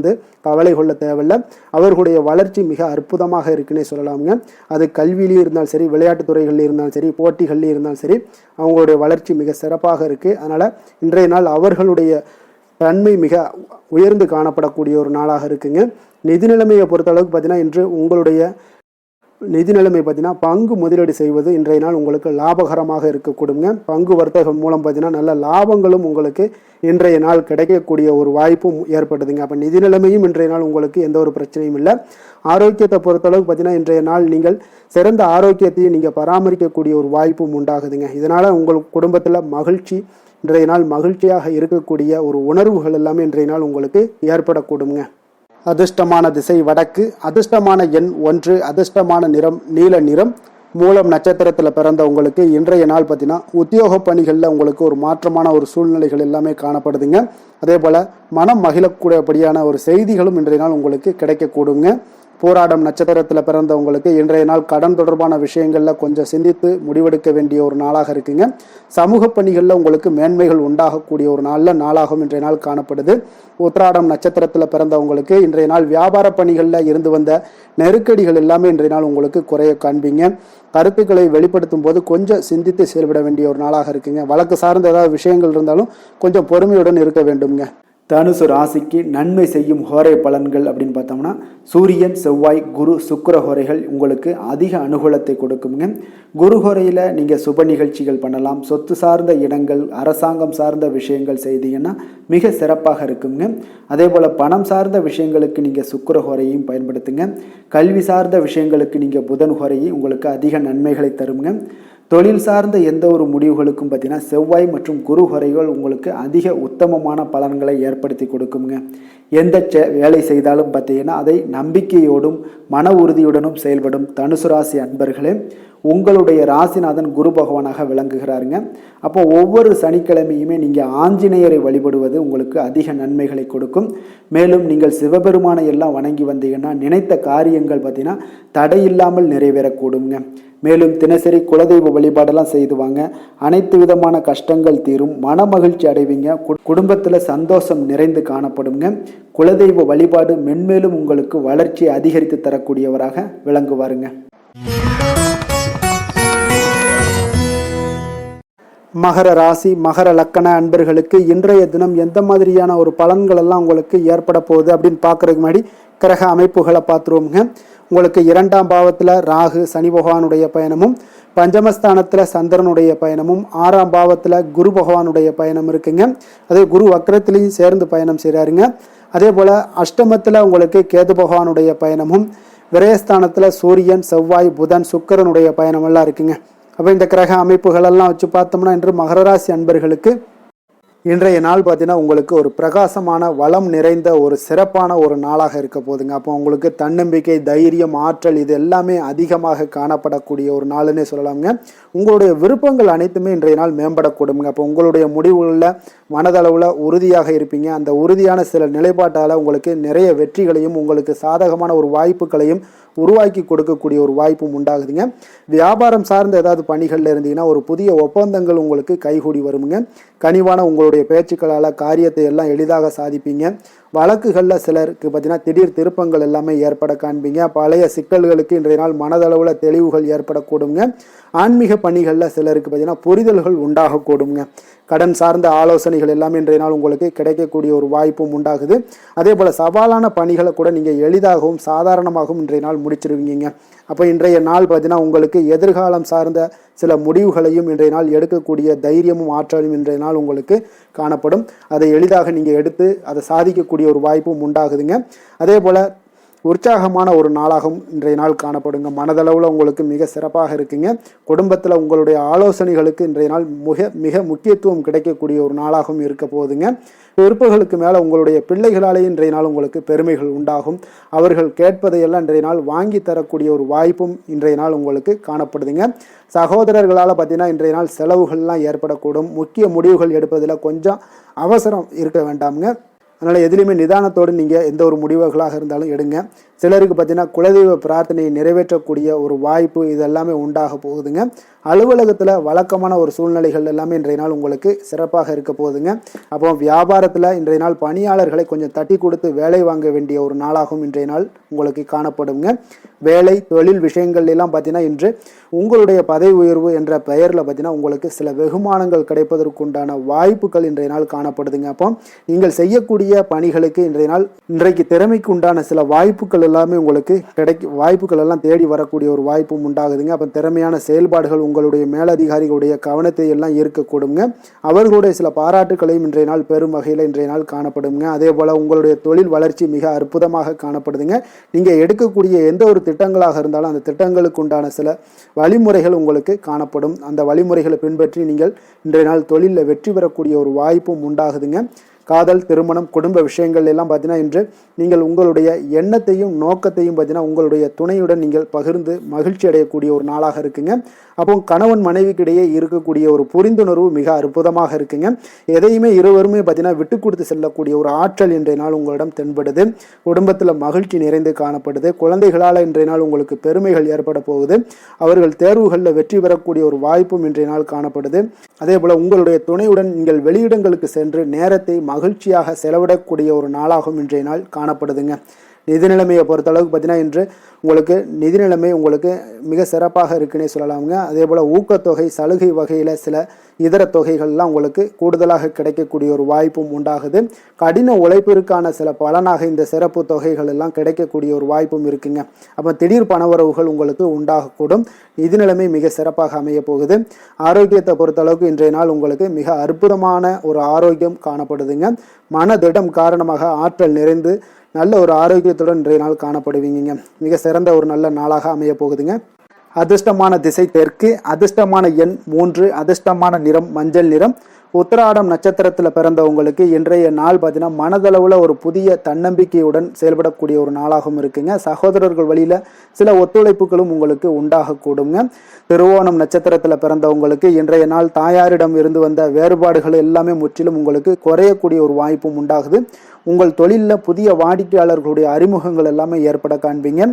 கவலை கொள்ள தேவையில்லை. அவர்களுடைய வளர்ச்சி மிக அற்புதமாக இருக்குன்னே சொல்லலாமுங்க. அது கல்வியிலையும் இருந்தாலும் சரி விளையாட்டுத் துறைகளில் இருந்தாலும் சரி போட்டிகள்லையும் இருந்தாலும் சரி அவங்களுடைய வளர்ச்சி மிக சிறப்பாக இருக்குது. அதனால் இன்றைய நாள் அவர்களுடைய தன்மை மிக உயர்ந்து காணப்படக்கூடிய ஒரு நாளாக இருக்குங்க. நிதி நிலைமையை பொறுத்தளவுக்கு பார்த்தீங்கன்னா இன்று உங்களுடைய நிதி நிலைமை பார்த்தீங்கன்னா பங்கு முதலீடு செய்வது இன்றைய நாள் உங்களுக்கு லாபகரமாக இருக்கக்கூடுங்க. பங்கு வர்த்தகம் மூலம் பார்த்தீங்கன்னா நல்ல லாபங்களும் உங்களுக்கு இன்றைய நாள் கிடைக்கக்கூடிய ஒரு வாய்ப்பும் ஏற்படுதுங்க. அப்போ நிதி நிலைமையும் இன்றைய நாள் உங்களுக்கு எந்த ஒரு பிரச்சனையும் இல்லை. ஆரோக்கியத்தை பொறுத்தளவுக்கு பார்த்தீங்கன்னா இன்றைய நாள் நீங்கள் சிறந்த ஆரோக்கியத்தையும் நீங்கள் பராமரிக்கக்கூடிய ஒரு வாய்ப்பும் உண்டாகுதுங்க. இதனால் உங்கள் குடும்பத்தில் மகிழ்ச்சி இன்றைய நாள் மகிழ்ச்சியாக இருக்கக்கூடிய ஒரு உணர்வுகள் எல்லாமே இன்றைய நாள் உங்களுக்கு ஏற்படக்கூடுங்க. அதிர்ஷ்டமான திசை வடக்கு, அதிர்ஷ்டமான எண் 1, அதிர்ஷ்டமான நிறம் நீல நிறம். மூலம் நட்சத்திரத்தில் பிறந்த உங்களுக்கு இன்றைய நாள் பார்த்தீங்கன்னா உத்தியோக பணிகளில் உங்களுக்கு ஒரு மாற்றமான ஒரு சூழ்நிலைகள் எல்லாமே காணப்படுதுங்க. அதே போல் மனம் மகிழக்கூடியபடியான ஒரு செய்திகளும் இன்றைய நாள் உங்களுக்கு கிடைக்கக்கூடுங்க. போராடம் நட்சத்திரத்தில் பிறந்தவங்களுக்கு இன்றைய நாள் கடன் தொடர்பான விஷயங்களில் கொஞ்சம் சிந்தித்து முடிவெடுக்க வேண்டிய ஒரு நாளாக இருக்குங்க. சமூக பணிகளில் உங்களுக்கு மேன்மைகள் உண்டாகக்கூடிய ஒரு நாளாகவும் இன்றைய நாள் காணப்படுது. உத்திராடம் நட்சத்திரத்தில் பிறந்தவங்களுக்கு இன்றைய நாள் வியாபார பணிகளில் இருந்து வந்த நெருக்கடிகள் எல்லாமே இன்றைய நாள் உங்களுக்கு குறைய காண்பீங்க. கருத்துக்களை வெளிப்படுத்தும் போது கொஞ்சம் சிந்தித்து செயல்பட வேண்டிய ஒரு நாளாக இருக்குங்க. வழக்கு சார்ந்த ஏதாவது விஷயங்கள் இருந்தாலும் கொஞ்சம் பொறுமையுடன் இருக்க வேண்டுங்க. தனுசு ராசிக்கு நன்மை செய்யும் ஹோரை பலன்கள் அப்படின்னு பார்த்தோம்னா சூரியன் செவ்வாய் குரு சுக்கிர ஹோரைகள் உங்களுக்கு அதிக அனுகூலத்தை கொடுக்குங்க. குரு ஹோரையில் நீங்கள் சுப நிகழ்ச்சிகள் பண்ணலாம். சொத்து சார்ந்த இடங்கள் அரசாங்கம் சார்ந்த விஷயங்கள் செய்தீங்கன்னா மிக சிறப்பாக இருக்குங்க. அதே போல் பணம் சார்ந்த விஷயங்களுக்கு நீங்கள் சுக்கிர ஹோரையும் பயன்படுத்துங்க. கல்வி சார்ந்த விஷயங்களுக்கு நீங்கள் புதன் ஹோரையும் உங்களுக்கு அதிக நன்மைகளை தருங்க. தொழில் சார்ந்த எந்த ஒரு முடிவுகளுக்கும் பார்த்தீங்கன்னா செவ்வாய் மற்றும் குரு ஹோரைகள் உங்களுக்கு அதிக உத்தமமான பலன்களை ஏற்படுத்தி கொடுக்குங்க. எந்த வேலை செய்தாலும் பார்த்தீங்கன்னா அதை நம்பிக்கையோடும் மன உறுதியுடனும் செயல்படும் தனுசு ராசி அன்பர்களே, உங்களுடைய ராசிநாதன் குரு பகவானாக விளங்குகிறாருங்க. அப்போ ஒவ்வொரு சனிக்கிழமையுமே நீங்கள் ஆஞ்சநேயரை வழிபடுவது உங்களுக்கு அதிக நன்மைகளை கொடுக்கும். மேலும் நீங்கள் சிவபெருமானை எல்லாம் வணங்கி வந்தீங்கன்னா நினைத்த காரியங்கள் பார்த்தீங்கன்னா தடையில்லாமல் நிறைவேறக்கூடுங்க. மேலும் தினசரி குலதெய்வ வழிபாடெல்லாம் செய்து வாங்க. அனைத்து விதமான கஷ்டங்கள் தீரும், மன மகிழ்ச்சி அடைவீங்க, குடும்பத்தில் சந்தோஷம் நிறைந்து காணப்படுங்க. குலதெய்வ வழிபாடு மென்மேலும் உங்களுக்கு வளர்ச்சியை அதிகரித்து தரக்கூடியவராக விளங்குவாருங்க. மகர ராசி மகர லக்கண அன்பர்களுக்கு இன்றைய தினம் எந்த மாதிரியான ஒரு பலன்கள் எல்லாம் உங்களுக்கு ஏற்பட போகுது அப்படின்னு பார்க்கறதுக்கு முன்னாடி கிரக அமைப்புகளை பார்த்துருவோங்க. உங்களுக்கு 2ஆம் பாவத்தில் ராகு சனி பகவானுடைய பயணமும், பஞ்சமஸ்தானத்தில் சந்திரனுடைய பயணமும், 6ஆம் பாவத்தில் குரு பகவானுடைய பயணம் இருக்குங்க. அதே குரு வக்ரத்திலையும் சேர்ந்து பயணம் செய்கிறாருங்க. அதே போல் அஷ்டமத்தில் உங்களுக்கு கேது பகவானுடைய பயணமும், விரயஸ்தானத்தில் சூரியன் செவ்வாய் புதன் சுக்கிரனுடைய பயணமெல்லாம் இருக்குங்க. அப்போ இந்த கிரக அமைப்புகளெல்லாம் வச்சு பார்த்தோம்னா இன்று மகர ராசி அன்பர்களுக்கு இன்றைய நாள் பார்த்தீங்கன்னா உங்களுக்கு ஒரு பிரகாசமான வளம் நிறைந்த ஒரு சிறப்பான ஒரு நாளாக இருக்க போகுதுங்க. அப்போ உங்களுக்கு தன்னம்பிக்கை, தைரியம், ஆற்றல் இது எல்லாமே அதிகமாக காணப்படக்கூடிய ஒரு நாளுன்னே சொல்லலாமுங்க. உங்களுடைய விருப்பங்கள் அனைத்துமே இன்றைய நாள் மேம்படக்கூடுங்க. அப்போ உங்களுடைய முடிவுகளில் மனதளவில் உறுதியாக இருப்பீங்க. அந்த உறுதியான சில நிலைப்பாட்டால் உங்களுக்கு நிறைய வெற்றிகளையும் உங்களுக்கு சாதகமான ஒரு வாய்ப்புகளையும் உருவாக்கி கொடுக்கக்கூடிய ஒரு வாய்ப்பும் உண்டாகுதுங்க. வியாபாரம் சார்ந்த ஏதாவது பணிகளில் இருந்தீங்கன்னா ஒரு புதிய ஒப்பந்தங்கள் உங்களுக்கு கைகூடி வருமுங்க. கனிவான உங்களுடைய பேச்சுக்களால் காரியத்தை எல்லாம் எளிதாக சாதிப்பீங்க. வழக்குகளில் சிலருக்கு பார்த்தீங்கன்னா திடீர் திருப்பங்கள் எல்லாமே ஏற்பட காண்பீங்க. பழைய சிக்கல்களுக்கு இன்றைய நாள் மனதளவில் தெளிவுகள் ஏற்படக்கூடுங்க. ஆன்மீக பணிகளில் சிலருக்கு பார்த்தீங்கன்னா புரிதல்கள் உண்டாகக்கூடுங்க. கடன் சார்ந்த ஆலோசனைகள் எல்லாமே இன்றைய நாள் உங்களுக்கு கிடைக்கக்கூடிய ஒரு வாய்ப்பும் உண்டாகுது. அதே போல் சவாலான பணிகளை கூட நீங்கள் எளிதாகவும் சாதாரணமாகவும் இன்றைய நாள் முடிச்சிருவீங்க. அப்போ இன்றைய நாள் பார்த்தீங்கன்னா உங்களுக்கு எதிர்காலம் சார்ந்த சில முடிவுகளையும் இன்றைய நாள் எடுக்கக்கூடிய தைரியமும் ஆற்றலும் இன்றைய நாள் உங்களுக்கு காணப்படும். அதை எளிதாக நீங்கள் எடுத்து அதை சாதிக்கக்கூடிய ஒரு வாய்ப்பும் உண்டாகுதுங்க. அதே போல் உற்சாகமான ஒரு நாளாகவும் இன்றைய நாள் காணப்படுங்க. மனதளவில் உங்களுக்கு மிக சிறப்பாக இருக்குங்க. குடும்பத்தில் உங்களுடைய ஆலோசனைகளுக்கு இன்றைய நாள் மிக முக்கியத்துவம் கிடைக்கக்கூடிய ஒரு நாளாகவும் இருக்க போகுதுங்க. விருப்பங்களுக்கு மேலே உங்களுடைய பிள்ளைகளாலே இன்றைய நாள் உங்களுக்கு பெருமைகள் உண்டாகும். அவர்கள் கேட்பதையெல்லாம் இன்றைய நாள் வாங்கி தரக்கூடிய ஒரு வாய்ப்பும் இன்றைய நாள் உங்களுக்கு காணப்படுதுங்க. சகோதரர்களால் பார்த்தீங்கன்னா இன்றைய நாள் செலவுகள்லாம் ஏற்படக்கூடும். முக்கிய முடிவுகள் எடுப்பதில் கொஞ்சம் அவசரம் இருக்க வேண்டாமுங்க. அதனால் எதுலேயுமே நிதானத்தோடு நீங்கள் எந்த ஒரு முடிவுகளாக இருந்தாலும் எடுங்க. சிலருக்கு பார்த்தீங்கன்னா குலதெய்வ பிரார்த்தனையை நிறைவேற்றக்கூடிய ஒரு வாய்ப்பு இதெல்லாமே உண்டாக போகுதுங்க. அலுவலகத்தில் வழக்கமான ஒரு சூழ்நிலைகள் எல்லாமே இன்றைய நாள் உங்களுக்கு சிறப்பாக இருக்க போகுதுங்க. அப்போ வியாபாரத்தில் இன்றைய நாள் பணியாளர்களை கொஞ்சம் தட்டி கொடுத்து வேலை வாங்க வேண்டிய ஒரு நாளாகவும் இன்றைய நாள் உங்களுக்கு காணப்படுங்க. வேலை தொழில் விஷயங்கள் எல்லாம் பார்த்தீங்கன்னா இன்று உங்களுடைய பதவி உயர்வு என்ற பெயரில் பார்த்தீங்கன்னா உங்களுக்கு சில வெகுமானங்கள் கிடைப்பதற்குண்டான வாய்ப்புகள் இன்றைய நாள் காணப்படுதுங்க. அப்போ நீங்கள் செய்யக்கூடிய பணிகளுக்கு இன்றைக்கு திறமைக்கு உண்டான சில வாய்ப்புகள் எல்லாமே உங்களுக்கு வாய்ப்புகள் எல்லாம் தேடி வரக்கூடிய ஒரு வாய்ப்பும் உண்டாகுதுங்க. அப்போ திறமையான செயல்பாடுகள் உங்களுடைய மேலதிகாரிகளுடைய கவனத்தை எல்லாம் ஈர்க்கக்கூடுங்க. அவர்களுடைய சில பாராட்டுகளையும் இன்றைய நாள் பெரும் வகையில் இன்றைய நாள் காணப்படுங்க. அதே போல் உங்களுடைய தொழில் வளர்ச்சி மிக அற்புதமாக காணப்படுதுங்க. நீங்கள் எடுக்கக்கூடிய எந்த ஒரு திட்டங்களாக இருந்தாலும் அந்த திட்டங்களுக்கு உண்டான சில வழிமுறைகள் உங்களுக்கு காணப்படும். அந்த வழிமுறைகளை பின்பற்றி நீங்கள் இன்றைய நாள் தொழிலில் வெற்றி பெறக்கூடிய ஒரு வாய்ப்பும் உண்டாகுதுங்க. காதல், திருமணம், குடும்ப விஷயங்கள் எல்லாம் பார்த்தீங்கன்னா இன்று நீங்கள் உங்களுடைய எண்ணத்தையும் நோக்கத்தையும் பார்த்தீங்கன்னா உங்களுடைய துணையுடன் நீங்கள் பகிர்ந்து மகிழ்ச்சி அடையக்கூடிய ஒரு நாளாக இருக்குங்க. அப்போ கணவன் மனைவிக்கிடையே இருக்கக்கூடிய ஒரு புரிந்துணர்வு மிக அற்புதமாக இருக்குங்க. எதையுமே இருவருமே பார்த்தீங்கன்னா விட்டு கொடுத்து செல்லக்கூடிய ஒரு ஆற்றல் இன்றைய நாள் உங்களிடம் தென்படுது. குடும்பத்தில் மகிழ்ச்சி நிறைந்து காணப்படுது. குழந்தைகளால் இன்றைய நாள் உங்களுக்கு பெருமைகள் ஏற்பட போகுது. அவர்கள் தேர்வுகளில் வெற்றி பெறக்கூடிய ஒரு வாய்ப்பும் இன்றைய நாள் காணப்படுது. அதே போல் உங்களுடைய துணையுடன் நீங்கள் வெளியிடங்களுக்கு சென்று நேரத்தை மகிழ்ச்சியாக செலவிடக்கூடிய ஒரு நாளாகவும் இன்றைய நாள் காணப்படுதுங்க. நிதி நிலைமையை பொறுத்தளவுக்கு பார்த்தீங்கன்னா இன்று உங்களுக்கு நிதி நிலைமை உங்களுக்கு மிக சிறப்பாக இருக்குன்னே சொல்லலாமுங்க. அதே போல் ஊக்கத்தொகை, சலுகை வகையில் சில இதர தொகைகள்லாம் உங்களுக்கு கூடுதலாக கிடைக்கக்கூடிய ஒரு வாய்ப்பும் உண்டாகுது. கடின உழைப்பிற்கான சில பலனாக இந்த சிறப்பு தொகைகள் எல்லாம் கிடைக்கக்கூடிய ஒரு வாய்ப்பும் இருக்குங்க. அப்போ திடீர் பணவரவுகள் உங்களுக்கு உண்டாகக்கூடும். நிதி நிலைமை மிக சிறப்பாக அமைய போகுது. ஆரோக்கியத்தை பொறுத்தளவுக்கு இன்றைய நாள் உங்களுக்கு மிக அற்புதமான ஒரு ஆரோக்கியம் காணப்படுதுங்க. மனதிடம் காரணமாக ஆற்றல் நிறைந்து நல்ல ஒரு ஆரோக்கியத்துடன் இன்றைய நாள் காணப்படுவீங்க. மிக சிறந்த ஒரு நல்ல நாளாக அமைய போகுதுங்க. அதிர்ஷ்டமான திசை தெற்கு, அதிர்ஷ்டமான எண் 3, அதிர்ஷ்டமான நிறம் மஞ்சள் நிறம். உத்திராடம் நட்சத்திரத்தில் பிறந்தவங்களுக்கு இன்றைய நாள் பார்த்தீங்கன்னா மனதளவில் ஒரு புதிய தன்னம்பிக்கையுடன் செயல்படக்கூடிய ஒரு நாளாகவும் இருக்குங்க. சகோதரர்கள் வழியில் சில ஒத்துழைப்புகளும் உங்களுக்கு உண்டாகக்கூடுங்க. திருவோணம் நட்சத்திரத்தில் பிறந்தவங்களுக்கு இன்றைய நாள் தாயாரிடம் இருந்து வந்த வேறுபாடுகள் எல்லாமே முற்றிலும் உங்களுக்கு குறையக்கூடிய ஒரு வாய்ப்பும் உண்டாகுது. உங்கள் தொழிலில் புதிய வாடிக்கையாளர்களுடைய அறிமுகங்கள் எல்லாமே ஏற்பட காண்பீங்க.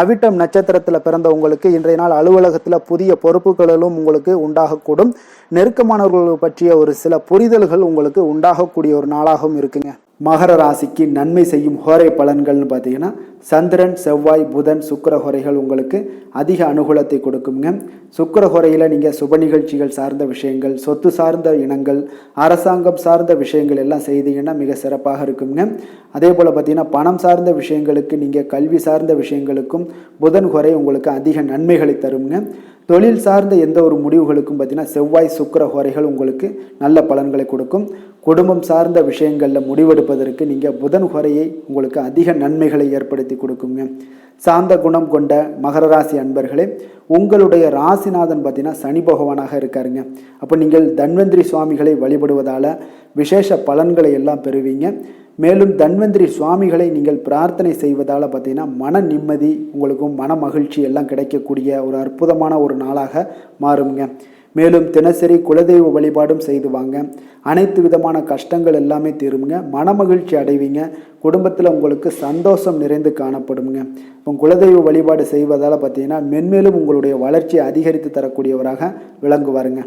அவிட்டம் நட்சத்திரத்தில் பிறந்தவங்களுக்கு இன்றைய நாள் அலுவலகத்தில் புதிய பொறுப்புகளும் உங்களுக்கு உண்டாகக்கூடும். நெருக்கமானவர்கள் பற்றிய ஒரு சில புரிதல்கள் உங்களுக்கு உண்டாகக்கூடிய ஒரு நாளாகவும் இருக்குங்க. மகர ராசிக்கு நன்மை செய்யும் ஹோரை பலன்கள்னு பார்த்தீங்கன்னா சந்திரன், செவ்வாய், புதன், சுக்கிர ஹோரைகள் உங்களுக்கு அதிக அனுகூலத்தை கொடுக்குங்க. சுக்கிர ஹோரையில் நீங்கள் சுப நிகழ்ச்சிகள் சார்ந்த விஷயங்கள், சொத்து சார்ந்த இனங்கள், அரசாங்கம் சார்ந்த விஷயங்கள் எல்லாம் செய்தீங்கன்னா மிக சிறப்பாக இருக்குங்க. அதே போல் பார்த்தீங்கன்னா பணம் சார்ந்த விஷயங்களுக்கு, நீங்கள் கல்வி சார்ந்த விஷயங்களுக்கும் புதன் ஹோரை உங்களுக்கு அதிக நன்மைகளை தருங்க. தொழில் சார்ந்த எந்த ஒரு முடிவுகளுக்கும் பார்த்தீங்கன்னா செவ்வாய், சுக்கிர ஹோரைகள் உங்களுக்கு நல்ல பலன்களை கொடுக்கும். குடும்பம் சார்ந்த விஷயங்களில் முடிவெடுப்பதற்கு நீங்கள் புதன் ஹோரையை உங்களுக்கு அதிக நன்மைகளை ஏற்படுத்தி கொடுக்குங்க. சாந்த குணம் கொண்ட மகர ராசி அன்பர்களே, உங்களுடைய ராசிநாதன் பார்த்தீங்கன்னா சனி பகவானாக இருக்காருங்க. அப்போ நீங்கள் தன்வந்திரி சுவாமிகளை வழிபடுவதால் விசேஷ பலன்களை எல்லாம் பெறுவீங்க. மேலும் தன்வந்திரி சுவாமிகளை நீங்கள் பிரார்த்தனை செய்வதால் பார்த்தீங்கன்னா மன நிம்மதி, உங்களுக்கும் மன மகிழ்ச்சி எல்லாம் கிடைக்கக்கூடிய ஒரு அற்புதமான ஒரு நாளாக மாறுங்க. மேலும் தினசரி குலதெய்வ வழிபாடும் செய்து வாங்க. அனைத்து விதமான கஷ்டங்கள் எல்லாமே தீருங்க. மனமகிழ்ச்சி அடைவீங்க. குடும்பத்தில் உங்களுக்கு சந்தோஷம் நிறைந்து காணப்படுங்க. இப்போ குலதெய்வ வழிபாடு செய்வதால் பார்த்தீங்கன்னா மென்மேலும் உங்களுடைய வளர்ச்சியை அதிகரித்து தரக்கூடியவராக விளங்குவாருங்க.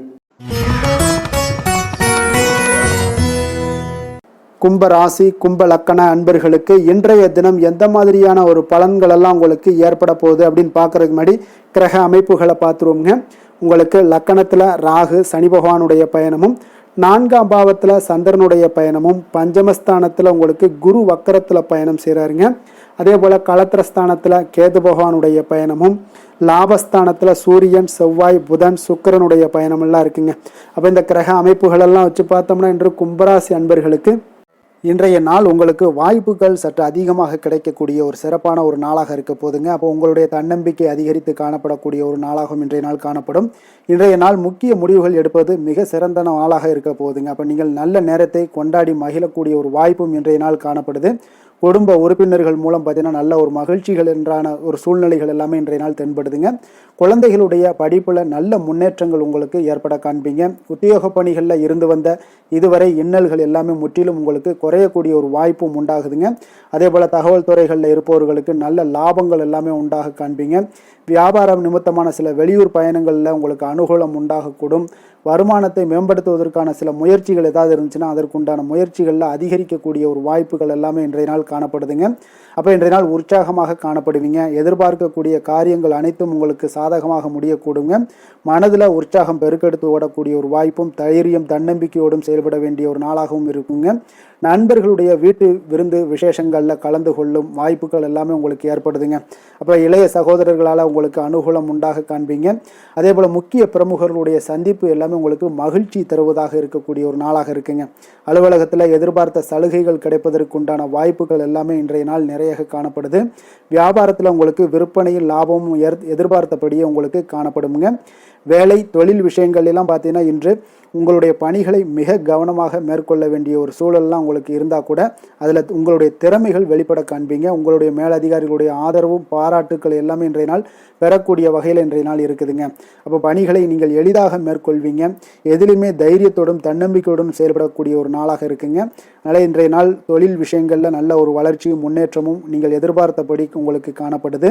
கும்ப ராசி, கும்ப லக்கண அன்பர்களுக்கு இன்றைய தினம் எந்த மாதிரியான ஒரு பலன்கள் எல்லாம் உங்களுக்கு ஏற்பட போகுது அப்படின்னு பார்க்கறதுக்கு முன்னாடி கிரக அமைப்புகளை பார்த்துருவோங்க. உங்களுக்கு லக்கணத்தில் ராகு சனி பகவானுடைய பயணமும், 4ஆம் பாவத்தில் சந்திரனுடைய பயணமும், பஞ்சமஸ்தானத்தில் உங்களுக்கு குரு வக்கரத்தில் பயணம் செய்கிறாருங்க. அதே போல் களத்திரஸ்தானத்தில் கேது பகவானுடைய பயணமும், லாபஸ்தானத்தில் சூரியன், செவ்வாய், புதன், சுக்கிரனுடைய பயணமெல்லாம் இருக்குங்க. அப்போ இந்த கிரக அமைப்புகளெல்லாம் வச்சு பார்த்தோம்னா இன்று கும்பராசி அன்பர்களுக்கு இன்றைய நாள் உங்களுக்கு வாய்ப்புகள் சற்று அதிகமாக கிடைக்கக்கூடிய ஒரு சிறப்பான ஒரு நாளாக இருக்க போதுங்க. அப்போ உங்களுடைய தன்னம்பிக்கை அதிகரித்து காணப்படக்கூடிய ஒரு நாளாகவும் இன்றைய நாள் காணப்படும். இன்றைய நாள் முக்கிய முடிவுகள் எடுப்பது மிக சிறந்த நாளாக இருக்க போதுங்க. அப்போ நீங்கள் நல்ல நேரத்தை கொண்டாடி மகிழக்கூடிய ஒரு வாய்ப்பும் இன்றைய நாள் காணப்படுது. குடும்ப உறுப்பினர்கள் மூலம் பார்த்தீங்கன்னா நல்ல ஒரு மகிழ்ச்சிகள் என்றான ஒரு சூழ்நிலைகள் எல்லாமே இன்றைய நாள் தென்படுதுங்க. குழந்தைகளுடைய படிப்பில் நல்ல முன்னேற்றங்கள் உங்களுக்கு ஏற்பட காண்பீங்க. உத்தியோக பணிகளில் இருந்து வந்த இதுவரை இன்னல்கள் எல்லாமே முற்றிலும் உங்களுக்கு குறையக்கூடிய ஒரு வாய்ப்பும் உண்டாகுதுங்க. அதே போல் தகவல் துறைகளில் இருப்பவர்களுக்கு நல்ல லாபங்கள் எல்லாமே உண்டாக காண்பீங்க. வியாபாரம் நிமித்தமான சில வெளியூர் பயணங்களில் உங்களுக்கு அனுகூலம் உண்டாகக்கூடும். வருமானத்தை மேம்படுத்துவதற்கான சில முயற்சிகள் ஏதாவது இருந்துச்சுன்னா அதற்குண்டான முயற்சிகளில் அதிகரிக்கக்கூடிய ஒரு வாய்ப்புகள் எல்லாமே இன்றைய நாள் காணப்படுதுங்க. அப்போ இன்றைய நாள் உற்சாகமாக காணப்படுவீங்க. எதிர்பார்க்கக்கூடிய காரியங்கள் அனைத்தும் உங்களுக்கு சாதகமாக முடியக்கூடுங்க. மனதில் உற்சாகம் பெருக்கெடுத்து ஓடக்கூடிய ஒரு வாய்ப்பும், தைரியம், தன்னம்பிக்கையோடும் செயல்பட வேண்டிய ஒரு நாளாகவும் இருக்குங்க. நண்பர்களுடைய வீட்டு விருந்து விசேஷங்களில் கலந்து கொள்ளும் வாய்ப்புகள் எல்லாமே உங்களுக்கு ஏற்படுதுங்க. அப்போ இளைய சகோதரர்களால் உங்களுக்கு அனுகூலம் உண்டாக காண்பீங்க. அதே போல் முக்கிய பிரமுகர்களுடைய சந்திப்பு எல்லாமே உங்களுக்கு மகிழ்ச்சி தருவதாக இருக்கக்கூடிய ஒரு நாளாக இருக்குங்க. அலுவலகத்தில் எதிர்பார்த்த சலுகைகள் கிடைப்பதற்குண்டான வாய்ப்புகள் எல்லாமே இன்றைய நாள் நிறைய காணப்படுது. வியாபாரத்தில் உங்களுக்கு விற்பனையில் லாபமும் எதிர்பார்த்தபடியே உங்களுக்கு காணப்படுங்க. வேலை தொழில் விஷயங்கள் எல்லாம் பார்த்தீங்கன்னா இன்று உங்களுடைய பணிகளை மிக கவனமாக மேற்கொள்ள வேண்டிய ஒரு சூழல்லாம் உங்களுக்கு இருந்தால் கூட அதில் உங்களுடைய திறமைகள் வெளிப்பட காண்பீங்க. உங்களுடைய மேலதிகாரிகளுடைய ஆதரவும் பாராட்டுக்கள் எல்லாமே இன்றைய நாள் பெறக்கூடிய வகையில் இன்றைய நாள் இருக்குதுங்க. அப்போ பணிகளை நீங்கள் எளிதாக மேற்கொள்வீங்க. எதிலுமே தைரியத்தோடும் தன்னம்பிக்கையோடும் செயல்படக்கூடிய ஒரு நாளாக இருக்குங்க. அதனால் இன்றைய நாள் தொழில் விஷயங்களில் நல்ல ஒரு வளர்ச்சியும் முன்னேற்றமும் நீங்கள் எதிர்பார்த்தபடி உங்களுக்கு காணப்படுது.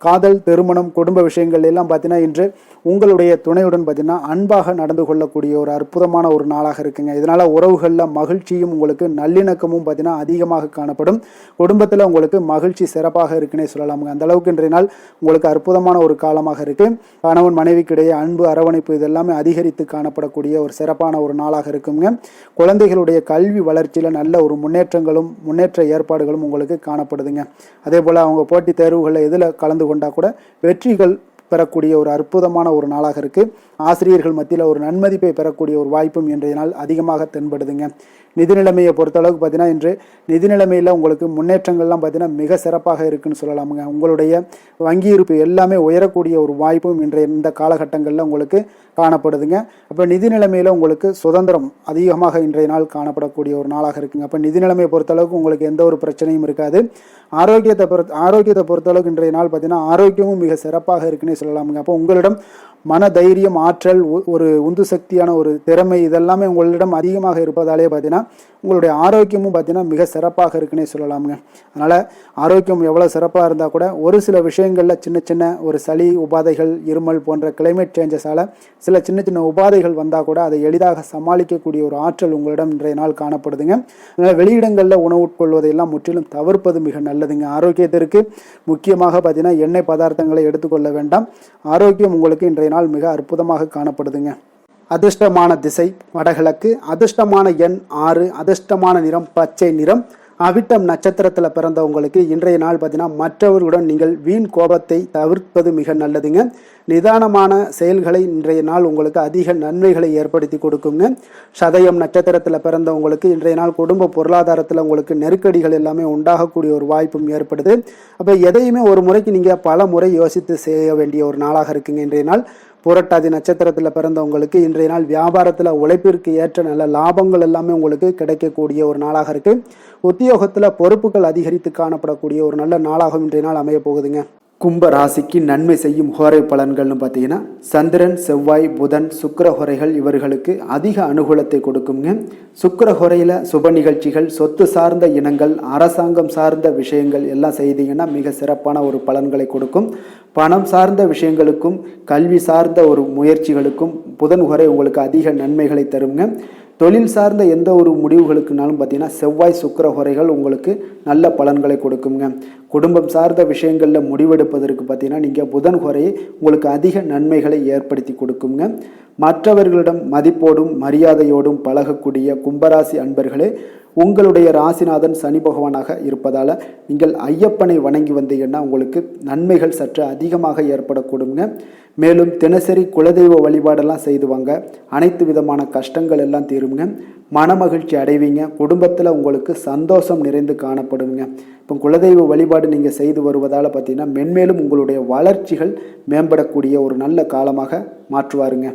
காதல், திருமணம், குடும்ப விஷயங்கள் எல்லாம் பார்த்தீங்கன்னா இன்று உங்களுடைய துணையுடன் பார்த்தீங்கன்னா அன்பாக நடந்து கொள்ளக்கூடிய ஒரு அற்புதமான ஒரு நாளாக இருக்குங்க. இதனால் உறவுகளில் மகிழ்ச்சியும் உங்களுக்கு நல்லிணக்கமும் பார்த்தீங்கன்னா அதிகமாக காணப்படும். குடும்பத்தில் உங்களுக்கு மகிழ்ச்சி சிறப்பாக இருக்குன்னே சொல்லலாமுங்க. அந்த அளவுக்கு இன்றைய நாள் உங்களுக்கு அற்புதமான ஒரு காலமாக இருக்குது. கணவன் மனைவிக்கிடையே அன்பு, அரவணைப்பு இதெல்லாமே அதிகரித்து காணப்படக்கூடிய ஒரு சிறப்பான ஒரு நாளாக இருக்குங்க. குழந்தைகளுடைய கல்வி வளர்ச்சியில் நல்ல ஒரு முன்னேற்ற ஏற்பாடுகளும் உங்களுக்கு காணப்படுதுங்க. அதே போல் அவங்க போட்டித் தேர்வுகளில் எதில் கலந்து கொண்டா கூட வெற்றிகள் பெறக்கூடிய ஒரு அற்புதமான ஒரு நாளாக இருக்குது. ஆசிரியர்கள் மத்தியில் ஒரு நன்மதிப்பை பெறக்கூடிய ஒரு வாய்ப்பும் இன்றைய நாள் அதிகமாக தென்படுதுங்க. நிதி நிலைமையை பொறுத்தளவுக்கு பார்த்தீங்கன்னா இன்று நிதி நிலைமையில் உங்களுக்கு முன்னேற்றங்கள்லாம் பார்த்தீங்கன்னா மிக சிறப்பாக இருக்குன்னு சொல்லலாமுங்க. உங்களுடைய வங்கி இருப்பு எல்லாமே உயரக்கூடிய ஒரு வாய்ப்பும் இன்றைய இந்த காலகட்டங்களில் உங்களுக்கு காணப்படுதுங்க. அப்போ நிதி நிலைமையில் உங்களுக்கு சுதந்திரம் அதிகமாக இன்றைய நாள் காணப்படக்கூடிய ஒரு நாளாக இருக்குங்க. அப்போ நிதி நிலைமையை பொறுத்தளவுக்கு உங்களுக்கு எந்த ஒரு பிரச்சனையும் இருக்காது. ஆரோக்கியத்தை பொறுத்தளவுக்கு இன்றைய நாள் பார்த்தீங்கன்னா ஆரோக்கியமும் மிக சிறப்பாக இருக்குன்னே சொல்லலாமுங்க. அப்போ உங்களிடம் மன தைரியம், ஆற்றல், ஒரு உந்து சக்தியான ஒரு திறமை இதெல்லாமே உங்களிடம் அதிகமாக இருப்பதாலே பார்த்தீங்கன்னா உங்களுடைய ஆரோக்கியமும் பார்த்தீங்கன்னா மிக சிறப்பாக இருக்குன்னே சொல்லலாமுங்க. அதனால் ஆரோக்கியம் எவ்வளோ சிறப்பாக இருந்தால் கூட ஒரு சில விஷயங்களில் சின்ன சின்ன ஒரு சளி உபாதைகள், இருமல் போன்ற கிளைமேட் சேஞ்சஸால் சில சின்ன சின்ன உபாதைகள் வந்தால் கூட அதை எளிதாக சமாளிக்கக்கூடிய ஒரு ஆற்றல் உங்களிடம் இன்றைய நாள் காணப்படுதுங்க. அதனால் வெளியிடங்களில் உணவு உட்கொள்வதையெல்லாம் முற்றிலும் தவிர்ப்பது மிக நல்லதுங்க. ஆரோக்கியத்திற்கு முக்கியமாக பார்த்தீங்கன்னா எண்ணெய் பதார்த்தங்களை எடுத்துக்கொள்ள வேண்டாம். ஆரோக்கியம் உங்களுக்கு இன்றைய நாள் மிக அற்புதமாக காணப்படுதுங்க. அதிர்ஷ்டமான திசை வடகிழக்கு, அதிர்ஷ்டமான எண் 6, அதிர்ஷ்டமான நிறம் பச்சை நிறம். அவிட்டம் நட்சத்திரத்தில் பிறந்தவங்களுக்கு இன்றைய நாள் பார்த்தீங்கன்னா மற்றவர்களுடன் நீங்கள் வீண் கோபத்தை தவிர்ப்பது மிக நல்லதுங்க. நிதானமான செயல்களை இன்றைய நாள் உங்களுக்கு அதிக நன்மைகளை ஏற்படுத்தி கொடுக்குங்க. சதயம் நட்சத்திரத்தில் பிறந்தவங்களுக்கு இன்றைய நாள் குடும்ப பொருளாதாரத்தில் உங்களுக்கு நெருக்கடிகள் எல்லாமே உண்டாகக்கூடிய ஒரு வாய்ப்பும் ஏற்படுது. அப்போ எதையுமே ஒரு முறைக்கு நீங்கள் பல முறை யோசித்து செய்ய வேண்டிய ஒரு நாளாக இருக்குங்க இன்றைய நாள். புரட்டாதி நட்சத்திரத்தில் பிறந்தவங்களுக்கு இன்றைய நாள் வியாபாரத்தில் உழைப்பிற்கு ஏற்ற நல்ல லாபங்கள் எல்லாமே உங்களுக்கு கிடைக்கக்கூடிய ஒரு நாளாக இருக்குது. உத்தியோகத்தில் பொறுப்புகள் அதிகரித்து காணப்படக்கூடிய ஒரு நல்ல நாளாகவும் இன்றைய நாள் அமைய போகுதுங்க. கும்ப ராசிக்கு நன்மை செய்யும் ஹோரை பலன்கள்னு பார்த்தீங்கன்னா சந்திரன், செவ்வாய், புதன், சுக்கிர ஹோரைகள் இவர்களுக்கு அதிக அனுகூலத்தை கொடுக்குங்க. சுக்கிர ஹோரையில் சுப நிகழ்ச்சிகள், சொத்து சார்ந்த இனங்கள், அரசாங்கம் சார்ந்த விஷயங்கள் எல்லாம் செய்தீங்கன்னா மிக சிறப்பான ஒரு பலன்களை கொடுக்கும். பணம் சார்ந்த விஷயங்களுக்கும் கல்வி சார்ந்த ஒரு முயற்சிகளுக்கும் புதன் ஹோரை உங்களுக்கு அதிக நன்மைகளை தருங்க. தொழில் சார்ந்த எந்த ஒரு முடிவுகளுக்குனாலும் பார்த்தீங்கன்னா செவ்வாய், சுக்கிர ஹோரைகள் உங்களுக்கு நல்ல பலன்களை கொடுக்குங்க. குடும்பம் சார்ந்த விஷயங்களில் முடிவெடுப்பதற்கு பார்த்தீங்கன்னா நீங்கள் புதன் ஹோரையை உங்களுக்கு அதிக நன்மைகளை ஏற்படுத்தி கொடுக்குங்க. மற்றவர்களிடம் மதிப்போடும் மரியாதையோடும் பழகக்கூடிய கும்பராசி அன்பர்களே, உங்களுடைய ராசிநாதன் சனி பகவானாக இருப்பதால் நீங்கள் ஐயப்பனை வணங்கி வந்தீங்கன்னா உங்களுக்கு நன்மைகள் சற்று அதிகமாக ஏற்படக்கூடுங்க. மேலும் தினசரி குலதெய்வ வழிபாடெல்லாம் செய்து வாங்க. அனைத்து விதமான கஷ்டங்கள் எல்லாம் தீருங்க. மனமகிழ்ச்சி அடைவீங்க. குடும்பத்தில் உங்களுக்கு சந்தோஷம் நிறைந்து காணப்படுங்க. இப்போ குலதெய்வ வழிபாடு நீங்கள் செய்து வருவதால் பார்த்தீங்கன்னா மென்மேலும் உங்களுடைய வளர்ச்சிகள் மேம்படக்கூடிய ஒரு நல்ல காலமாக மாற்றுவாருங்க.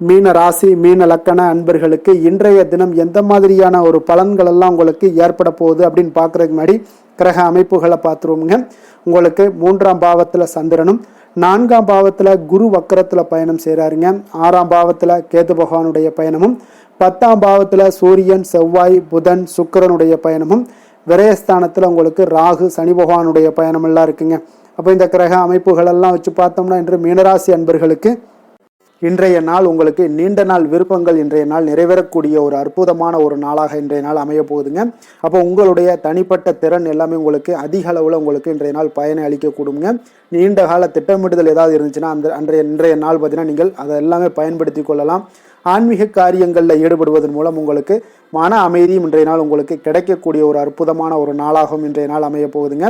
மீன ராசி, மீன லக்கண அன்பர்களுக்கு இன்றைய தினம் எந்த மாதிரியான ஒரு பலன்கள் எல்லாம் உங்களுக்கு ஏற்பட போகுது அப்படின்னு பார்க்குறதுக்கு முன்னாடி கிரக அமைப்புகளை பார்த்துருவோங்க. உங்களுக்கு 3ஆம் பாவத்தில் சந்திரனும், 4ஆம் பாவத்தில் குரு வக்கரத்தில் பயணம் செய்கிறாருங்க. 6ஆம் பாவத்தில் கேது பகவானுடைய பயணமும், 10ஆம் பாவத்தில் சூரியன், செவ்வாய், புதன், சுக்கிரனுடைய பயணமும், விரயஸ்தானத்தில் உங்களுக்கு ராகு, சனி பகவானுடைய பயணம் எல்லாம் இருக்குங்க. அப்போ இந்த கிரக அமைப்புகள் எல்லாம் வச்சு பார்த்தோம்னா இன்று மீனராசி அன்பர்களுக்கு இன்றைய நாள் உங்களுக்கு நீண்ட நாள் விருப்பங்கள் இன்றைய நாள் நிறைவேறக்கூடிய ஒரு அற்புதமான ஒரு நாளாக இன்றைய நாள் அமைய போகுதுங்க. அப்போ உங்களுடைய தனிப்பட்ட திறன் எல்லாமே உங்களுக்கு அதிக அளவில் உங்களுக்கு இன்றைய நாள் பயனை அளிக்கக்கூடுங்க. நீண்ட கால திட்டமிடுதல் ஏதாவது இருந்துச்சுன்னா இன்றைய நாள் பார்த்தீங்கன்னா நீங்கள் அதை எல்லாமே பயன்படுத்தி கொள்ளலாம். ஆன்மீக காரியங்களில் ஈடுபடுவதன் மூலம் உங்களுக்கு மன அமைதியும் இன்றைய நாள் உங்களுக்கு கிடைக்கக்கூடிய ஒரு அற்புதமான ஒரு நாளாகவும் இன்றைய நாள் அமைய போகுதுங்க.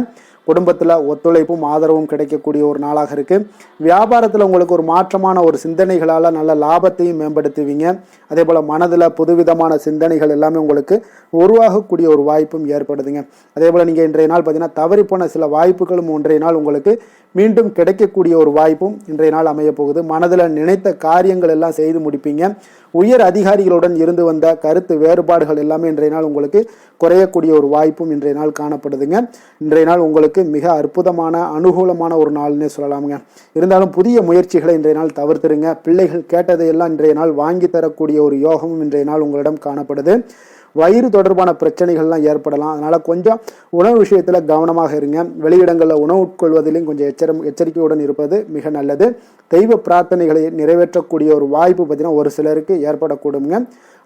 குடும்பத்தில் ஒத்துழைப்பும் ஆதரவும் கிடைக்கக்கூடிய ஒரு நாளாக இருக்குது. வியாபாரத்தில் உங்களுக்கு ஒரு மாற்றமான ஒரு சிந்தனைகளால் நல்ல லாபத்தையும் மேம்படுத்துவீங்க. அதே போல் மனதில் புதுவிதமான சிந்தனைகள் எல்லாமே உங்களுக்கு உருவாகக்கூடிய ஒரு வாய்ப்பும் ஏற்படுதுங்க. அதே போல் நீங்கள் இன்றைய நாள் பார்த்தீங்கன்னா தவறிப்போன சில வாய்ப்புகளும் இன்றைய நாள் உங்களுக்கு மீண்டும் கிடைக்கக்கூடிய ஒரு வாய்ப்பும் இன்றைய நாள் அமைய போகுது. மனதில் நினைத்த காரியங்கள் எல்லாம் செய்து முடிப்பீங்க. உயர் அதிகாரிகளுடன் இருந்து வந்த கருத்து வேறுபாடுகள் எல்லாமே இன்றைய நாள் உங்களுக்கு குறையக்கூடிய ஒரு வாய்ப்பும் இன்றைய நாள் காணப்படுதுங்க. இன்றைய நாள் உங்களுக்கு மிக அற்புதமான அனுகூலமான ஒரு நாள்னே சொல்லலாமுங்க. இருந்தாலும் புதிய முயற்சிகளை இன்றைய நாள் தவிர்த்துருங்க. பிள்ளைகள் கேட்டதையெல்லாம் இன்றைய நாள் வாங்கி தரக்கூடிய ஒரு யோகமும் இன்றைய நாள் உங்களிடம் காணப்படுது. வயிறு தொடர்பான பிரச்சனைகள்லாம் ஏற்படலாம். அதனால் கொஞ்சம் உணவு விஷயத்தில் கவனமாக இருங்க. வெளியிடங்களில் உணவு உட்கொள்வதிலும் கொஞ்சம் எச்சரிக்கையுடன் இருப்பது மிக நல்லது. தெய்வ பிரார்த்தனைகளை நிறைவேற்றக்கூடிய ஒரு வாய்ப்பு பார்த்தீங்கன்னா ஒரு சிலருக்கு ஏற்படக்கூடுங்க.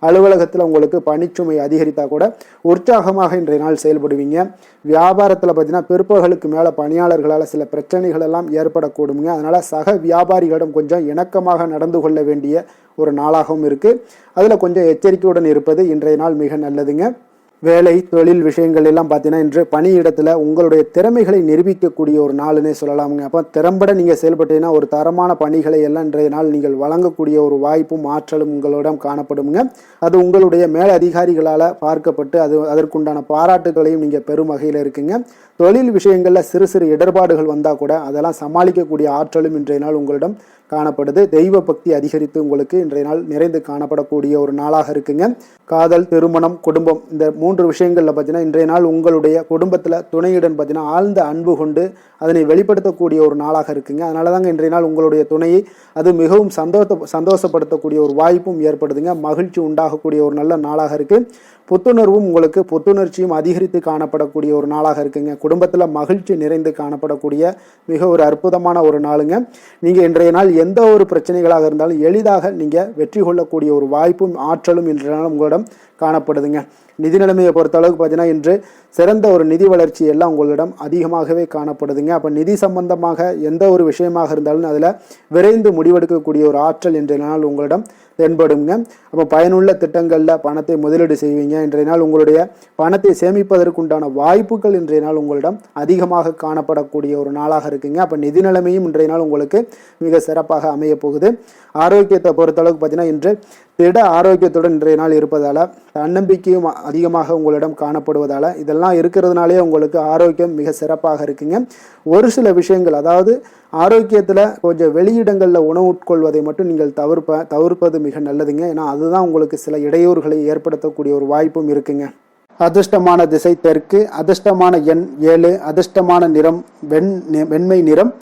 அலுவலகத்தில் உங்களுக்கு பணிச்சுமை அதிகரித்தால் கூட உற்சாகமாக இன்றைய நாள் செயல்படுவீங்க. வியாபாரத்தில் பார்த்தீங்கன்னா பிற்பகலுக்கு மேலே பணியாளர்களால் சில பிரச்சனைகள் எல்லாம் ஏற்படக்கூடுங்க. அதனால் சக வியாபாரிகளிடம் கொஞ்சம் இணக்கமாக நடந்து கொள்ள வேண்டிய ஒரு நாளாகவும் இருக்குது. அதில் கொஞ்சம் எச்சரிக்கையுடன் இருப்பது இன்றைய நாள் மிக நல்லதுங்க. வேலை தொழில் விஷயங்கள் எல்லாம் பார்த்தீங்கன்னா இன்று பணியிடத்தில் உங்களுடைய திறமைகளை நிரூபிக்கக்கூடிய ஒரு நாளுன்னே சொல்லலாமுங்க. அப்போ திறம்பட நீங்கள் செயல்பட்டீங்கன்னா ஒரு தரமான பணிகளை எல்லாம் இன்றைய நாள் நீங்கள் வழங்கக்கூடிய ஒரு வாய்ப்பும் ஆற்றலும் உங்களிடம் காணப்படுங்க. அது உங்களுடைய மேல் அதிகாரிகளால் பார்க்கப்பட்டு அதற்குண்டான பாராட்டுகளையும் நீங்கள் பெரும் வகையில் இருக்குங்க. தொழில் விஷயங்களில் சிறு சிறு இடர்பாடுகள் வந்தால் கூட அதெல்லாம் சமாளிக்கக்கூடிய ஆற்றலும் இன்றைய நாள் உங்களிடம் காணப்படுது. தெய்வ பக்தி அதிகரித்து உங்களுக்கு இன்றைய நாள் நிறைந்து காணப்படக்கூடிய ஒரு நாளாக இருக்குங்க. காதல், திருமணம், குடும்பம் இந்த 3 விஷயங்கள்ல பார்த்தீங்கன்னா இன்றைய நாள் உங்களுடைய குடும்பத்தில் துணையுடன் பார்த்தீங்கன்னா ஆழ்ந்த அன்பு கொண்டு அதனை வெளிப்படுத்தக்கூடிய ஒரு நாளாக இருக்குங்க. அதனால தாங்க இன்றைய நாள் உங்களுடைய துணையை அது மிகவும் சந்தோஷப்படுத்தக்கூடிய ஒரு வாய்ப்பும் ஏற்படுதுங்க. மகிழ்ச்சி உண்டாகக்கூடிய ஒரு நல்ல நாளாக இருக்கு. புத்துணர்வும் உங்களுக்கு புத்துணர்ச்சியும் அதிகரித்து காணப்படக்கூடிய ஒரு நாளாக இருக்குங்க. குடும்பத்தில் மகிழ்ச்சி நிறைந்து காணப்படக்கூடிய மிக ஒரு அற்புதமான ஒரு நாளுங்க. நீங்கள் இன்றைய நாள் எந்த ஒரு பிரச்சனைகளாக இருந்தாலும் எளிதாக நீங்கள் வெற்றி கொள்ளக்கூடிய ஒரு வாய்ப்பும் ஆற்றலும் இன்றைய நாள் உங்களிடம் காணப்படுதுங்க. நிதி நிலைமையை பொறுத்த அளவுக்கு பார்த்தீங்கன்னா இன்று சிறந்த ஒரு நிதி வளர்ச்சி எல்லாம் உங்களிடம் அதிகமாகவே காணப்படுதுங்க. அப்போ நிதி சம்பந்தமாக எந்த ஒரு விஷயமாக இருந்தாலும் அதில் விரைந்து முடிவெடுக்கக்கூடிய ஒரு ஆற்றல் இன்றைய நாள் உங்களிடம் தென்படுங்க. அப்போ பயனுள்ள திட்டங்களில் பணத்தை முதலீடு செய்வீங்க. இன்றைய நாள் உங்களுடைய பணத்தை சேமிப்பதற்குண்டான வாய்ப்புகள் இன்றைய நாள் உங்களிடம் அதிகமாக காணப்படக்கூடிய ஒரு நாளாக இருக்குங்க. அப்போ நிதி நிலைமையும் இன்றைய நாள் உங்களுக்கு மிக சிறப்பாக அமைய போகுது. ஆரோக்கியத்தை பொறுத்தளவுக்கு பார்த்தீங்கன்னா இன்று திட ஆரோக்கியத்துடன் இன்றைய நாள் இருப்பதால் தன்னம்பிக்கையும் அதிகமாக உங்களிடம் காணப்படுவதால் இதெல்லாம் இருக்கிறதுனாலே உங்களுக்கு ஆரோக்கியம் மிக சிறப்பாக இருக்குங்க. ஒரு சில விஷயங்கள் அதாவது ஆரோக்கியத்தில் கொஞ்சம் வெளியிடங்களில் உணவு உட்கொள்வதை மட்டும் நீங்கள் தவிர்ப்பது மிக நல்லதுங்க. ஏன்னா அதுதான் உங்களுக்கு சில இடையூறுகளை ஏற்படுத்தக்கூடிய ஒரு வாய்ப்பும் இருக்குங்க. அதிர்ஷ்டமான திசை தெற்கு, அதிர்ஷ்டமான எண் 7, அதிர்ஷ்டமான நிறம் வெண்மை நிறம்.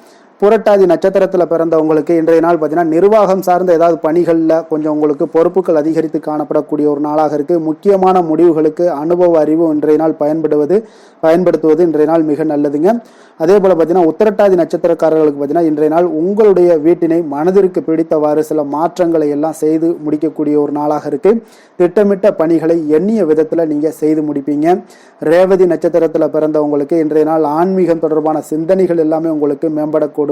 புரட்டாதி நட்சத்திரத்தில் பிறந்தவங்களுக்கு இன்றைய நாள் பார்த்தீங்கன்னா நிர்வாகம் சார்ந்த ஏதாவது பணிகளில் கொஞ்சம் உங்களுக்கு பொறுப்புகள் அதிகரித்து காணப்படக்கூடிய ஒரு நாளாக இருக்குது. முக்கியமான முடிவுகளுக்கு அனுபவ அறிவு இன்றைய நாள் பயன்படுத்துவது இன்றைய நாள் மிக நல்லதுங்க. அதே போல் பார்த்தீங்கன்னா உத்திரட்டாதி நட்சத்திரக்காரர்களுக்கு பார்த்தீங்கன்னா இன்றைய நாள் உங்களுடைய வீட்டினை மனதிற்கு பிடித்தவாறு சில மாற்றங்களை எல்லாம் செய்து முடிக்கக்கூடிய ஒரு நாளாக இருக்குது. திட்டமிட்ட பணிகளை எண்ணிய விதத்தில் நீங்கள் செய்து முடிப்பீங்க. ரேவதி நட்சத்திரத்தில் பிறந்தவங்களுக்கு இன்றைய நாள் ஆன்மீகம் தொடர்பான சிந்தனைகள் எல்லாமே உங்களுக்கு மேம்படக்கூடும்.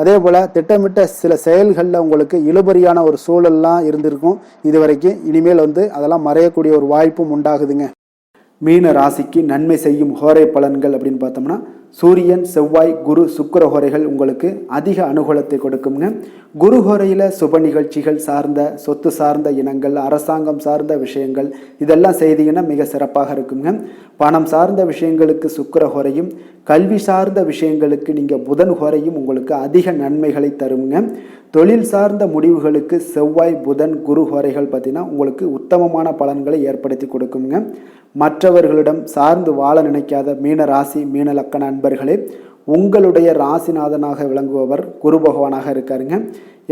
அதே போல திட்டமிட்ட சில செயல்களில் உங்களுக்கு இழுபறியான ஒரு சூழல்லாம் இருந்திருக்கும் இதுவரைக்கும். இனிமேல் அதெல்லாம் மறையக்கூடிய ஒரு வாய்ப்பும் உண்டாகுதுங்க. மீன ராசிக்கு நன்மை செய்யும் ஹோரை பலன்கள் அப்படின்னு பார்த்தோம்னா சூரியன், செவ்வாய், குரு, சுக்கிர ஹோரைகள் உங்களுக்கு அதிக அனுகூலத்தை கொடுக்குங்க. குரு ஹோரையில் சுப நிகழ்ச்சிகள் சார்ந்த சொத்து சார்ந்த இனங்கள், அரசாங்கம் சார்ந்த விஷயங்கள் இதெல்லாம் செய்தீங்கன்னா மிக சிறப்பாக இருக்குங்க. பணம் சார்ந்த விஷயங்களுக்கு சுக்கிர ஹோரையும், கல்வி சார்ந்த விஷயங்களுக்கு நீங்கள் புதன் ஹோரையும் உங்களுக்கு அதிக நன்மைகளை தருங்க. தொழில் சார்ந்த முடிவுகளுக்கு செவ்வாய், புதன், குரு ஹோரைகள் பார்த்தீங்கன்னா உங்களுக்கு உத்தமமான பலன்களை ஏற்படுத்தி கொடுக்குங்க. மற்றவர்களிடம் சார்ந்து வாழ நினைக்காத மீன ராசி, மீன லக்கண அன்பர்களே, உங்களுடைய ராசிநாதனாக விளங்குபவர் குரு பகவானாக இருக்காருங்க.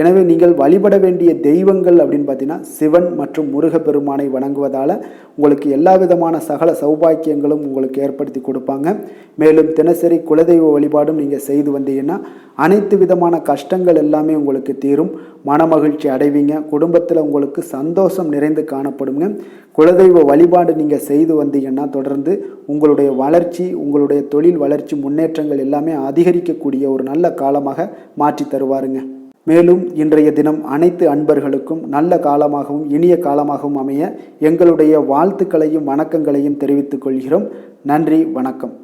எனவே நீங்கள் வழிபட வேண்டிய தெய்வங்கள் அப்படின்னு பார்த்தீங்கன்னா சிவன் மற்றும் முருகப்பெருமானை வணங்குவதால் உங்களுக்கு எல்லா விதமான சகல சௌபாக்கியங்களும் உங்களுக்கு ஏற்படுத்தி கொடுப்பாங்க. மேலும் தினசரி குலதெய்வ வழிபாடும் நீங்கள் செய்து வந்தீங்கன்னா அனைத்து விதமான கஷ்டங்கள் எல்லாமே உங்களுக்கு தீரும். மனமகிழ்ச்சி அடைவீங்க. குடும்பத்தில் உங்களுக்கு சந்தோஷம் நிறைந்து காணப்படுங்க. குலதெய்வ வழிபாடு நீங்கள் செய்து வந்தீங்கன்னா தொடர்ந்து உங்களுடைய வளர்ச்சி, உங்களுடைய தொழில் வளர்ச்சி, முன்னேற்றங்கள் எல்லாமே அதிகரிக்கக்கூடிய ஒரு நல்ல காலமாக மாற்றி தருவாருங்க. மேலும் இன்றைய தினம் அனைத்து அன்பர்களுக்கும் நல்ல காலமாகவும் இனிய காலமாகவும் அமைய எங்களுடைய வாழ்த்துக்களையும் வணக்கங்களையும் தெரிவித்துக் கொள்கிறோம். நன்றி, வணக்கம்.